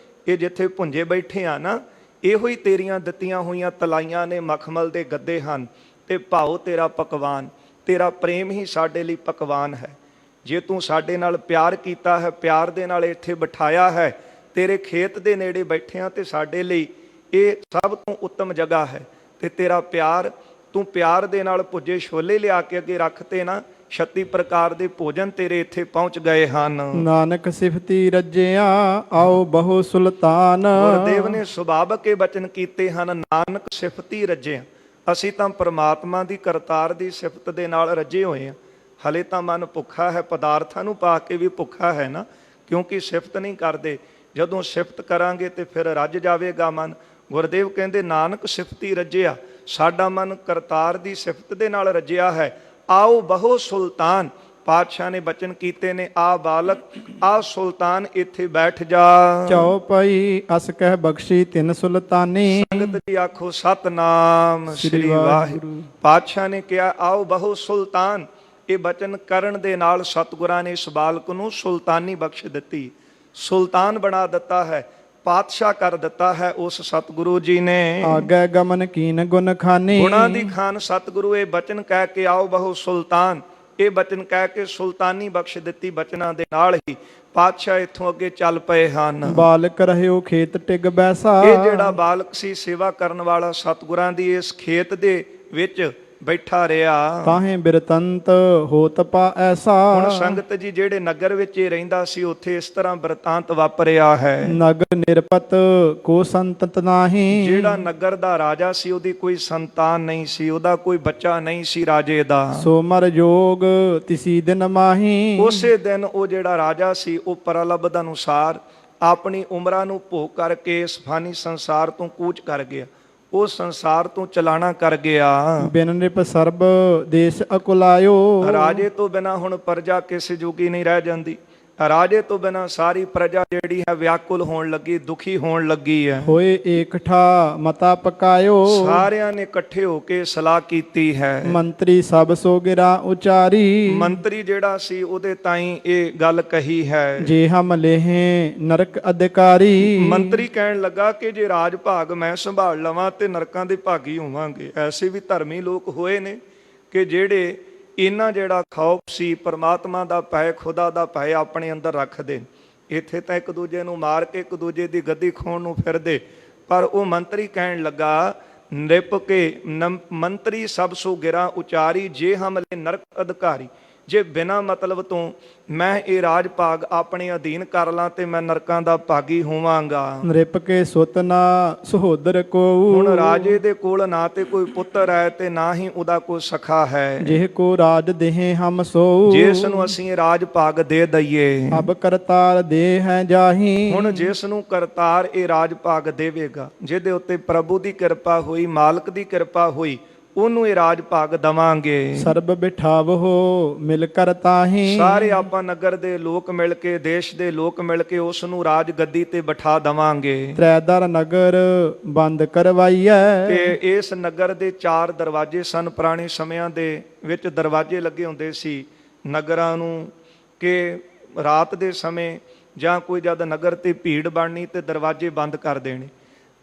Speaker 1: ਇਹ ਜਿੱਥੇ ਭੁੰਜੇ ਬੈਠੇ ਆ ਨਾ, ਇਹੋ ਹੀ ਤੇਰੀਆਂ ਦਿੱਤੀਆਂ ਹੋਈਆਂ ਤਲਾਈਆਂ ਨੇ, ਮਖਮਲ ਦੇ ਗੱਦੇ ਹਨ, ਤੇ ਭਾਉ ਤੇਰਾ ਪਕਵਾਨ, ਤੇਰਾ ਪ੍ਰੇਮ ਹੀ ਸਾਡੇ ਲਈ ਪਕਵਾਨ ਹੈ। ਜੇ ਤੂੰ ਸਾਡੇ ਨਾਲ ਪਿਆਰ ਕੀਤਾ ਹੈ, ਪਿਆਰ ਦੇ ਨਾਲ ਇੱਥੇ ਬਿਠਾਇਆ ਹੈ, ਤੇਰੇ ਖੇਤ ਦੇ ਨੇੜੇ ਬੈਠੇ ਆ, ਤੇ ਸਾਡੇ ਲਈ ਇਹ ਸਭ ਤੋਂ ਉੱਤਮ ਜਗ੍ਹਾ ਹੈ। ਤੇ ਤੇਰਾ ਪਿਆਰ, ਤੂੰ ਪਿਆਰ ਦੇ ਨਾਲ ਭੁੱਜੇ ਛੋਲੇ ਲਿਆ ਕੇ ਅੱਗੇ ਰੱਖਤੇ ਨਾ, 36 ਪ੍ਰਕਾਰ ਦੇ ਭੋਜਨ ਤੇਰੇ ਇੱਥੇ ਪਹੁੰਚ ਗਏ ਹਨ।
Speaker 2: ਨਾਨਕ ਸਿਫਤੀ ਰੱਜਿਆ ਆਓ ਬਹੁ ਸੁਲਤਾਨ।
Speaker 1: ਗੁਰਦੇਵ ਨੇ ਸੁਭਾਵਕ ਇਹ ਬਚਨ ਕੀਤੇ ਹਨ, ਨਾਨਕ ਸਿਫਤੀ ਰੱਜਿਆ। ਅਸੀਂ ਤਾਂ ਪਰਮਾਤਮਾ ਦੀ ਕਰਤਾਰ ਦੀ ਸਿਫਤ ਦੇ ਨਾਲ ਰੱਜੇ ਹੋਏ ਹਾਂ। ਹਲੇ ਤਾਂ ਮਨ ਭੁੱਖਾ ਹੈ, ਪਦਾਰਥਾਂ ਨੂੰ ਪਾ ਕੇ ਵੀ ਭੁੱਖਾ ਹੈ ਨਾ, ਕਿਉਂਕਿ ਸਿਫਤ ਨਹੀਂ ਕਰਦੇ। ਜਦੋਂ ਸਿਫਤ ਕਰਾਂਗੇ ਤੇ ਫਿਰ ਰੱਜ ਜਾਵੇਗਾ ਮਨ। ਗੁਰਦੇਵ ਕਹਿੰਦੇ ਨਾਨਕ ਸਿਫਤੀ ਰੱਜਿਆ, ਸਾਡਾ ਮਨ ਕਰਤਾਰ ਦੀ ਸਿਫਤ ਦੇ ਨਾਲ ਰੱਜਿਆ ਹੈ। ਆਓ ਬਹੁ ਸੁਲਤਾਨ, ਪਾਤਸ਼ਾਹ ਨੇ ਬਚਨ ਕੀਤੇ ਨੇ, ਆ ਬਾਲਕ, ਆ ਸੁਲਤਾਨ, ਇੱਥੇ ਬੈਠ ਜਾ।
Speaker 2: ਚਉਪਈ ਅਸ ਕਹਿ ਬਖਸ਼ੀ ਤਿੰਨ ਸੁਲਤਾਨੀ।
Speaker 1: ਸੰਗਤ ਜੀ ਆਖੋ ਸਤਨਾਮ ਸ੍ਰੀ ਵਾਹਿਗੁਰੂ। ਪਾਤਸ਼ਾਹ ਨੇ ਕਿਹਾ ਆਓ ਬਹੁ ਸੁਲਤਾਨ। ਇਹ ਬਚਨ ਕਰਨ ਦੇ ਨਾਲ ਸਤਿਗੁਰਾਂ ਨੇ ਇਸ ਬਾਲਕ ਨੂੰ ਸੁਲਤਾਨੀ ਬਖਸ਼ ਦਿੱਤੀ, ਸੁਲਤਾਨ ਬਣਾ ਦਿੱਤਾ ਹੈ, ਪਾਤਸ਼ਾਹ ਕਰ ਦਿੱਤਾ ਹੈ ਉਸ ਸਤਿਗੁਰੂ ਜੀ ਨੇ।
Speaker 2: ਆਗੇ ਗਮਨ ਕੀਨ ਗੁਣ ਖਾਨੀ।
Speaker 1: ਗੁਣਾਂ ਦੀ ਖਾਨ ਸਤਿਗੁਰੂ ਇਹ ਬਚਨ ਕਹਿ ਕੇ ਆਓ ਬਹੁ ਸੁਲਤਾਨ, ਇਹ ਬਚਨ ਕਹਿ ਕੇ ਸੁਲਤਾਨੀ ਬਖਸ਼ ਦਿੱਤੀ। ਬਚਨਾਂ ਦੇ ਨਾਲ ਹੀ ਪਾਤਸ਼ਾਹ ਇੱਥੋਂ ਅੱਗੇ ਚੱਲ ਪਏ ਹਨ।
Speaker 2: ਬਾਲਕ ਰਹਿਓ ਖੇਤ ਟਿਗ ਬੈਸਾ।
Speaker 1: ਇਹ ਜਿਹੜਾ ਬਾਲਕ ਸੀ ਸੇਵਾ ਕਰਨ ਵਾਲਾ, ਸਤਿਗੁਰਾਂ ਦੀ ਇਸ ਖੇਤ ਦੇ ਵਿੱਚ ਬੈਠਾ ਰਿਹਾ।
Speaker 2: ਤਾਹੇ ਬਿਰਤੰਤ ਹੋਤ ਪਾ ਐਸਾ।
Speaker 1: ਹੁਣ ਸੰਗਤ ਜੀ, ਜਿਹੜੇ ਨਗਰ ਵਿੱਚ ਇਹ ਰਹਿੰਦਾ ਸੀ, ਉੱਥੇ ਇਸ ਤਰ੍ਹਾਂ ਬਿਰਤਾਂਤ ਵਾਪਰਿਆ ਹੈ।
Speaker 2: ਨਗਰ ਨਿਰਪਤ ਕੋ ਸੰਤਤ ਨਾਹੀ।
Speaker 1: ਜਿਹੜਾ ਨਗਰ ਦਾ ਰਾਜਾ ਸੀ, ਉਹਦੀ ਕੋਈ ਸੰਤਾਨ ਨਹੀਂ ਸੀ, ਉਹਦਾ ਕੋਈ ਬੱਚਾ ਨਹੀਂ ਸੀ ਰਾਜੇ ਦਾ।
Speaker 2: ਸੋ ਮਰ ਜੋਗ ਤਿਸੀ ਦਿਨ ਮਾਹੀ।
Speaker 1: ਉਸੇ ਦਿਨ ਉਹ ਜਿਹੜਾ ਰਾਜਾ ਸੀ, ਉਹ ਪ੍ਰਲਬਧ ਅਨੁਸਾਰ ਆਪਣੀ ਉਮਰਾਂ ਨੂੰ ਭੋਗ ਕਰਕੇ ਇਸ ਫਾਨੀ ਸੰਸਾਰ ਤੋਂ ਕੂਚ ਕਰ ਗਿਆ, ਉਹ ਸੰਸਾਰ ਤੋਂ ਚਲਾਣਾ ਕਰ ਗਿਆ।
Speaker 2: ਬਿਨ ਨਿਪ ਸਰਬ ਦੇਸ਼ ਅਕੁਲਾਇਓ।
Speaker 1: ਰਾਜੇ ਤੋਂ ਬਿਨਾ ਹੁਣ ਪ੍ਰਜਾ ਕਿਸੇ ਜੋਗੀ ਨਹੀਂ ਰਹਿ ਜਾਂਦੀ। ਰਾਜੇ ਤੋਂ ਬਿਨਾ ਸਾਰੀ ਪ੍ਰਜਾ ਜਿਹੜੀ ਹੈ ਵਿਆਕੁਲ ਹੋਣ ਲੱਗੀ, ਦੁਖੀ ਹੋਣ ਲੱਗੀ ਹੈ।
Speaker 2: ਹੋਏ ਏਕਠਾ ਮਤਾ ਪਕਾਇਓ।
Speaker 1: ਸਾਰਿਆਂ ਨੇ ਇਕੱਠੇ ਹੋ ਕੇ ਸਲਾਹ ਕੀਤੀ ਹੈ।
Speaker 2: ਮੰਤਰੀ ਸਭ ਸੋ ਗਿਰਾ ਉਚਾਰੀ।
Speaker 1: ਮੰਤਰੀ ਜਿਹੜਾ ਸੀ, ਉਹਦੇ ਤਾਈਂ ਇਹ ਗੱਲ ਕਹੀ ਹੈ।
Speaker 2: ਜੇ ਹਮ ਲੇਹੇ ਨਰਕ ਅਧਿਕਾਰੀ।
Speaker 1: ਮੰਤਰੀ ਕਹਿਣ ਲੱਗਾ ਕਿ ਜੇ ਰਾਜ ਭਾਗ ਮੈਂ ਸੰਭਾਲ ਲਵਾਂ ਤੇ ਨਰਕਾਂ ਦੇ ਭਾਗੀ ਹੋਵਾਂਗੇ। ਐਸੇ ਵੀ ਧਰਮੀ ਲੋਕ ਹੋਏ ਨੇ ਕਿ ਜਿਹੜੇ ਇਹਨਾਂ ਜਿਹੜਾ ਖੌਫ ਸੀ, ਪਰਮਾਤਮਾ ਦਾ ਭੈ, ਖੁਦਾ ਦਾ ਭੈ ਆਪਣੇ ਅੰਦਰ ਰੱਖਦੇ। ਇੱਥੇ ਤਾਂ ਇੱਕ ਦੂਜੇ ਨੂੰ ਮਾਰ ਕੇ ਇੱਕ ਦੂਜੇ ਦੀ ਗੱਦੀ ਖੋਣ ਨੂੰ ਫਿਰਦੇ। ਪਰ ਉਹ ਮੰਤਰੀ ਕਹਿਣ ਲੱਗਾ, ਨਿਪ ਕੇ ਮੰਤਰੀ ਸਭ ਸੋ ਗਿਰਾ ਉਚਾਰੀ, ਜੇ ਹਮਲੇ ਨਰਕ ਅਧਿਕਾਰੀ। ਜੇ ਬਿਨਾਂ ਮਤਲਬ ਤੋਂ ਮੈਂ ਇਹ ਰਾਜ ਭਾਗ ਆਪਣੇ ਅਧੀਨ ਕਰ ਲਾਂ ਤੇ ਮੈਂ ਨਰਕਾਂ ਦਾ ਭਾਗੀ ਹੋਵਾਂਗਾ।
Speaker 2: ਨ੍ਰਿਪ ਕੇ ਸੁਤ ਨਾ ਸਹੋਦਰ ਕੋ।
Speaker 1: ਹੁਣ ਰਾਜੇ ਦੇ ਕੋਲ ਨਾ ਤੇ ਕੋਈ ਪੁੱਤਰ ਹੈ ਤੇ ਨਾ ਹੀ ਉਹਦਾ ਕੋਈ ਸਖਾ ਹੈ।
Speaker 2: ਜਿਹ ਕੋ ਰਾਜ ਦੇਹ ਹਮ ਸੋ।
Speaker 1: ਜਿਸ ਨੂੰ ਅਸੀਂ ਰਾਜ ਭਾਗ ਦੇ ਦਈਏ।
Speaker 2: ਅਬ ਕਰਤਾਰ ਦੇ ਹੈ ਜਾਹੀ।
Speaker 1: ਹੁਣ ਜਿਸ ਨੂੰ ਕਰਤਾਰ ਇਹ ਰਾਜ ਭਾਗ ਦੇਵੇਗਾ, ਜਿਹਦੇ ਉੱਤੇ ਪ੍ਰਭੂ ਦੀ ਕਿਰਪਾ ਹੋਈ, ਮਾਲਕ ਦੀ ਕਿਰਪਾ ਹੋਈ, ਉਹਨੂੰ ਇਹ ਰਾਜ ਭਾਗ ਦਵਾਂਗੇ।
Speaker 2: ਸਰਬ ਬਿਠਾਵੋ ਮਿਲ ਕਰ ਤਾਹੀ।
Speaker 1: ਸਾਰੇ ਆਪਾਂ ਨਗਰ ਦੇ ਲੋਕ ਮਿਲ ਕੇ, ਦੇਸ਼ ਦੇ ਲੋਕ ਮਿਲ ਕੇ ਉਸ ਨੂੰ ਰਾਜ ਗੱਦੀ ਤੇ ਬਿਠਾ ਦਵਾਂਗੇ।
Speaker 2: ਤ੍ਰੈਦਰ ਨਗਰ ਬੰਦ ਕਰਵਾਈਐ।
Speaker 1: ਤੇ ਇਸ ਨਗਰ ਦੇ 4 ਦਰਵਾਜ਼ੇ ਸਨ। ਪੁਰਾਣੇ ਸਮਿਆਂ ਦੇ ਵਿੱਚ ਦਰਵਾਜ਼ੇ ਲੱਗੇ ਹੁੰਦੇ ਸੀ ਨਗਰਾਂ ਨੂੰ, ਕਿ ਰਾਤ ਦੇ ਸਮੇਂ ਜਾਂ ਕੋਈ ਜਦ ਨਗਰ ਤੇ ਭੀੜ ਬਣਨੀ ਤੇ ਦਰਵਾਜ਼ੇ ਬੰਦ ਕਰ ਦੇਣੇ।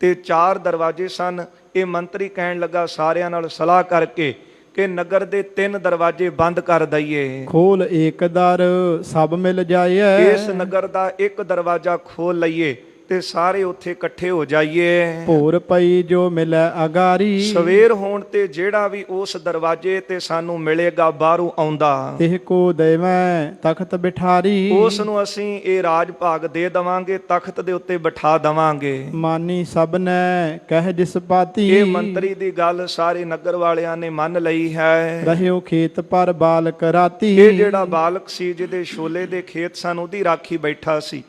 Speaker 1: ਤੇ 4 ਦਰਵਾਜ਼ੇ ਸਨ। ਇਹ ਮੰਤਰੀ ਕਹਿਣ ਲੱਗਾ ਸਾਰਿਆਂ ਨਾਲ ਸਲਾਹ ਕਰਕੇ ਕਿ ਨਗਰ ਦੇ 3 ਦਰਵਾਜ਼ੇ ਬੰਦ ਕਰ ਦਈਏ।
Speaker 2: ਖੋਲ ਏਕ ਦਰ ਸਭ ਮਿਲ ਜਾਈਐ।
Speaker 1: ਇਸ ਨਗਰ ਦਾ ਇੱਕ ਦਰਵਾਜ਼ਾ ਖੋਲ ਲਈਏ ਤੇ ਸਾਰੇ ਉੱਥੇ ਇਕੱਠੇ ਹੋ ਜਾਈਏ।
Speaker 2: ਭੋਰ ਪਈ ਜੋ ਮਿਲੈ ਅਗਾਰੀ,
Speaker 1: ਸਵੇਰ ਹੋਣ ਤੇ ਜਿਹੜਾ ਵੀ ਉਸ ਦਰਵਾਜ਼ੇ ਤੇ ਸਾਨੂੰ ਮਿਲੇਗਾ ਬਾਹਰੋਂ ਆਉਂਦਾ,
Speaker 2: ਤਿਹ ਕੋ ਦੇਵੈ ਤਖਤ ਬਿਠਾਰੀ।
Speaker 1: ਉਸ ਨੂੰ ਅਸੀਂ ਇਹ ਰਾਜ ਭਾਗ ਦੇ ਦਵਾਂਗੇ, ਤਖਤ ਦੇ ਉੱਤੇ ਬਿਠਾ ਦਵਾਂਗੇ।
Speaker 2: ਮਾਨੀ ਸਭ ਨੇ ਕਹਿ ਜਿਸ ਪਾਤੀ,
Speaker 1: ਇਹ ਮੰਤਰੀ ਦੀ ਗੱਲ ਸਾਰੇ ਨਗਰ ਵਾਲਿਆਂ ਨੇ ਮੰਨ ਲਈ ਹੈ।
Speaker 2: ਰਹਿਓ ਖੇਤ ਪਰ ਬਾਲਕ ਰਾਤੀ।
Speaker 1: ਇਹ ਜਿਹੜਾ ਬਾਲਕ ਸੀ ਜਿਹਦੇ ਛੋਲੇ ਦੇ ਖੇਤ ਸਨ ਉਹਦੀ ਰਾਖੀ ਬੈਠਾ ਸੀ,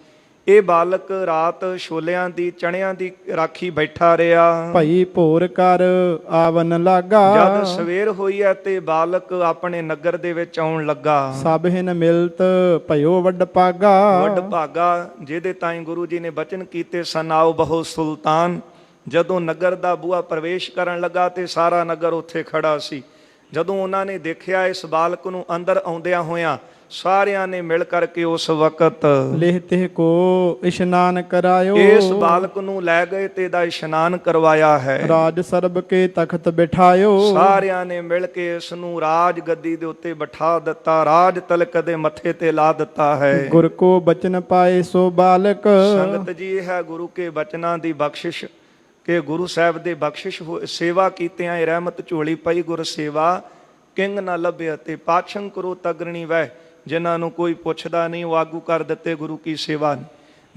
Speaker 1: ਇਹ ਬਾਲਕ ਰਾਤ ਛੋਲਿਆਂ ਦੀ ਚਣਿਆਂ ਦੀ ਰਾਖੀ ਬੈਠਾ ਰਿਹਾ।
Speaker 2: ਭਈ ਭੋਰ ਕਰ ਆਵਨ ਲਾਗਾ,
Speaker 1: ਜਦ ਸਵੇਰ ਹੋਈ ਹੈ ਤੇ ਬਾਲਕ ਆਪਣੇ ਨਗਰ ਦੇ ਵਿੱਚ ਆਉਣ ਲੱਗਾ।
Speaker 2: ਸਭ ਹਿਨ ਮਿਲਤ ਭਇਓ ਵੱਡ ਪਾਗਾ,
Speaker 1: ਵੱਡ ਭਾਗਾ ਜਿਹਦੇ ਤਾਈਂ ਗੁਰੂ ਜੀ ਨੇ ਬਚਨ ਕੀਤੇ ਸਨ, ਆਓ ਬਹੁ ਸੁਲਤਾਨ। ਜਦੋਂ ਨਗਰ ਦਾ ਬੂਹਾ ਪ੍ਰਵੇਸ਼ ਕਰਨ ਲੱਗਾ ਤੇ ਸਾਰਾ ਨਗਰ ਉੱਥੇ ਖੜਾ ਸੀ। ਜਦੋਂ ਉਹਨਾਂ ਨੇ ਦੇਖਿਆ ਇਸ ਬਾਲਕ ਨੂੰ ਅੰਦਰ ਆਉਂਦਿਆਂ ਹੋਇਆਂ, ਸਾਰਿਆਂ ਨੇ ਮਿਲ ਕਰਕੇ ਉਸ ਵਕਤ
Speaker 2: ਲਿਹ ਤਿਹ ਕੋ ਇਸ਼ਨਾਨ ਕਰਾਇਓ,
Speaker 1: ਇਸ ਬਾਲਕ ਨੂੰ ਲੈ ਗਏ ਤੇ ਇਹਦਾ ਇਸ਼ਨਾਨ ਕਰਵਾਇਆ ਹੈ।
Speaker 2: ਰਾਜ ਸਰਬ ਕੇ ਤਖਤ ਬਿਠਾਇਓ,
Speaker 1: ਸਾਰਿਆਂ ਨੇ ਮਿਲ ਕੇ ਇਸ ਨੂੰ ਰਾਜ ਗੱਦੀ ਦੇ ਉੱਤੇ ਬਿਠਾ ਦਿੱਤਾ, ਰਾਜ ਤਲਕ ਦੇ ਮੱਥੇ ਤੇ ਲਾ ਦਿੱਤਾ ਹੈ।
Speaker 2: ਗੁਰ ਕੋ ਬਚਨ ਪਾਏ ਸੋ ਬਾਲਕ,
Speaker 1: ਸੰਗਤ ਜੀ ਇਹ ਹੈ ਗੁਰੂ ਕੇ ਬਚਨਾਂ ਦੀ ਬਖਸ਼ਿਸ਼, ਕਿ ਗੁਰੂ ਸਾਹਿਬ ਦੇ ਬਖਸ਼ਿਸ਼ ਸੇਵਾ ਕੀਤਿਆਂ ਇਹ ਰਹਿਮਤ ਝੋਲੀ ਪਈ। ਗੁਰ ਸੇਵਾ ਕਿੰਗ ਨਾ ਲੱਭਿਆ ਤੇ ਪਾਛੰ ਕਰੋ ਤਗਰਣੀ ਵਹਿ, ਜਿਨ੍ਹਾਂ ਨੂੰ ਕੋਈ ਪੁੱਛਦਾ ਨਹੀਂ ਉਹ ਆਗੂ ਕਰ ਦਿੱਤੇ ਗੁਰੂ ਕੀ ਸੇਵਾ।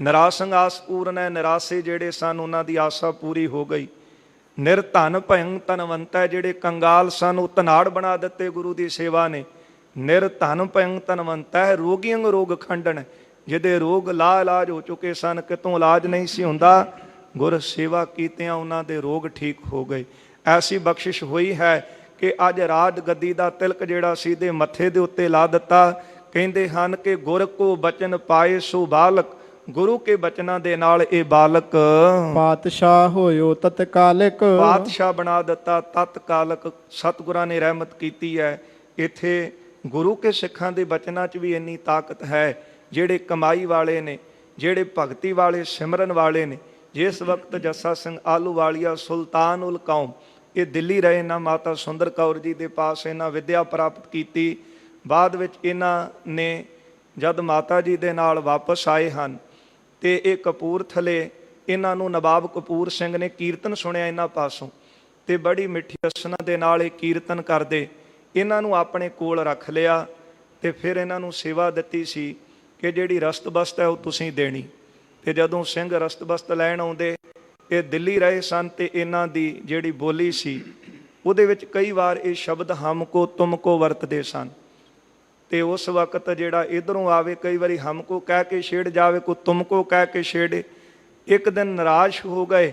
Speaker 1: ਨਿਰਾਸੰਗ ਆਸ ਪੂਰਨ ਹੈ, ਨਿਰਾਸੇ ਜਿਹੜੇ ਸਨ ਉਹਨਾਂ ਦੀ ਆਸਾ ਪੂਰੀ ਹੋ ਗਈ। ਨਿਰਧਨ ਭਇੰ ਧਨਵੰਤ ਹੈ, ਜਿਹੜੇ ਕੰਗਾਲ ਸਨ ਉਹ ਧਨਾੜ ਬਣਾ ਦਿੱਤੇ ਗੁਰੂ ਦੀ ਸੇਵਾ ਨੇ। ਨਿਰਧਨ ਭਇੰ ਧਨਵੰਤ ਹੈ, ਰੋਗੀਆਂ ਰੋਗ ਖੰਡਨ, ਜਿਹਦੇ ਰੋਗ ਲਾ ਇਲਾਜ ਹੋ ਚੁੱਕੇ ਸਨ, ਕਿਤੋਂ ਇਲਾਜ ਨਹੀਂ ਸੀ ਹੁੰਦਾ, ਗੁਰ ਸੇਵਾ ਕੀਤਿਆਂ ਉਹਨਾਂ ਦੇ ਰੋਗ ਠੀਕ ਹੋ ਗਏ। ਐਸੀ ਬਖਸ਼ਿਸ਼ ਹੋਈ ਹੈ ਕਿ ਅੱਜ ਰਾਜ ਗੱਦੀ ਦਾ ਤਿਲਕ ਜਿਹੜਾ ਸੀ ਦੇ ਮੱਥੇ ਦੇ ਉੱਤੇ ਲਾ ਦਿੱਤਾ। ਕਹਿੰਦੇ ਹਨ ਕਿ ਗੁਰ ਕੋ ਬਚਨ ਪਾਏ ਸੋ ਬਾਲਕ, ਗੁਰੂ ਕੇ ਬਚਨਾਂ ਦੇ ਨਾਲ ਇਹ ਬਾਲਕ
Speaker 2: ਪਾਤਸ਼ਾਹ ਹੋਇਓ ਤਤਕਾਲਿਕ,
Speaker 1: ਪਾਤਸ਼ਾਹ ਬਣਾ ਦਿੱਤਾ ਤਤਕਾਲਕ। ਸਤਿਗੁਰਾਂ ਨੇ ਰਹਿਮਤ ਕੀਤੀ ਹੈ। ਇੱਥੇ ਗੁਰੂ ਕੇ ਸਿੱਖਾਂ ਦੇ ਬਚਨਾਂ 'ਚ ਵੀ ਇੰਨੀ ਤਾਕਤ ਹੈ, ਜਿਹੜੇ ਕਮਾਈ ਵਾਲੇ ਨੇ, ਜਿਹੜੇ ਭਗਤੀ ਵਾਲੇ, ਸਿਮਰਨ ਵਾਲੇ ਨੇ। ਜਿਸ ਵਕਤ ਜੱਸਾ ਸਿੰਘ ਆਹਲੂਵਾਲੀਆ ਸੁਲਤਾਨ ਉਲ ਕੌਮ ਇਹ ਦਿੱਲੀ ਰਹੇ ਨਾ, ਮਾਤਾ ਸੁੰਦਰ ਕੌਰ ਜੀ ਦੇ ਪਾਸ ਇਹਨਾਂ ਵਿੱਦਿਆ ਪ੍ਰਾਪਤ ਕੀਤੀ। ਬਾਅਦ ਵਿੱਚ ਇਹਨਾਂ ਨੇ ਜਦ ਮਾਤਾ ਜੀ ਦੇ ਨਾਲ ਵਾਪਸ ਆਏ ਹਨ ਤੇ ਇਹ ਕਪੂਰਥਲੇ ਇਹਨਾਂ ਨੂੰ ਨਵਾਬ ਕਪੂਰ ਸਿੰਘ ਨੇ ਕੀਰਤਨ ਸੁਣਿਆ ਇਹਨਾਂ ਪਾਸੋਂ, ਤੇ ਬੜੀ ਮਿੱਠੀ ਰਸਨਾ ਦੇ ਨਾਲ ਇਹ ਕੀਰਤਨ ਕਰਦੇ। ਇਹਨਾਂ ਨੂੰ ਆਪਣੇ ਕੋਲ ਰੱਖ ਲਿਆ ਤੇ ਫਿਰ ਇਹਨਾਂ ਨੂੰ ਸੇਵਾ ਦਿੱਤੀ ਸੀ ਕਿ ਜਿਹੜੀ ਰਸਤ-ਬਸਤ ਹੈ ਉਹ ਤੁਸੀਂ ਦੇਣੀ। ਤੇ ਜਦੋਂ ਸਿੰਘ ਰਸਤ-ਬਸਤ ਲੈਣ ਆਉਂਦੇ, ਇਹ ਦਿੱਲੀ ਰਹੇ ਸਨ ਤੇ ਇਹਨਾਂ ਦੀ ਜਿਹੜੀ ਬੋਲੀ ਸੀ ਉਹਦੇ ਵਿੱਚ ਕਈ ਵਾਰ ਇਹ ਸ਼ਬਦ ਹਮ ਕੋ ਤੁਮ ਕੋ ਵਰਤਦੇ ਸਨ। ਤੇ ਉਸ ਵਕਤ ਜਿਹੜਾ ਇਧਰੋਂ ਆਵੇ ਕਈ ਵਾਰੀ ਹਮ ਕੋ ਕਹਿ ਕੇ ਛੇੜ ਜਾਵੇ, ਕੋਈ ਤੁਮ ਕੋ ਕਹਿ ਕੇ ਛੇੜੇ। ਇੱਕ ਦਿਨ ਨਿਰਾਸ਼ ਹੋ ਗਏ,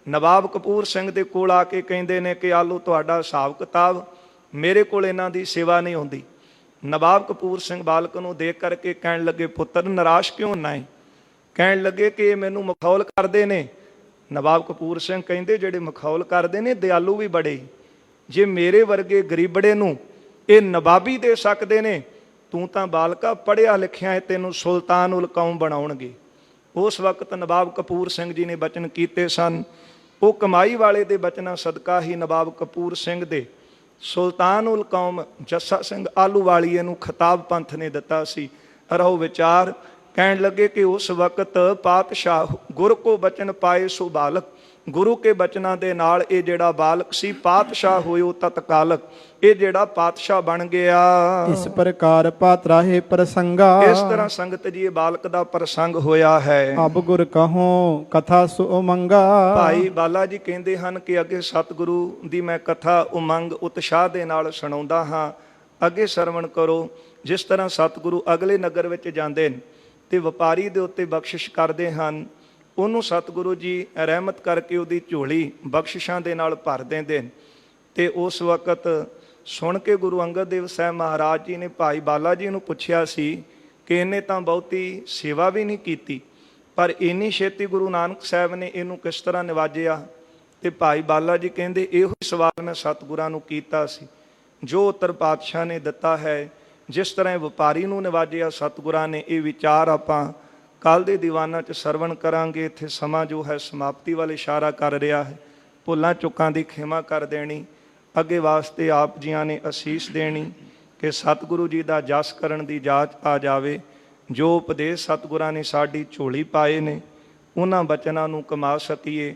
Speaker 1: ਨਵਾਬ ਕਪੂਰ ਸਿੰਘ ਦੇ ਕੋਲ ਆ ਕੇ ਕਹਿੰਦੇ ਨੇ ਕਿ ਆਲੋ ਤੁਹਾਡਾ ਹਿਸਾਬ ਕਿਤਾਬ, ਮੇਰੇ ਕੋਲ ਇਹਨਾਂ ਦੀ ਸੇਵਾ ਨਹੀਂ ਹੁੰਦੀ। ਨਵਾਬ ਕਪੂਰ ਸਿੰਘ ਬਾਲਕ ਨੂੰ ਦੇਖ ਕਰਕੇ ਕਹਿਣ ਲੱਗੇ, ਪੁੱਤਰ ਨਿਰਾਸ਼ ਕਿਉਂ ਨਾ ਹੈ? ਕਹਿਣ ਲੱਗੇ ਕਿ ਇਹ ਮੈਨੂੰ ਮਖੌਲ ਕਰਦੇ ਨੇ। ਨਵਾਬ ਕਪੂਰ ਸਿੰਘ ਕਹਿੰਦੇ ਜਿਹੜੇ ਮਖੌਲ ਕਰਦੇ ਨੇ ਦਿਆਲੂ ਵੀ ਬੜੇ, ਜੇ ਮੇਰੇ ਵਰਗੇ ਗਰੀਬੜੇ ਨੂੰ ਇਹ ਨਵਾਬੀ ਦੇ ਸਕਦੇ ਨੇ, ਤੂੰ ਤਾਂ ਬਾਲਕਾ ਪੜ੍ਹਿਆ ਲਿਖਿਆ ਹੈ, ਤੈਨੂੰ ਸੁਲਤਾਨ ਉਲ ਕੌਮ ਬਣਾਉਣਗੇ। ਉਸ ਵਕਤ ਨਵਾਬ ਕਪੂਰ ਸਿੰਘ ਜੀ ਨੇ ਬਚਨ ਕੀਤੇ ਸਨ। ਉਹ ਕਮਾਈ ਵਾਲੇ ਦੇ ਬਚਨਾਂ ਸਦਕਾ ਹੀ ਨਵਾਬ ਕਪੂਰ ਸਿੰਘ ਦੇ ਸੁਲਤਾਨ ਉਲ ਕੌਮ ਜੱਸਾ ਸਿੰਘ ਆਹਲੂਵਾਲੀਏ ਨੂੰ ਖਿਤਾਬ ਪੰਥ ਨੇ ਦਿੱਤਾ ਸੀ। ਰਹੋ ਵਿਚਾਰ। ਕਹਿਣ ਲੱਗੇ ਕਿ ਉਸ ਵਕਤ ਪਾਤਸ਼ਾਹ ਗੁਰ ਕੋ ਬਚਨ ਪਾਏ ਸੋ ਬਾਲਕ, ਗੁਰੂ ਕੇ ਬਚਨਾਂ ਦੇ ਨਾਲ ਇਹ ਜਿਹੜਾ ਬਾਲਕ ਸੀ ਪਾਤਸ਼ਾਹ ਹੋਇਓ ਤਤਕਾਲਕ, ਇਹ ਜਿਹੜਾ ਪਾਤਸ਼ਾਹ ਬਣ ਗਿਆ।
Speaker 2: ਇਸ ਪ੍ਰਕਾਰ ਪਾਤਰਾਹੇ ਪ੍ਰਸੰਗਾ,
Speaker 1: ਇਸ ਤਰ੍ਹਾਂ ਸੰਗਤ ਜੀ ਇਹ ਬਾਲਕ ਦਾ ਪ੍ਰਸੰਗ ਹੋਇਆ ਹੈ।
Speaker 2: ਅਬ ਗੁਰ ਕਹੋ ਕਥਾ ਸੋ ਉਮੰਗਾ।
Speaker 1: ਭਾਈ ਬਾਲਾ ਜੀ ਕਹਿੰਦੇ ਹਨ ਕਿ ਅੱਗੇ ਸਤਿਗੁਰੂ ਦੀ ਮੈਂ ਕਥਾ ਉਮੰਗ ਉਤਸ਼ਾਹ ਦੇ ਨਾਲ ਸੁਣਾਉਂਦਾ ਹਾਂ, ਅੱਗੇ ਸਰਵਣ ਕਰੋ। ਜਿਸ ਤਰ੍ਹਾਂ ਸਤਿਗੁਰੂ ਅਗਲੇ ਨਗਰ ਵਿੱਚ ਜਾਂਦੇ ਨੇ ਤੇ ਵਪਾਰੀ ਦੇ ਉੱਤੇ ਬਖਸ਼ਿਸ਼ ਕਰਦੇ ਹਨ, ਉਹਨੂੰ ਸਤਿਗੁਰੂ ਜੀ ਰਹਿਮਤ ਕਰਕੇ ਉਹਦੀ ਝੋਲੀ ਬਖਸ਼ਿਸ਼ਾਂ ਦੇ ਨਾਲ ਭਰ ਦਿੰਦੇ ਨੇ। ਤੇ ਉਸ ਵਕਤ ਸੁਣ ਕੇ ਗੁਰੂ ਅੰਗਦ ਦੇਵ ਸਾਹਿਬ ਮਹਾਰਾਜ ਜੀ ਨੇ ਭਾਈ ਬਾਲਾ ਜੀ ਨੂੰ ਪੁੱਛਿਆ ਸੀ ਕਿ ਇਹਨੇ ਤਾਂ ਬਹੁਤੀ ਸੇਵਾ ਵੀ ਨਹੀਂ ਕੀਤੀ, ਪਰ ਇੰਨੀ ਛੇਤੀ ਗੁਰੂ ਨਾਨਕ ਸਾਹਿਬ ਨੇ ਇਹਨੂੰ ਕਿਸ ਤਰ੍ਹਾਂ ਨਿਵਾਜਿਆ? ਤੇ ਭਾਈ ਬਾਲਾ ਜੀ ਕਹਿੰਦੇ ਇਹੋ ਹੀ ਸਵਾਲ ਮੈਂ ਸਤਿਗੁਰਾਂ ਨੂੰ ਕੀਤਾ ਸੀ, ਜੋ ਉੱਤਰ ਪਾਤਸ਼ਾਹ ਨੇ ਦਿੱਤਾ ਹੈ। ਜਿਸ ਤਰ੍ਹਾਂ ਵਪਾਰੀ ਨੂੰ ਨਿਵਾਜਿਆ ਸਤਿਗੁਰਾਂ ਨੇ, ਇਹ ਵਿਚਾਰ ਆਪਾਂ ਕੱਲ੍ਹ ਦੇ ਦੀਵਾਨਾਂ 'ਚ ਸਰਵਣ ਕਰਾਂਗੇ। ਇੱਥੇ ਸਮਾਂ ਜੋ ਹੈ ਸਮਾਪਤੀ ਵੱਲ ਇਸ਼ਾਰਾ ਕਰ ਰਿਹਾ ਹੈ। ਭੁੱਲਾਂ ਚੁੱਕਾਂ ਦੀ ਖਿਮਾ ਕਰ ਦੇਣੀ, ਅੱਗੇ ਵਾਸਤੇ ਆਪ ਜੀਆਂ ਨੇ ਅਸੀਸ ਦੇਣੀ ਕਿ ਸਤਿਗੁਰੂ ਜੀ ਦਾ ਜਸ ਕਰਨ ਦੀ ਜਾਚ ਆ ਜਾਵੇ। ਜੋ ਉਪਦੇਸ਼ ਸਤਿਗੁਰਾਂ ਨੇ ਸਾਡੀ ਝੋਲੀ ਪਾਏ ਨੇ, ਉਹਨਾਂ ਬਚਨਾਂ ਨੂੰ ਕਮਾ ਸਕੀਏ,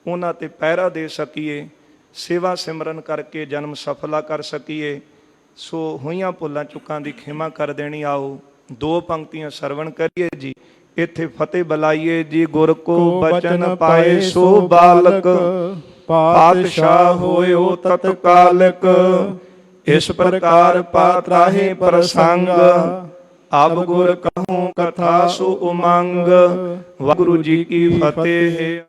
Speaker 1: ਉਹਨਾਂ ਤੇ ਪਹਿਰਾ ਦੇ ਸਕੀਏ, ਸੇਵਾ ਸਿਮਰਨ ਕਰਕੇ ਜਨਮ ਸਫਲਾ ਕਰ ਸਕੀਏ। ਸੋ ਹੋਈਆਂ ਭੁੱਲਾਂ ਚੁੱਕਾਂ ਦੀ ਖਿਮਾ ਕਰ ਦੇਣੀ। ਆਓ ਦੋ ਪੰਕਤੀਆਂ ਸਰਵਣ ਕਰੀਏ ਜੀ, ਇੱਥੇ ਫਤਿਹ ਬੁਲਾਈਏ ਜੀ। ਗੁਰ ਕੋ ਬਚਨ ਪਾਏ ਸੋ ਬਾਲਕ, ਪਾਤਸ਼ਾਹ ਹੋਇਓ ਤਤਕਾਲਕ। ਇਸ ਪ੍ਰਕਾਰ ਪਾਤਰਾਹੇ ਪ੍ਰਸੰਗ, ਅਬ ਗੁਰ ਕਹੂੰ ਕਥਾ ਸੋ ਉਮੰਗ। ਵਾਹਿਗੁਰੂ ਜੀ ਕੀ ਫਤਿਹ।